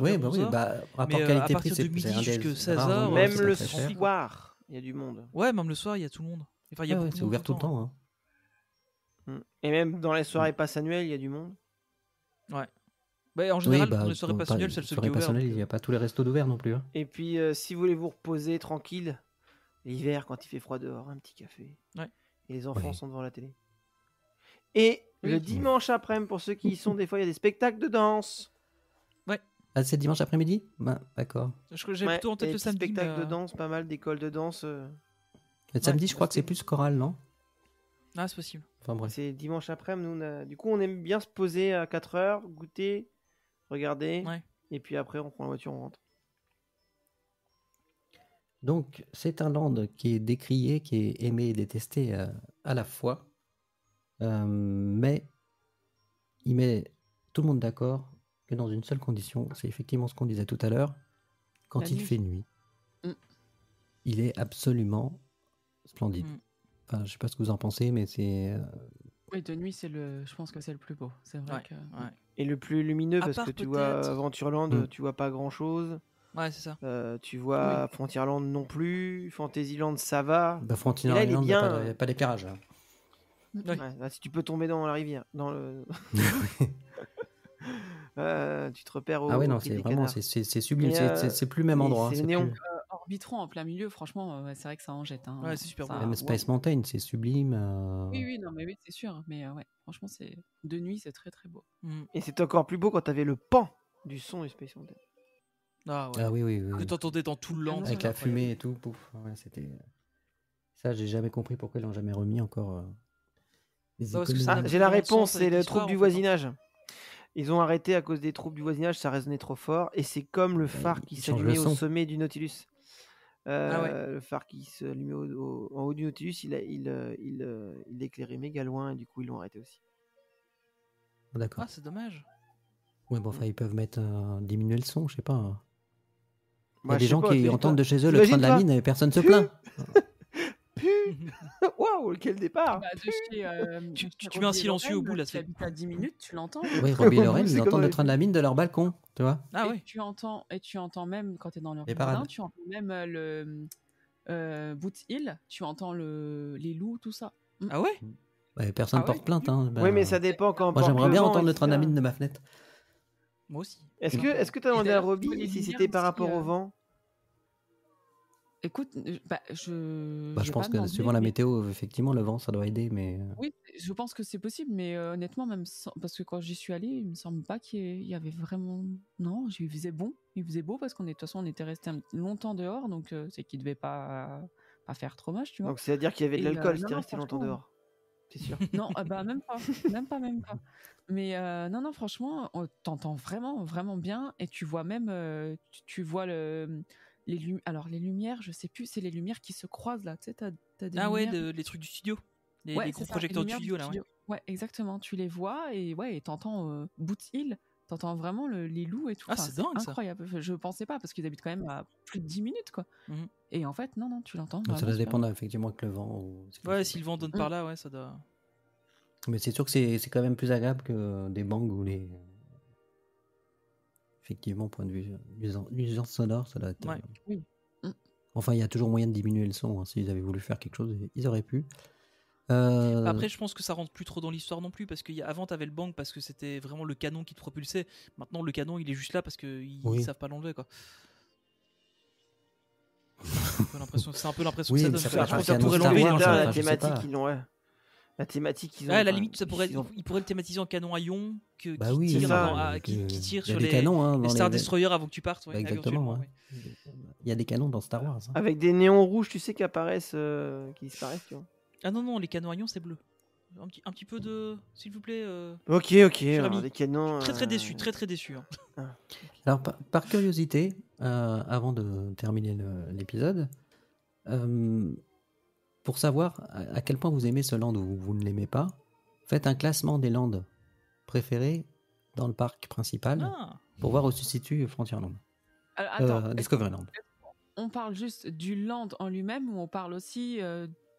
Oui, vers 11 heures. rapport Mais à qualité-prix, partir de c'est midi un des jusqu'à 16 rares heures, endroits où Même c'est le pas très cher. soir, il y a du monde. Ouais, même le soir, il y a tout le monde. Enfin, il y a Ouais, beaucoup de c'est monde ouvert tout le temps. Hein. Et même dans les soirées passes annuelles, il y a du monde. Ouais. Bah, en général, Oui, dans les soirées passionnelles, c'est le seul qui est ouvert. personnel, donc, il n'y a pas tous les restos d'ouvert non plus. Hein. Et puis, si vous voulez vous reposer tranquille, l'hiver, quand il fait froid dehors, un petit café. Ouais. Et les enfants Oui. sont devant la télé. Et le Oui. dimanche après-midi, pour ceux qui y sont, des fois, il y a des spectacles de danse. Ah, c'est dimanche après-midi D'accord. J'ai Ouais, plutôt en et tête des le petits samedi. spectacles mais, de danse, pas mal d'écoles de danse. Le samedi, je crois que c'est plus choral, non Ah, c'est possible. Enfin bref. C'est dimanche après-midi. Du coup, on aime bien se poser à 4 heures, goûter, regarder. Ouais. Et puis après, on prend la voiture, on rentre. Donc, c'est un land qui est décrié, qui est aimé et détesté à la fois. Mais il met tout le monde d'accord que dans une seule condition, c'est effectivement ce qu'on disait tout à l'heure, quand La il nuit. fait nuit. Mm. Il est absolument splendide. Mm. Enfin, je sais pas ce que vous en pensez, mais c'est... Oui, de nuit, je pense que c'est le plus beau. C'est vrai que. Ouais. Et le plus lumineux, À parce part que tu vois peut-être- Aventureland, Mm. tu vois pas grand-chose. Ouais, c'est ça. Tu vois Frontierland non plus. Fantasyland, ça va. Bah, Frontierland, Et là, il est il n'y a bien. il y a pas d'éclairage. Là. Ouais. Ouais, là, si tu peux tomber dans la rivière, dans le... tu te repères au Ah ouais, non, au Cri c'est des vraiment, Canards. c'est sublime. Mais, C'est plus le même mais endroit. c'est c'est néon. plus- Orbitron en plein milieu, franchement, c'est vrai que ça en jette. Hein. Ouais, c'est super Ça- beau. Même wow. Space Mountain, c'est sublime. Oui, non, mais oui, c'est sûr. Mais ouais, franchement, c'est de nuit, c'est très très beau. Mm. Et c'est encore plus beau quand t'avais le pan du son du Space Mountain. Ah ouais. Ah oui, oui, oui. Que oui. t'entendais dans tout le land. Avec c'était la incroyable. fumée et tout, pouf. Ouais, c'était... Ça, j'ai jamais compris pourquoi ils l'ont jamais remis encore. Les Bah, parce que économies. ça n'a plus J'ai la vraiment de réponse, sens avec c'est le l'histoire, trouble du en fait, hein. voisinage. Ils ont arrêté à cause des troubles du voisinage, ça résonnait trop fort. Et c'est comme le phare qui ils changent le s'allumait au son. sommet du Nautilus. Ah ouais. Le phare qui s'allumait en haut du Nautilus, il éclairait méga loin et du coup ils l'ont arrêté aussi. D'accord. Ah, c'est dommage. Ouais, bon, enfin, ils peuvent mettre diminuer le son, je sais pas. Il y a Moi, des je sais gens pas, qui t'imagines entendent pas- de chez eux le train t'imagines de la pas mine et personne se plaint. Waouh, quel départ! Bah, de chez, Tu chez mets un Robbie et silencieux au Lorraine, bout, là, qui c'est- habite à 10 minutes, tu l'entends. Oui, Robbie et Au Lorraine, bout, ils c'est entendent comme le dans train de la mine de leur balcon, tu vois. Ah et ouais. tu entends même quand tu es dans leur Les jardin, parades. tu entends même le Boots Hill, tu entends les loups, tout ça. Ah ouais. Ouais, personne Ah ouais. porte plainte. Hein. Oui, mais ça dépend quand on Moi, porte j'aimerais le bien vent, entendre le train de la etc. mine de ma fenêtre. Moi aussi. Est-ce que tu as demandé à d'ailleurs, Robbie tu vois les si lumières c'était par aussi, rapport au vent? Écoute, je Bah, je j'ai pense pas que demandé, suivant la mais météo, effectivement, le vent, ça doit aider, mais... oui, je pense que c'est possible, mais honnêtement, même parce que quand j'y suis allée, il me semble pas qu'il y avait vraiment. Non, il faisait bon, il faisait beau parce de toute façon, on était resté longtemps dehors, donc c'est qu'il devait pas faire trop moche, tu vois. Donc c'est-à-dire qu'il y avait de Et, l'alcool si non, t'es non, resté longtemps franchement, dehors. C'est sûr. non, même pas, même pas. Mais non, franchement, t'entends vraiment, vraiment bien, et tu vois même, tu vois alors les lumières, je sais plus, c'est les lumières qui se croisent là, tu sais, t'as des Ah ouais, lumières. les trucs du studio. Les Ouais, gros c'est ça, les projecteurs de lumières du studio là, ouais. studio. Ouais, exactement. Tu les vois et ouais, et t'entends Boots Hill, t'entends vraiment les loups et tout. Ah, Enfin, c'est dingue, ça. incroyable. Je pensais pas parce qu'ils habitent quand même à plus de 10 minutes, quoi. Mhm. Et en fait, non, tu l'entends. Donc, ça vraiment doit super dépendre effectivement avec le vent. Ouais, si le vent donne par là, ouais, ça doit. Mais c'est sûr que c'est quand même plus agréable que des bangs ou les... Effectivement, point de vue nuisance sonore, ça doit être... Ouais. Oui. Enfin, il y a toujours moyen de diminuer le son. Hein. S'ils avaient voulu faire quelque chose, ils auraient pu. Après, je pense que ça rentre plus trop dans l'histoire non plus, parce qu'avant, t'avais le bang parce que c'était vraiment le canon qui te propulsait. Maintenant, le canon, il est juste là parce qu'ils Oui. savent pas l'enlever, quoi. C'est un peu l'impression Oui, que ça mais donne. ça Je peut pense être que ça un pourrait canon l'enlever. Star dans Wars, le- la enfin, je sais thématique, pas. ils l'ont, ouais. La thématique, ils ont. Ouais, à la enfin, limite, ils pourraient le thématiser en canon à ion qui Bah oui, tire, ça. qui tire il y a sur des les, canons hein, les dans Star les... Destroyer avant que tu partes. Ouais, Bah, exactement. éventuellement, Ouais. Il y a des canons dans Star Wars. Hein. Avec des néons rouges, tu sais, qui apparaissent, qui disparaissent, tu vois. Ah non, les canons à ion, c'est bleu. Un petit peu de. S'il vous plaît. Ok, Cher alors, ami, les canons. Très déçu, très déçu. Hein. Alors, par curiosité, avant de terminer l'épisode, pour savoir à quel point vous aimez ce land ou vous ne l'aimez pas, faites un classement des lands préférés dans le parc principal. Ah, pour voir où se situe Frontierland. Attends, Discoveryland. on parle juste du land en lui-même ou on parle aussi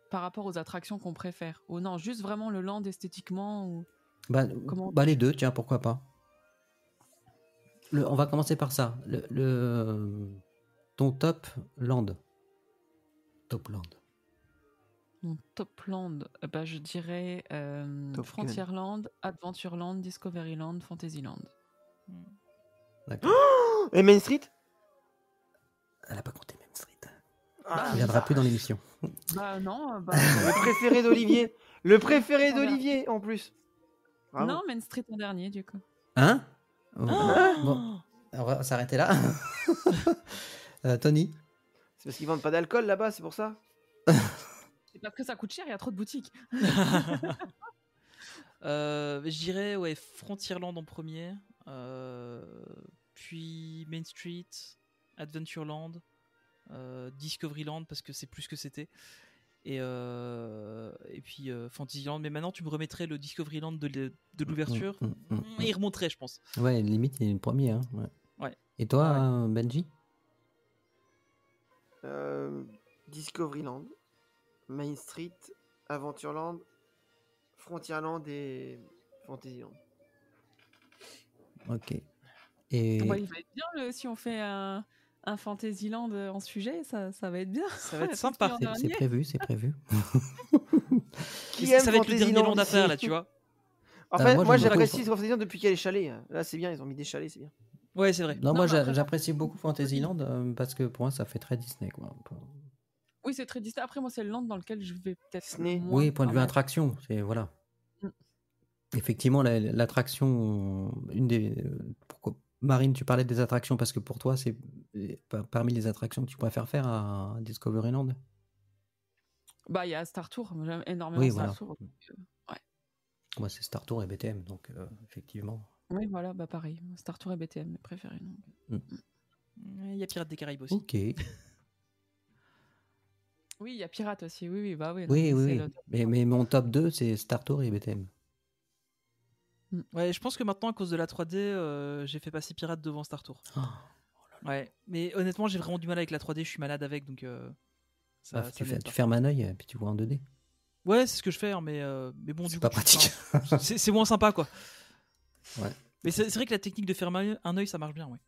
par rapport aux attractions qu'on préfère? Ou non, juste vraiment le land esthétiquement ou... Comment- Les deux, tiens, pourquoi pas. On va commencer par ça. Ton top land. Top land. Mon top land, je dirais Top Frontierland, Adventureland, Discoveryland, Fantasyland. D'accord. Et Main Street? Elle a pas compté Main Street. Ah, Il viendra plus dans l'émission. Non, le préféré d'Olivier. Le préféré Attends, d'Olivier, en plus. Bravo. non, Main Street en dernier du coup. Hein? Bon, on va s'arrêter là. Tony? C'est parce qu'ils vendent pas d'alcool là-bas, c'est pour ça. C'est parce que ça coûte cher, il y a trop de boutiques. Je dirais Frontierland en premier, puis Main Street, Adventureland, Discoveryland parce que c'est plus ce que c'était, et puis Fantasyland. Mais maintenant tu me remettrais le Discoveryland de l'ouverture, il remonterait, je pense. Ouais, limite, il est le premier. Hein. Ouais. Et toi, Benji? Discoveryland, Main Street, Adventureland, Frontierland et Fantasyland. Ok. Et... il va être bien si on fait un Fantasyland en sujet, ça va être bien. Ça va être sympa. C'est prévu. Ça va être le dernier land à faire là, tu vois. En fait, moi j'aime j'apprécie beaucoup. Fantasyland depuis qu'il y a les chalets. Là, c'est bien, ils ont mis des chalets, c'est bien. Ouais, c'est vrai. Non, moi après- j'apprécie beaucoup Fantasyland parce que pour moi ça fait très Disney. Quoi. Oui, c'est très distinct. Après, moi, c'est le land dans lequel je vais peut-être Disney. moins. Oui, point de vue Ah, attraction, c'est voilà. Mm. Effectivement, l'attraction, une des. Pourquoi, Marine, tu parlais des attractions parce que pour toi, c'est parmi les attractions que tu préfères faire à Discoveryland. il y a Star Tour. J'aime énormément Oui, Star voilà. Tour. Moi, c'est Star Tour et BTM, donc effectivement. Oui, voilà, pareil. Star Tour et BTM, mes préférés. Donc. Il y a Pirates des Caraïbes aussi. Ok. Oui, il y a Pirates aussi. Oui. Oui. le- Mais mon top 2, c'est Star Tour et BTM. Ouais, je pense que maintenant, à cause de la 3D, j'ai fait passer Pirates devant Star Tour. Ouais, mais honnêtement, j'ai vraiment du mal avec la 3D, je suis malade avec, donc Tu m'aide pas. fermes un œil et puis tu vois en 2D. Ouais, c'est ce que je fais, hein, mais bon, du C'est coup, pas pratique. c'est moins sympa, quoi. Ouais. Mais c'est vrai que la technique de fermer un œil, ça marche bien, ouais.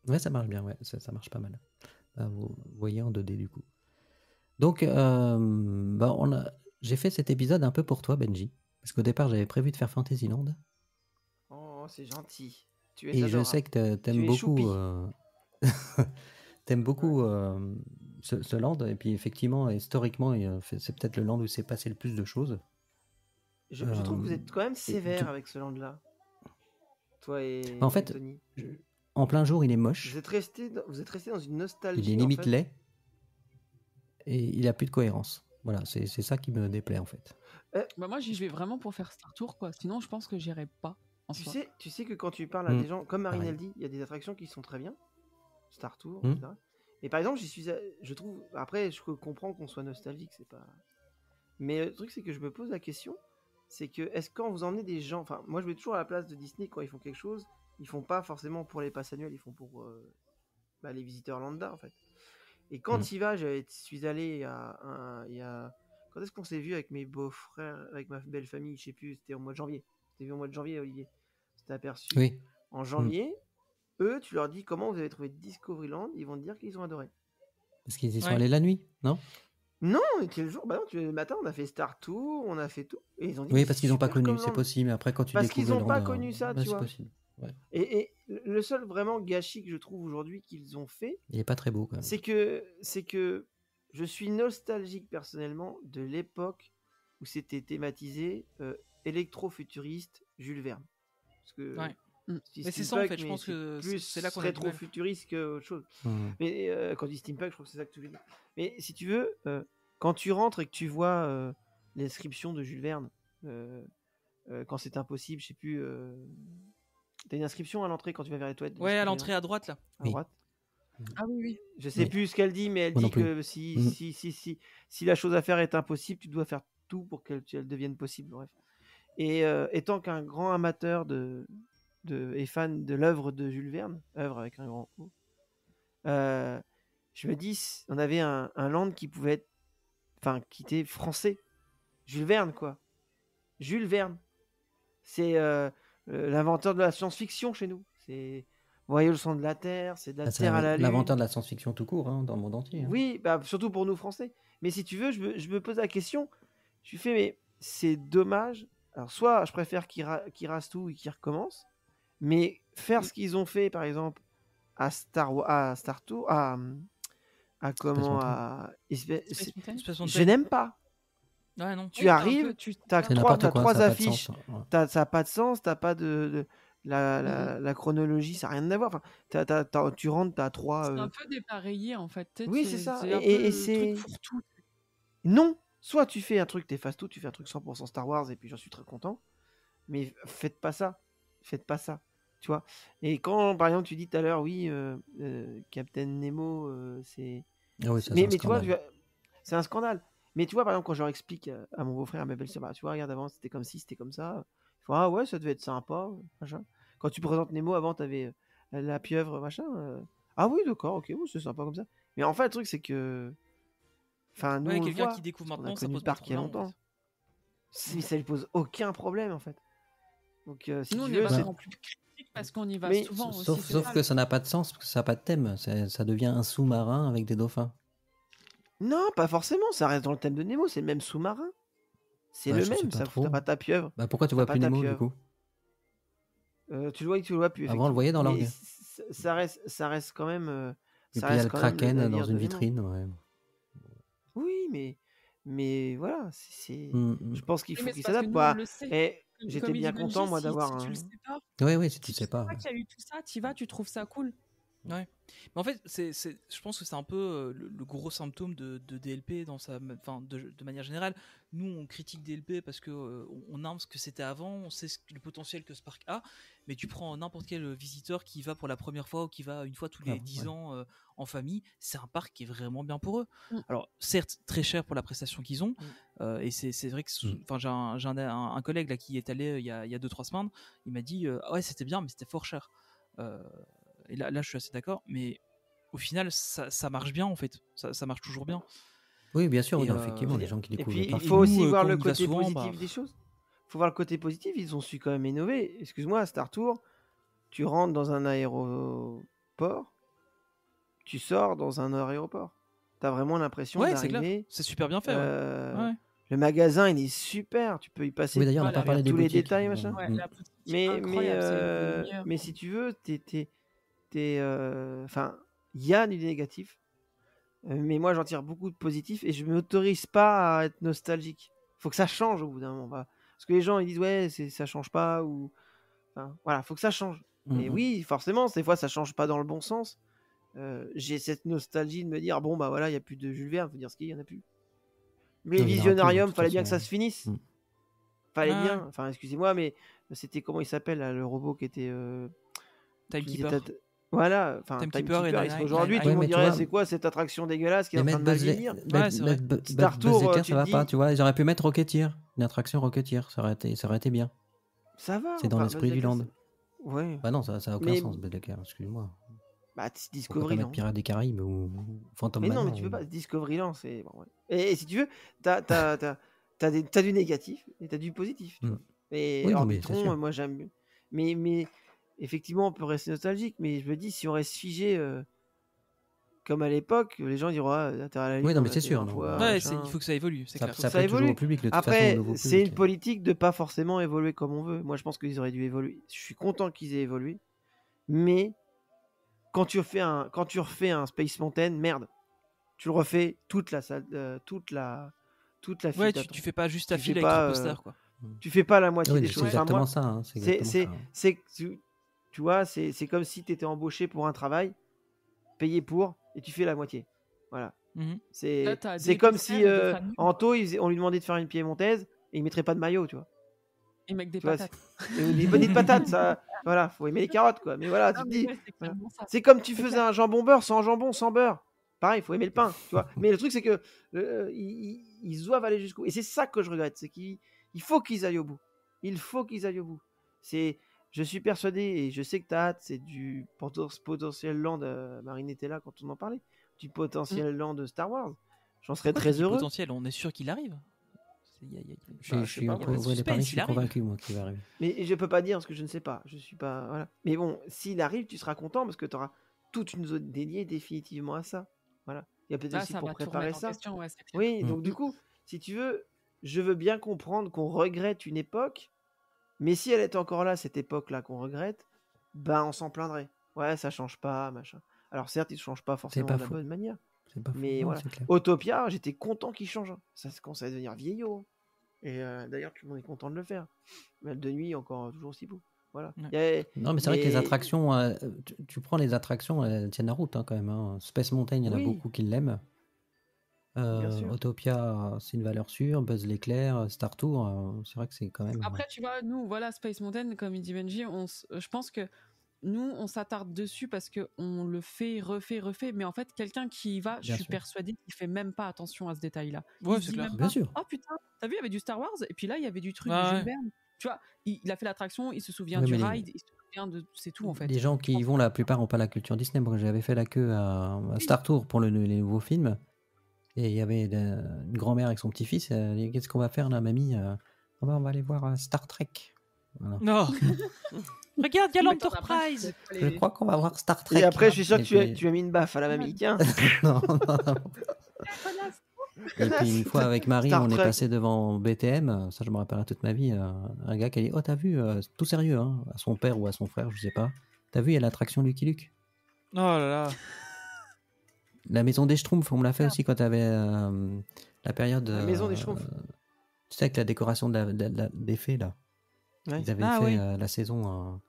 Ouais, ça marche bien, ouais. Ça marche pas mal. Vous voyez en 2D du coup. Donc, j'ai fait cet épisode un peu pour toi, Benji. Parce qu'au départ, j'avais prévu de faire Fantasyland. Oh, c'est gentil. Tu es Et je adorable. sais que t'aimes Tu es beaucoup, choupi. t'aimes beaucoup ce land. Et puis, effectivement, historiquement, c'est peut-être le land où s'est passé le plus de choses. Je trouve que vous êtes quand même sévère tout- avec ce land-là. Toi et En fait, Tony. En plein jour, il est moche. Vous êtes resté dans une nostalgie. Il est limite en fait. laid. Et il a plus de cohérence. Voilà, c'est ça qui me déplaît en fait. moi, j'y vais vraiment pour faire Star Tour, quoi. Sinon, je pense que j'irai pas. En soi. Tu sais que quand tu parles à des gens, comme Marine pareil. elle dit, il y a des attractions qui sont très bien. Star Tour, Mm. etc. Et par exemple, je trouve. Après, je comprends qu'on soit nostalgique, c'est pas. Mais le truc, c'est que je me pose la question, c'est que est-ce quand vous emmenez des gens, enfin, moi je mets toujours à la place de Disney quand ils font quelque chose, ils font pas forcément pour les passes annuelles, ils font pour les visiteurs lambda en fait. Et quand il va, suis allé il y a quand est-ce qu'on s'est vu avec mes beaux-frères, avec ma belle famille, je sais plus, c'était au mois de janvier. C'était vu au mois de janvier, Olivier. C'était aperçu. Oui. En janvier, eux, tu leur dis comment vous avez trouvé Discoveryland, ils vont te dire qu'ils ont adoré. Parce qu'ils y sont Ouais. allés la nuit, non? Non, on était le jour, le matin, on a fait Star Tour, on a fait tout. Et ils ont dit Oui, que parce c'est qu'ils n'ont pas super connu, comme c'est land. possible. Après, quand tu Parce découvres qu'ils ont le pas land, connu ça, tu c'est vois. possible. Ouais. Et le seul vraiment gâchis que je trouve aujourd'hui qu'ils ont fait, Il est pas très beau quand même. c'est que je suis nostalgique personnellement de l'époque où c'était thématisé électro-futuriste Jules Verne. Parce que Ouais. c'est Mais c'est ça, en steampunk, fait, je mais pense que plus c'est là qu'on a du mal. rétro-futuriste qu'autre chose. Mhm. Mais quand je dis steampunk, je crois que c'est ça que tu veux dire. Mais si tu veux, quand tu rentres et que tu vois l'inscription de Jules Verne, quand c'est impossible, je sais plus. T'as une inscription à l'entrée quand tu vas vers les toilettes. Ouais, à l'entrée à droite, là. À Oui. droite. Ah oui. Je sais Oui. plus ce qu'elle dit, mais elle Moi non dit plus. que Mhm. si la chose à faire est impossible, tu dois faire tout pour qu'elle devienne possible. Bref. Et étant qu'un grand amateur de est fan de l'œuvre de Jules Verne, œuvre avec un grand O, je me dis, on avait un land qui pouvait être, enfin, qui était français. Jules Verne, quoi. Jules Verne. C'est l'inventeur de la science-fiction chez nous. C'est voyez le sang de la Terre, c'est de la Ah, c'est Terre à la Lune. l'inventeur de la science-fiction tout court, hein, dans le monde entier. Hein. Oui, bah, surtout pour nous Français. Mais si tu veux, je me pose la question. Je fais, mais c'est dommage. Alors, soit je préfère qu'ils rasent tout et qu'ils recommencent, mais faire ce qu'ils ont fait, par exemple, à Star Tour, à comment, à Space Mountain. Space je Mountain. n'aime pas. Ouais, non. Tu Oui, t'as un arrives, peu- tu- t'as C'est trois, n'importe t'as quoi, trois ça n'a pas de affiches, sens. Ouais. ça n'a pas de sens, t'as pas la chronologie, ça n'a rien à voir. Enfin, tu rentres, t'as trois. C'est un peu dépareillé en fait. Tu sais, Oui, c'est ça. C'est un peu Et le c'est. truc fourre-tout. Non, soit tu fais un truc, t'effaces tout, tu fais un truc 100% Star Wars et puis j'en suis très content. Mais faites pas ça. Faites pas ça. Tu vois. Et quand, par exemple, tu dis tout à l'heure, oui, Captain Nemo, c'est. Ah oui, ça, c'est Mais un tu vois, scandale. c'est un scandale. Mais tu vois, par exemple, quand je leur explique à mon beau-frère, à ma belle-sœur, bah, tu vois, regarde, avant, c'était comme ci, c'était comme ça. Ils font, ah ouais, ça devait être sympa, machin. Quand tu présentes Nemo, avant, t'avais la pieuvre, machin. Ah oui, d'accord, ok, oui, c'est sympa comme ça. Mais en fait, le truc, c'est que. Enfin, nous, Ouais, on le quelqu'un voit. qui découvre On a maintenant, ça connu le pose pas de parc il y a problème. En longtemps. fait. Ça lui pose aucun problème, en fait. Donc, si Nous, on tu est veux, c'est. vachement plus critique parce qu'on y va Mais souvent aussi. Sauf, c'est sauf ça, que ça n'a pas de sens, parce que ça n'a pas de thème. Ça devient un sous-marin avec des dauphins. Non, pas forcément, ça reste dans le thème de Nemo, c'est le même sous-marin. C'est Ouais, le je sais même, pas ça trop. t'as pas ta pieuvre. Bah, pourquoi tu T'as vois pas plus ta Nemo, du pieuvre. coup? Tu le vois plus, Avant, on le voyait dans effectivement. Mais l'orgue. ça reste quand même. Et Ça puis, il y a reste le quand même le Kraken dans navire une de Nemo. vitrine. Ouais. Oui, mais voilà, Mm, je pense qu'il Oui, faut mais qu'il c'est parce que s'adapte. nous, on Bah, le sait. et Comme j'étais il bien dit Bungie, content, moi, d'avoir si tu un. le sais pas, Oui, oui, si tu si le sais tu sais pas. pas qu'il y a eu tout ça, tu vas, tu trouves ça cool. Ouais. Mais en fait, je pense que c'est un peu le gros symptôme de DLP dans enfin, de manière générale. Nous, on critique DLP parce que on aime ce que c'était avant, on sait le potentiel que ce parc a. Mais tu prends n'importe quel visiteur qui va pour la première fois ou qui va une fois tous les 10 ouais. ans en famille, c'est un parc qui est vraiment bien pour eux. Mm. Alors, certes, très cher pour la prestation qu'ils ont. Et c'est vrai que enfin, j'ai un collègue là qui est allé il y a 2-3 semaines. Il m'a dit ah ouais, c'était bien, mais c'était fort cher. Et là, je suis assez d'accord, mais au final, ça marche bien en fait. Ça marche toujours bien. Oui, bien sûr, Et, non, effectivement, les gens qui Et découvrent puis, le parc. il faut aussi nous, voir quand le on y va côté souvent, positif bah, des choses. Il faut voir le côté positif, ils ont su quand même innover. Excuse-moi, à Star Tour, tu rentres dans un aéroport, tu sors dans un aéroport. T'as vraiment l'impression ouais, c'est clair. d'arriver. C'est super bien fait. Ouais. Le magasin, il est super. Tu peux y passer. Oui, d'ailleurs, on n'a Voilà, pas parlé des tous les boutiques. détails, machin. Ouais, Mm. la boutique est incroyable, c'est le meilleur. Mais si tu veux, enfin, il y a du négatif, mais moi j'en tire beaucoup de positif et je m'autorise pas à être nostalgique. Faut que ça change au bout d'un moment, parce que les gens ils disent ouais, ça change pas ou, enfin, voilà, faut que ça change. Et oui, forcément, des fois ça change pas dans le bon sens. J'ai cette nostalgie de me dire bon bah voilà, il y a plus de Jules Verne, faut dire ce qu'il y en a plus. Les Non, il y en aura plus, de Visionarium, toute fallait bien que façon. ça se finisse. Mm. Fallait Ah bien. Enfin, excusez-moi, mais c'était comment il s'appelle là, le robot qui était. Timekeeper. Voilà, enfin, Timekeeper et Timekeeper. Nine- Aujourd'hui, Nine- tout le Ouais, monde mais tu dirait vois- c'est quoi cette attraction dégueulasse qui est Mais en train de mettre mal vieillir. Ouais, c'est vrai. Star Buzz Tour, Lightyear, tu ça va te pas, dis- tu vois. Ils auraient pu mettre Rocketeer, une attraction Rocketeer, ça aurait été bien. Ça va. C'est dans enfin, l'esprit Buzz du Lightyear, land. Ouais. Bah non, ça a aucun Mais- sens, Buzz Lightyear, excuse-moi. Bah, Pourquoi pas Discovery, mettre non. Pirates des Caraïbes ou Phantom Mais non, Manor mais tu peux ou- pas. Discoveryland, c'est. Bon, ouais. Et si tu veux, t'as du négatif et t'as du positif. Tu Mm. vois. Et Oui, non, mais c'est Orbitron, sûr. moi j'aime. Mais effectivement, on peut rester nostalgique, mais je me dis, si on reste figé comme à l'époque, les gens diront ah, Terre à la Lune. Oui, non, on mais l'a c'est fait sûr, 20 non, fois, bah, Ouais, machin. il faut que ça évolue, c'est Ça, clair. ça ça plaît toujours évolue. au public, de toute façon, Après, au nouveau c'est public. une politique de pas forcément évoluer comme on veut. Moi, je pense qu'ils auraient dû évoluer. Je suis content qu'ils aient évolué. Mais quand tu refais un Space Mountain, merde, tu le refais toute la salle, toute la file Ouais, d'attente. tu fais pas juste ta Tu file fais avec pas, trois posters, quoi. Tu fais pas la moitié Oui, des c'est choses. Enfin, exactement moi, ça. Hein, c'est c'est, exactement c'est, ça. c'est, tu vois, c'est comme si tu étais embauché pour un travail, payé pour, et tu fais la moitié. Voilà. Mhm. C'est t'as c'est des comme posters si et des fans nuls. Anto, on lui demandait de faire une piémontaise et il mettrait pas de maillot, tu vois. Et mec des Tu vois, patates. Des bonnets de patates, ça. Voilà, faut aimer les carottes, quoi. Mais voilà, tu Non, te mais dis. ouais, c'est Voilà. clairement ça. C'est comme tu C'est faisais clair. un jambon beurre, sans beurre. Pareil, il faut aimer le pain, tu vois. Mais le truc, c'est que ils doivent aller jusqu'au bout. Et c'est ça que je regrette, c'est qu'il faut qu'ils aillent au bout. Il faut qu'ils aillent au bout. Je suis persuadé, et je sais que t'as hâte, c'est du potentiel land. Marine était là quand on en parlait. Du potentiel land de Star Wars. J'en serais Pourquoi tu très dis heureux. potentiel, on est sûr qu'il arrive. Je Bah, suis pas, un moi. peu Il y a pas de au vrai des suspense, paris, je il suis arrive. convaincu, moi, qu'il va arriver. Mais je peux pas dire parce que je ne sais pas. Je suis pas. Voilà. Mais bon, s'il arrive, tu seras content parce que tu auras toute une zone dédiée définitivement à ça. Voilà. Il y a peut-être Là, aussi ça pour va tout préparer remettre en ça. question, ouais, c'est clair. Oui, Mm. donc du coup, si tu veux, je veux bien comprendre qu'on regrette une époque, mais si elle est encore là, cette époque-là qu'on regrette, ben on s'en plaindrait. Ouais, ça change pas, machin. Alors certes, il ne change pas forcément pas de la faux. bonne manière, C'est pas faux. mais Non, voilà. c'est clair. Autopia, j'étais content qu'il change. Ça commence à devenir vieillot. Et d'ailleurs, tout le monde est content de le faire. Mais de nuit, encore toujours aussi beau. Voilà. Ouais. Non, mais c'est vrai que les attractions, tu prends les attractions, elles tiennent la route, hein, quand même. hein. Space Mountain, il y en a Oui. beaucoup qui l'aiment. Bien sûr. Autopia, c'est une valeur sûre. Buzz l'éclair, Star Tour, c'est vrai que c'est quand même. Après, tu vois, nous, voilà, Space Mountain, comme il dit Benji, je pense que nous, on s'attarde dessus parce qu'on le fait, refait. Mais en fait, quelqu'un qui y va, je Bien suis sûr. persuadé qu'il fait même pas attention à ce détail-là. Ouais, Il se c'est dit clair. même Bien pas, sûr. oh putain, t'as vu, il y avait du Star Wars, et puis là, il y avait du truc Ah de Jules ouais. Verne. Tu vois, il a fait l'attraction, il se souvient Oui, du mais ride, il se souvient de. C'est tout, en fait. Les gens Je qui y pense vont, la plupart n'ont pas la culture Disney. Moi, j'avais fait la queue à Star Tour pour les nouveaux films. Et il y avait une grand-mère avec son petit-fils. Elle dit, qu'est-ce qu'on va faire là, mamie On va aller voir Star Trek. Voilà. Non. Regarde, il y a Mais t'en as plein qui l'Enterprise. peuvent Je aller- crois qu'on va voir Star Trek. Et après, je suis sûr Et que tu as, puis- tu as mis une baffe à la mamie. Tiens. non, non, non. Et puis une fois avec Marie, Star on est Trek. passé devant BTM, ça je me rappellerai toute ma vie, un gars qui a dit « Oh t'as vu, tout sérieux, hein, à son père ou à son frère, je sais pas, t'as vu, il y a l'attraction Lucky Luke. Oh là là. La maison des Schtroumpfs, on me l'a fait aussi quand t'avais la période... La maison des Schtroumpfs. Tu sais, avec la décoration des fées, là. Ouais. Ils avaient Ah fait oui. La saison...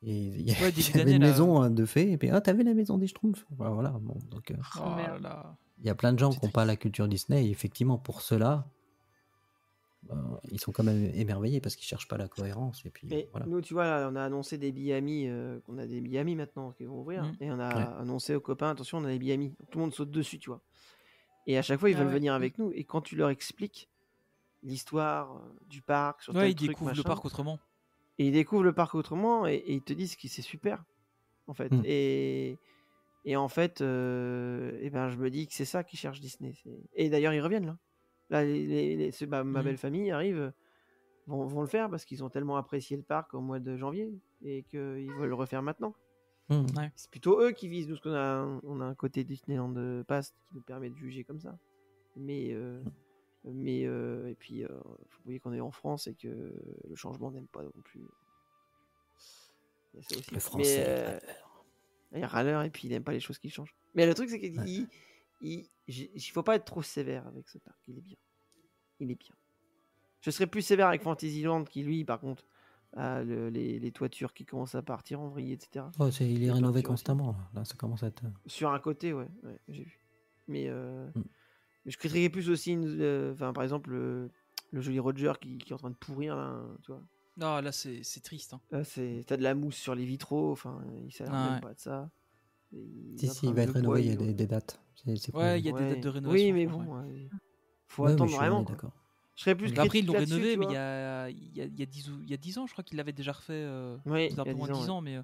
et il y, Ouais, il début y avait d'année, une là. maison de fées, et puis « Oh t'as vu la maison des Schtroumpfs ?» Voilà, bon, donc... Oh là merde. là. Il y a plein de gens C'est qui n'ont pas la culture Disney, et effectivement, pour ceux-là, ils sont quand même émerveillés parce qu'ils cherchent pas la cohérence. Et puis, Mais voilà. nous, tu vois, là, on a annoncé des billets amis, qu'on a des billets amis maintenant qui vont ouvrir. Mm. Et on a Ouais. annoncé aux copains, attention, on a des billets amis. Tout le monde saute dessus, tu vois. Et à chaque fois, ils Ah veulent ouais. venir avec nous. Et quand tu leur expliques l'histoire du parc, sur Ouais, tel ils truc, découvrent le machin, parc autrement. et ils découvrent le parc autrement et ils te disent que c'est super, en fait. Mm. Et en fait, eh ben, je me dis que c'est ça qu'ils cherchent Disney. Et d'ailleurs, ils reviennent là. Là, ma Mhm. belle famille arrive, vont le faire parce qu'ils ont tellement apprécié le parc au mois de janvier et qu'ils veulent le refaire maintenant. Mmh. C'est plutôt eux qui visent. Nous, parce qu'on a un côté Disneyland Past qui nous permet de juger comme ça. Mais et puis, faut oublier qu'on est en France et que le changement n'aime pas non plus. Il y a ça aussi. Le français. Mais, il est râleur et puis il aime pas les choses qui changent. Mais le truc, c'est qu'il faut pas être trop sévère avec ce parc. Il est bien. Il est bien. Je serais plus sévère avec Fantasyland qui, lui, par contre, a les toitures qui commencent à partir en vrille, etc. Oh, il est Les rénové peintures aussi. constamment. Là, ça commence à être. Sur un côté, ouais j'ai vu. Mais je critiquerais plus aussi, par exemple, le joli Roger qui est en train de pourrir, là, tu vois. Non, là, c'est triste. Hein. Là, t'as de la mousse sur les vitraux, enfin, il s'alarme Ah même ouais. pas de ça. Et Si, est en si, train il de va être le rénové, il y a poiler, des dates. C'est cool. Ouais, il y a des Ouais. dates de rénovation. Oui, mais je pense, bon, ouais. faut Ouais, attendre oui, vraiment. on est Quoi. d'accord. Je serais plus Après, ils critique l'ont là-dessus, rénové, tu mais vois. il y a 10 ans, je crois qu'il l'avait déjà refait. Oui, C'était un il y a peu moins 10 de ans, 10 ans, mais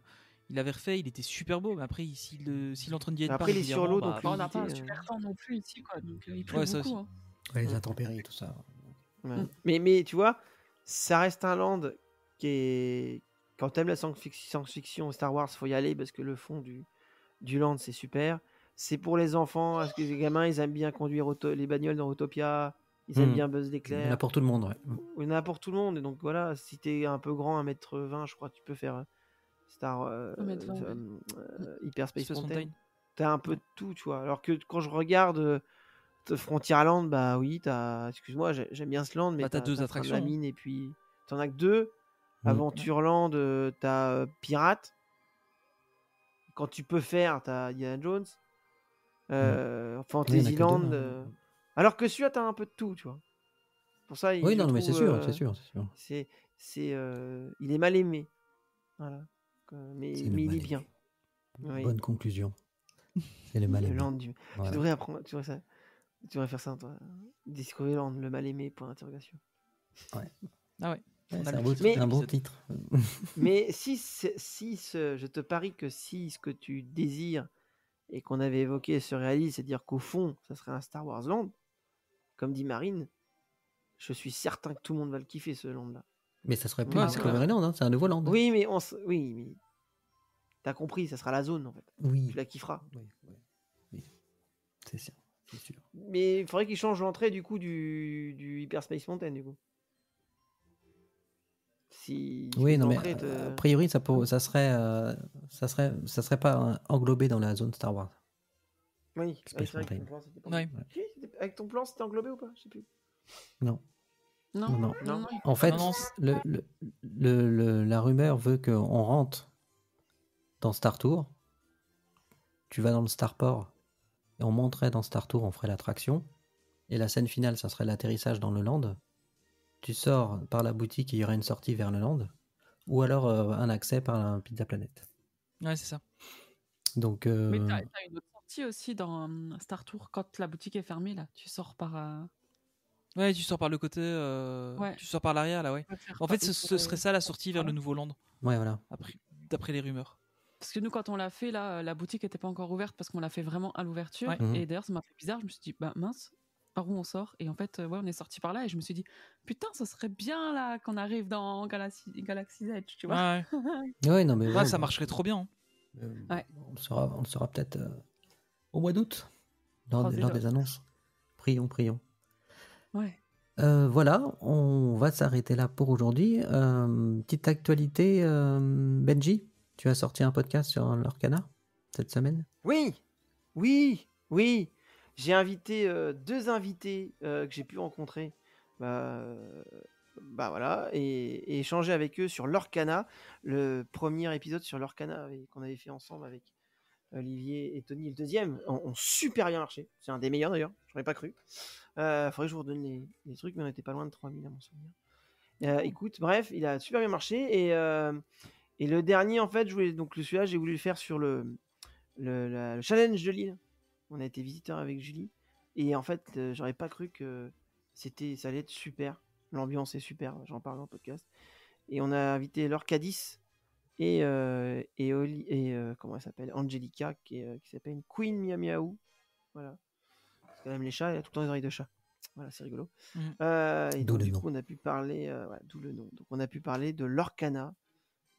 il avait refait, il était super beau. Mais après, s'il est en train d'y être Après, il est sur l'eau, donc On n'a pas un l'humidité, super temps non plus ici, quoi. Donc, il pleut Ouais, ça beaucoup. aussi. Hein. Ouais, les intempéries, tout ça. Ouais. Mm. Mais tu vois, ça reste un land qui est. Quand t'aimes la science-fiction Star Wars, faut y aller parce que le fond du land, c'est super. C'est pour les enfants, parce que les gamins, ils aiment bien conduire les bagnoles dans Autopia. Ils aiment bien Buzz Il y en a l'éclair. pour tout le monde, ouais. Il y en a pour tout le monde. Et donc voilà, si t'es un peu grand, 1m20, je crois que tu peux faire Star 1m20, Hyper Space Space Mountain. Mountain. T'as un peu de tout, tu vois. Alors que quand je regarde Frontierland, bah oui, excuse-moi, j'aime bien ce land, mais Bah, t'as deux Frein de attractions, la hein. mine et puis t'en as que deux. Mm. Aventureland, t'as Pirate. Quand tu peux faire, t'as Indiana Jones. Fantasyland. Oui, il y en a que deux, là. Alors que celui-là, t'as un peu de tout, tu vois. Pour ça, Oui, je non, mais c'est trouve, sûr, c'est sûr, c'est sûr. il est mal aimé. Voilà. Mais C'est le il mal est aimé. bien. Oui. Bonne conclusion. C'est le mal Le aimé. land du... Voilà. Tu devrais apprendre, tu devrais faire ça, toi. Discoveryland, le mal aimé, point d'interrogation. Ah ouais. Ouais, On a c'est le un, beau, titre de un bon l'épisode. titre. Mais je te parie que si ce que tu désires et qu'on avait évoqué se réalise, c'est-à-dire qu'au fond, ça serait un Star Wars Land, comme dit Marine, je suis certain que tout le monde va le kiffer, ce land-là. Mais ça serait plus Ouais, Discovery c'est Land, hein, c'est un nouveau land. Oui, mais t'as compris, ça sera la zone, en fait. Oui. Tu la kifferas. Oui. C'est sûr. C'est sûr. Mais il faudrait qu'ils changent l'entrée, du coup, du Hyperspace Mountain, du coup. Si Oui, non, mais l'entrée a priori, ça serait pas englobé dans la zone Star Wars. Oui, Space c'est vrai que Mountain. ton plan, c'était pas Ouais. Si, avec ton plan, c'était englobé ou pas? Je sais plus. Non. Non, Non. non, Non. non. En fait, Non, la rumeur veut qu'on rentre dans Star Tour. Tu vas dans le Starport et on monterait dans Star Tour, on ferait l'attraction. Et la scène finale, ça serait l'atterrissage dans le land. Tu sors par la boutique et il y aurait une sortie vers le land. Ou alors un accès par la Pizza Planet. Ouais, c'est ça. Donc, Mais t'as une autre sortie aussi dans Star Tour quand la boutique est fermée là. Tu sors par. Ouais, tu sors par le côté. Ouais. Tu sors par l'arrière, là, ouais. En fait, ce serait ça la sortie vers le nouveau land, ouais, voilà. d'après les rumeurs. Parce que nous, quand on l'a fait, là, la boutique n'était pas encore ouverte parce qu'on l'a fait vraiment à l'ouverture. Ouais. Mhm. Et d'ailleurs, ça m'a fait bizarre. Je me suis dit, bah mince, par où on sort? Et en fait, ouais, on est sorti par là. Et je me suis dit, putain, ça serait bien là qu'on arrive dans Galaxy's Edge, tu vois. Ouais, Ouais, non, mais ouais, ouais, ça bon, marcherait trop bien. Ouais. On le saura peut-être au mois d'août, lors Croisez-le. des annonces. Prions. Ouais. Voilà, on va s'arrêter là pour aujourd'hui. Petite actualité, Benji, tu as sorti un podcast sur l'Orcana cette semaine? Oui. J'ai invité 2 invités que j'ai pu rencontrer. Voilà, et échanger avec eux sur l'Orcana, le premier épisode sur l'Orcana qu'on avait fait ensemble avec Olivier et Tony. Le deuxième ont super bien marché. C'est un des meilleurs d'ailleurs, j'aurais pas cru. Faudrait que je vous redonne les trucs, mais on était pas loin de 3000 à mon souvenir. Écoute, bref, il a super bien marché. Et le dernier, en fait, celui-là, j'ai voulu le faire sur le challenge de l'île. On a été visiteur avec Julie. Et en fait, j'aurais pas cru que ça allait être super. L'ambiance est super, j'en parle dans le podcast. Et on a invité Laure Cadiz et comment elle s'appelle, Angelica, qui s'appelle Queen Miam Miaou. Voilà. Parce qu'elle aime les chats, elle a tout le temps des oreilles de chat. Voilà, c'est rigolo. Mhm. Et D'où donc, le du nom. coup, on a pu parler, d'où le nom. Donc, on a pu parler de l'Orcana,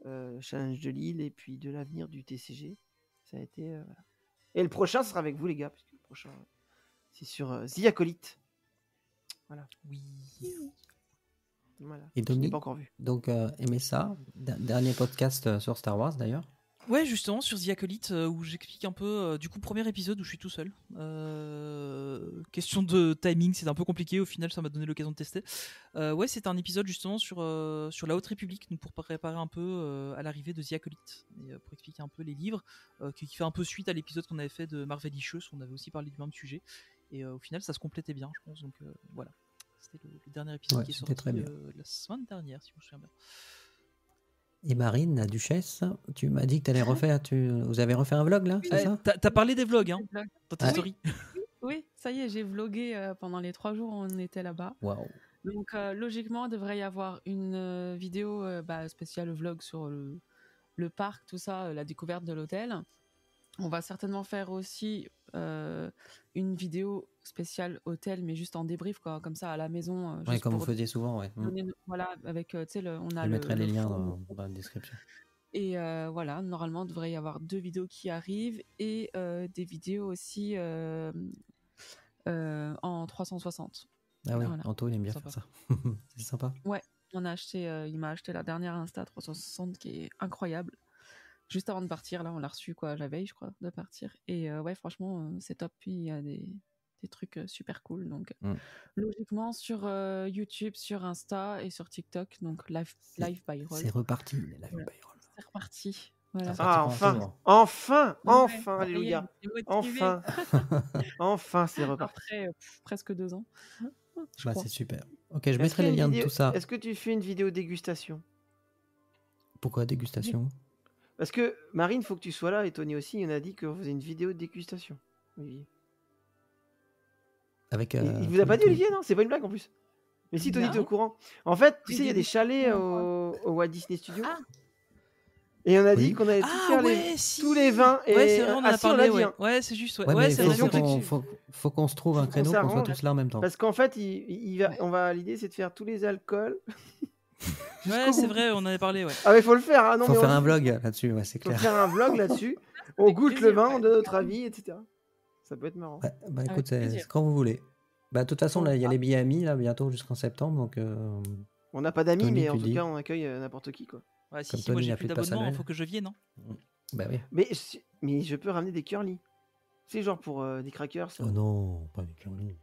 challenge de l'île, et puis de l'avenir du TCG. Ça a été, voilà. Et le prochain, ce sera avec vous, les gars, puisque le prochain, c'est sur The Acolyte. Voilà. Oui. Voilà. Et Je l'ai Dominique, pas encore vu. donc aimez ça. Dernier podcast sur Star Wars d'ailleurs. Ouais, justement, sur The Acolyte, où j'explique un peu, du coup, premier épisode où je suis tout seul. Question de timing, c'est un peu compliqué, au final, ça m'a donné l'occasion de tester. Ouais, c'est un épisode justement sur la Haute République, donc pour préparer un peu à l'arrivée de The Acolyte, et pour expliquer un peu les livres, qui fait un peu suite à l'épisode qu'on avait fait de Marvelicious, on avait aussi parlé du même sujet, et au final, ça se complétait bien, je pense, donc voilà. C'était le dernier épisode Ouais, qui est c'était sorti très bien. la semaine dernière, si je me souviens bien. Et Marine, la duchesse, tu m'as dit que t'allais refaire. Vous avez refait un vlog là, c'est ça? T'as parlé des vlogs, hein, dans tes Ah. stories. Oui, ça y est, j'ai vlogué pendant les 3 jours où on était là-bas. Waouh. Donc, logiquement, il devrait y avoir une vidéo spéciale vlog sur le parc, tout ça, la découverte de l'hôtel. On va certainement faire aussi une vidéo spéciale hôtel, mais juste en débrief, quoi, comme ça, à la maison. Ouais, juste comme vous pour faisiez souvent, ouais. donner voilà, avec, tu sais, on a Je mettrai les liens fond. dans la description. Et voilà, normalement, il devrait y avoir 2 vidéos qui arrivent et des vidéos aussi en 360. Ah ouais, Voilà. Anto, il aime bien Sympa. faire ça. C'est sympa. On a acheté, il m'a acheté la dernière Insta 360 qui est incroyable. Juste avant de partir, là, on l'a reçu la veille, je crois, de partir. Et ouais, franchement, c'est top. Puis il y a des trucs super cool. Donc, logiquement, sur YouTube, sur Insta et sur TikTok, donc live by Roll. C'est reparti, les live Voilà. by Roll. C'est reparti. Voilà. Ça Ah, partira enfin, toujours. enfin, Ouais, alléluia. ça y est, motivé. Enfin, c'est reparti. Après presque 2 ans. Je Bah, crois. c'est super. Ok, je mettrai les liens de tout ça. Est-ce que tu fais une vidéo dégustation? Pourquoi dégustation? Parce que Marine, faut que tu sois là, et Tony aussi, on a dit qu'on faisait une vidéo de dégustation. Olivier. Avec, Il vous a pas dit, Olivier, non? C'est pas une blague en plus. Mais si Tony, Non. t'es au courant. En fait, tu Oui, sais, il y a des des chalets destinations, au Walt Disney Studios. Ah. Et on a dit Oui. qu'on allait tout Ah faire ouais, si. tous les vins. Et... Ouais, c'est vrai, on en a si, on parlé. l'a dit. Ouais, Hein. ouais c'est juste. Ouais, Ouais, ouais mais c'est et faut, vrai. surtout qu'on que faut qu'on se trouve un faut qu'on créneau, qu'on soit s'arrange. tous là en même temps. Parce qu'en fait, l'idée, c'est de faire tous les alcools. Ouais, c'est vrai, on en avait parlé. Ouais. Ah, mais faut le faire. Hein. Non, Faut mais faire on un vlog là-dessus, ouais, c'est faut clair. faire un vlog là-dessus. On Avec goûte le plaisir, vin, ouais. on donne notre avis, etc. Ça peut être marrant. Ouais, bah Avec écoute, c'est plaisir. quand vous voulez. Bah de toute façon, Bon. là, il y a les billets amis là bientôt jusqu'en septembre, donc On n'a pas d'amis, Tony, mais en tu tout dis. cas, on accueille n'importe qui, quoi. Ouais, si, Comme si, moi Tony j'ai n'a plus plus de passe d'abonnement, annuel. faut que je vienne. Hein. Bah oui. Mais je peux ramener des curly. C'est genre pour des crackers. Oh non, pas les curly.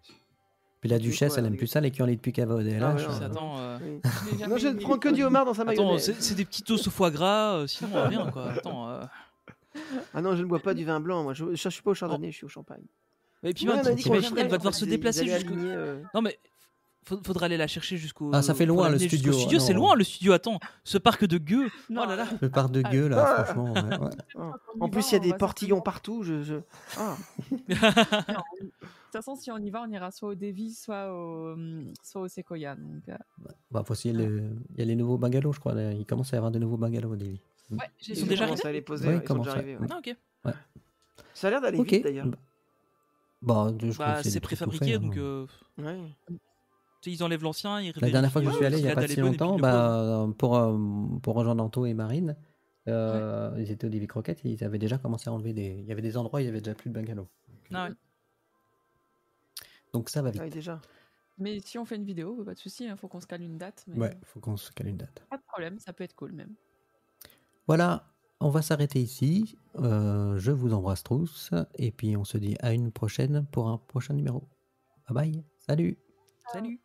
Puis la Tu duchesse, quoi, elle aime les plus ça, les curly depuis qu'elle va au DLH. ouais, non, C'est- non. Attends, Oui. J'ai jamais Non, je ne aimé prends les que du curly. homard dans sa attends, mayonnaise. c'est des petits os au foie gras, sinon rien quoi. Attends. Ah non, je ne bois pas du vin blanc. Moi, je suis pas au chardonnay, je suis au champagne. Et puis Ouais, même, on a dit qu'on t'imagines, ferait, elle va devoir se ils déplacer allaient jusqu'au. aligner, Non mais faudra aller la chercher jusqu'au. Ah, ça fait pour loin, le l'amener jusqu'au studio. Ah, c'est non. loin le studio. Attends, ce parc de gueux. Non, Oh là là. Le parc de gueux là, Ah. franchement. Ouais, ouais. Ah. Quand on En y plus, va, il y a on des va portillons certainement- partout. Ah. Non, de toute façon, si on y va, on ira soit au Davy, soit au Sequoia. Donc, Bah, faut aussi il y a les nouveaux bungalows, je crois. Là. Il commence à y avoir de nouveaux bungalows au Davy. ouais, j'ai Ils sont vu déjà ça. commencé à les poser. Ouais, Ils sont comment déjà ça arrivés. Ouais. Ah ok. Ça a l'air d'aller Ok. vite d'ailleurs. Bah, je trouve Bah que c'est c'est des trucs tout préfabriqué faits, donc. hein. Ouais. Tu sais, ils enlèvent l'ancien, ils La révélent dernière fois que je qui, suis allé, il ce n'y a qu'il pas dans si les bonnes et puis longtemps, ils le posent. pour rejoindre Anto et Marine, ils étaient au Davy Croquette et ils avaient déjà commencé à enlever il y avait des endroits où il n'y avait déjà plus de bungalows. Ah ouais. Donc ça va Ah vite. oui, déjà. Mais si on fait une vidéo, pas de souci, il faut qu'on se cale une date. Mais Ouais, faut qu'on se cale une date. pas de problème, ça peut être cool même. Voilà, on va s'arrêter ici. Je vous embrasse tous et puis on se dit à une prochaine pour un prochain numéro. Bye bye, salut. Salut.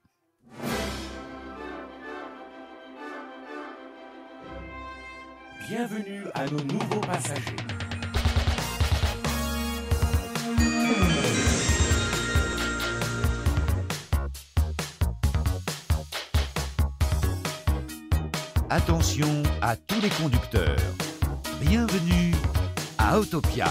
Bienvenue à nos nouveaux passagers. Attention à tous les conducteurs. Bienvenue à Autopia.